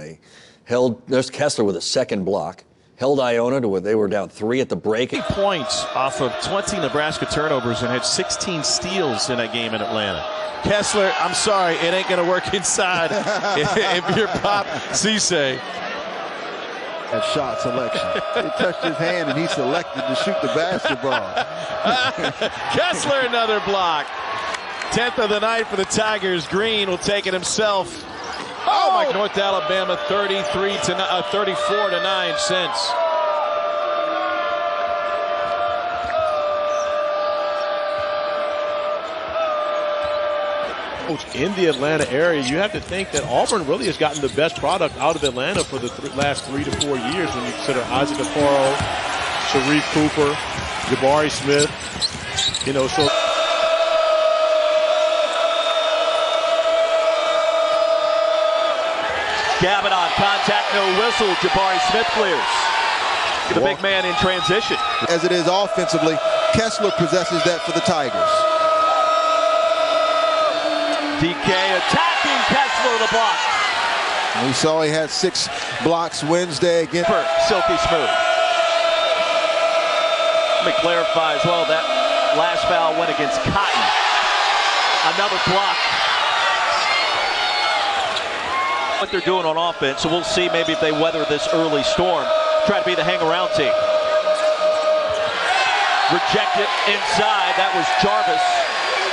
Speaker 6: There's Kessler with a second block. Held Iona to where they were down 3 at the break.
Speaker 11: 8 points off of 20 Nebraska turnovers and had 16 steals in that game in Atlanta. Kessler, I'm sorry, it ain't going to work inside if you're Pop Cisse.
Speaker 7: That shot selection. He touched his hand and he selected to shoot the basketball.
Speaker 11: Kessler, another block. 10th of the night for the Tigers. Green will take it himself. Oh, Mike, North Alabama 34 to 9 cents.
Speaker 3: In the Atlanta area, you have to think that Auburn really has gotten the best product out of Atlanta for the last 3 to 4 years when you consider Isaac Okoro, Sharif Cooper, Jabari Smith. So
Speaker 15: Gavin on contact, no whistle. Jabari Smith clears. The big man in transition.
Speaker 7: As it is offensively, Kessler possesses that for the Tigers.
Speaker 15: DK attacking Kessler, the block.
Speaker 7: We saw he had 6 blocks Wednesday against
Speaker 15: Silky smooth. Let me clarify as well, that last foul went against Cotton. Another block. What they're doing on offense, so we'll see maybe if they weather this early storm. Try to be the hang-around team. Rejected inside, that was Jarvis.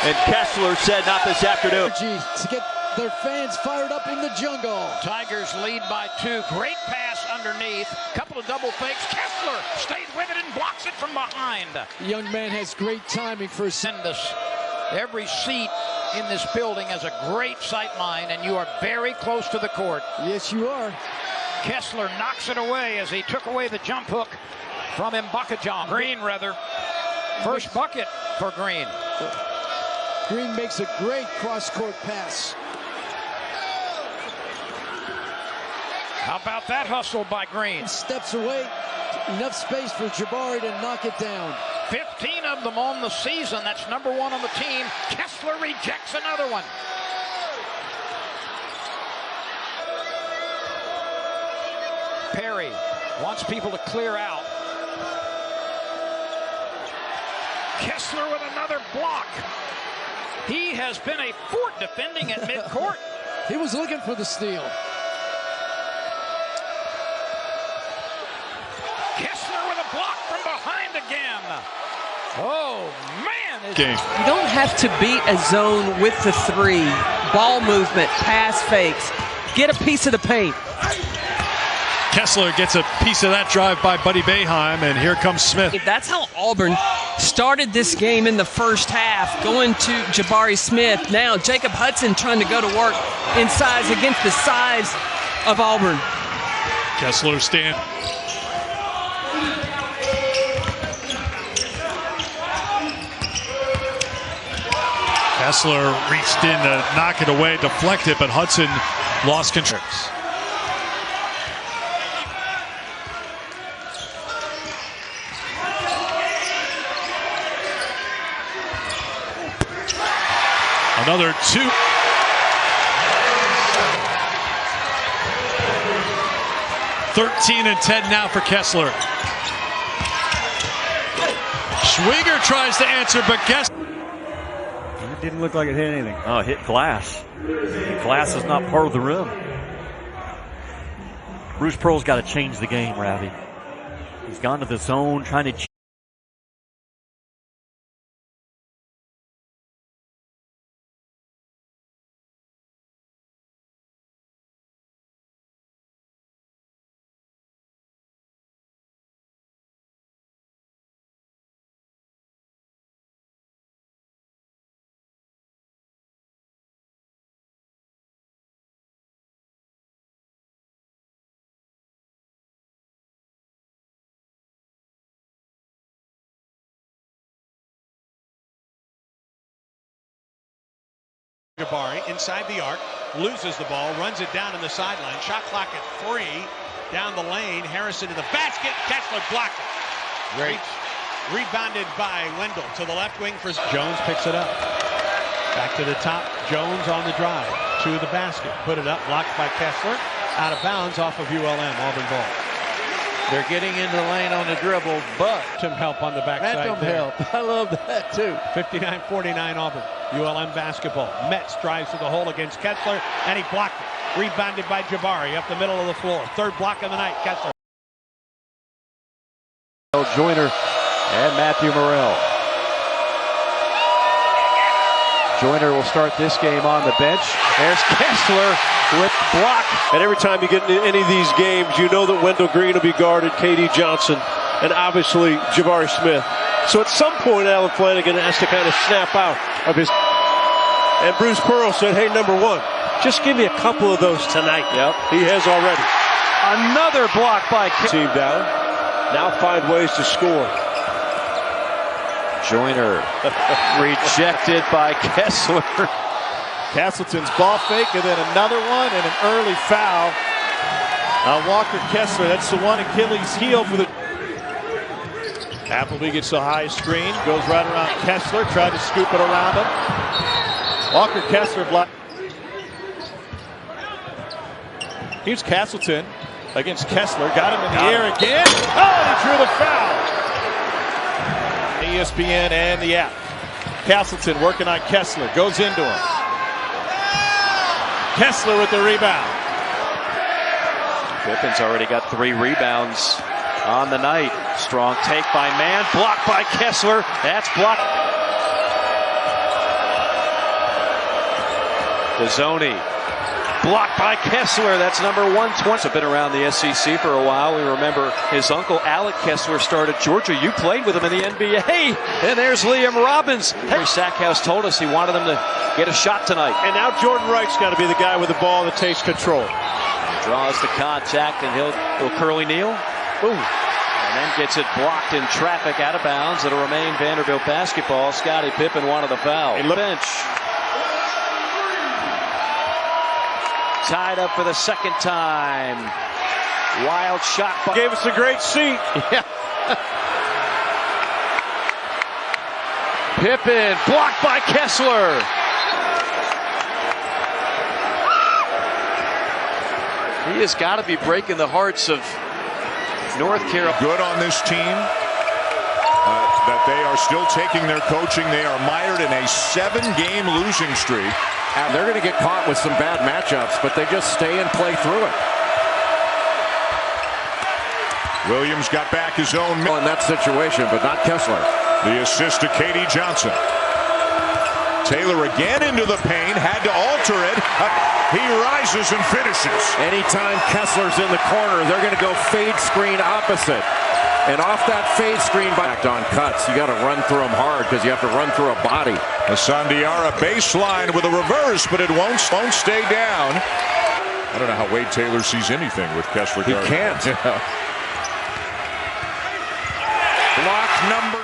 Speaker 15: And Kessler said not this afternoon.
Speaker 21: To get their fans fired up in the jungle. Tigers lead by 2. Great pass underneath. Couple of double fakes. Kessler stayed with it and blocks it from behind. The young man has great timing for Sendus. Every seat in this building has a great sight line, and you are very close to the court. Yes, you are. Kessler knocks it away as he took away the jump hook from Mbakajan. Green, rather. First bucket for Green. Green makes a great cross-court pass. How about that hustle by Green? Steps away. Enough space for Jabari to knock it down. 15 of them on the season. That's number 1 on the team. Kessler rejects another one. Perry wants people to clear out. Kessler with another block. He has been a fort defending at midcourt. He was looking for the steal. Kessler with a block from behind again. Oh, man.
Speaker 4: You don't have to beat a zone with the 3. Ball movement, pass fakes. Get a piece of the paint.
Speaker 13: Kessler gets a piece of that drive by Buddy Boeheim, and here comes Smith.
Speaker 4: That's how Auburn started this game in the first half, going to Jabari Smith. Now Jacob Hudson trying to go to work in size against the size of Auburn.
Speaker 13: Kessler stand. Kessler reached in to knock it away, deflect it, but Hudson lost control. Another 2. (13 and 10) now for Kessler. Schwieger tries to answer, but Kessler.
Speaker 1: It didn't look like it hit anything. Oh, it hit glass. The glass is not part of the rim. Bruce Pearl's got to change the game, Ravi. He's gone to the zone, trying to
Speaker 2: Jabari inside the arc, loses the ball, runs it down in the sideline. Shot clock at 3. Down the lane, Harrison to the basket. Kessler blocked it. Great. Rebounded by Wendell to the left wing for Jones. Picks it up. Back to the top. Jones on the drive to the basket. Put it up. Blocked by Kessler. Out of bounds off of ULM. Auburn ball. They're getting into the lane on the dribble, but some help on the backside.
Speaker 3: Phantom help. I love that too.
Speaker 2: 59-49 Auburn. ULM basketball. Metz drives to the hole against Kessler, and he blocked it. Rebounded by Jabari up the middle of the floor. Third block of the night. Kessler.
Speaker 15: Joyner and Matthew Morrell. Joyner will start this game on the bench. There's Kessler with block.
Speaker 3: And every time you get into any of these games, you know that Wendell Green will be guarded, KD Johnson, and obviously Jabari Smith. So at some point, Alan Flanagan has to kind of snap out of his. And Bruce Pearl said, hey, number one, just give me a couple of those tonight.
Speaker 15: Yep.
Speaker 3: He has already.
Speaker 15: Another block by
Speaker 3: Team down. Now find ways to score.
Speaker 15: Joyner rejected by Kessler.
Speaker 3: Castleton's ball fake, and then another one, and an early foul. Walker Kessler, that's the one Achilles heel for the. Appleby gets the high screen, goes right around Kessler, tried to scoop it around him. Walker Kessler blocked. Here's Castleton against Kessler, got him in the air again. Oh, and he drew the foul. ESPN and the app. Castleton working on Kessler, goes into him. Kessler with the rebound.
Speaker 15: Pippen's already got 3 rebounds on the night. Strong take by Mann, blocked by Kessler. That's blocked. Dezzoni, blocked by Kessler. That's number 120. Been around the SEC for a while. We remember his uncle Alec Kessler started Georgia. You played with him in the NBA. And there's Liam Robbins. Henry Sackhouse told us he wanted him to get a shot tonight.
Speaker 3: And now Jordan Wright's got to be the guy with the ball that takes control.
Speaker 15: Draws the contact, and he'll curly kneel. Boom. And then gets it blocked in traffic out of bounds. It'll remain Vanderbilt basketball. Scottie Pippen wanted the foul. Bench. Tied up for the second time. Wild shot.
Speaker 3: Gave us a great seat.
Speaker 15: Yeah. Pippen blocked by Kessler. He has got to be breaking the hearts of North Carolina.
Speaker 16: Good on this team. That they are still taking their coaching. They are mired in a 7-game losing streak.
Speaker 10: And they're going to get caught with some bad matchups, but they just stay and play through it.
Speaker 16: Williams got back his own
Speaker 10: in that situation, but not Kessler.
Speaker 16: The assist to KD Johnson. Taylor again into the paint, had to alter it. He rises and finishes.
Speaker 10: Anytime Kessler's in the corner, they're going to go fade screen opposite. And off that fade screen back on cuts, you got to run through them hard because you have to run through a body.
Speaker 16: Hassan Diarra baseline with a reverse, but it won't stay down. I don't know how Wade Taylor sees anything with Kessler.
Speaker 10: He can't.
Speaker 16: Block number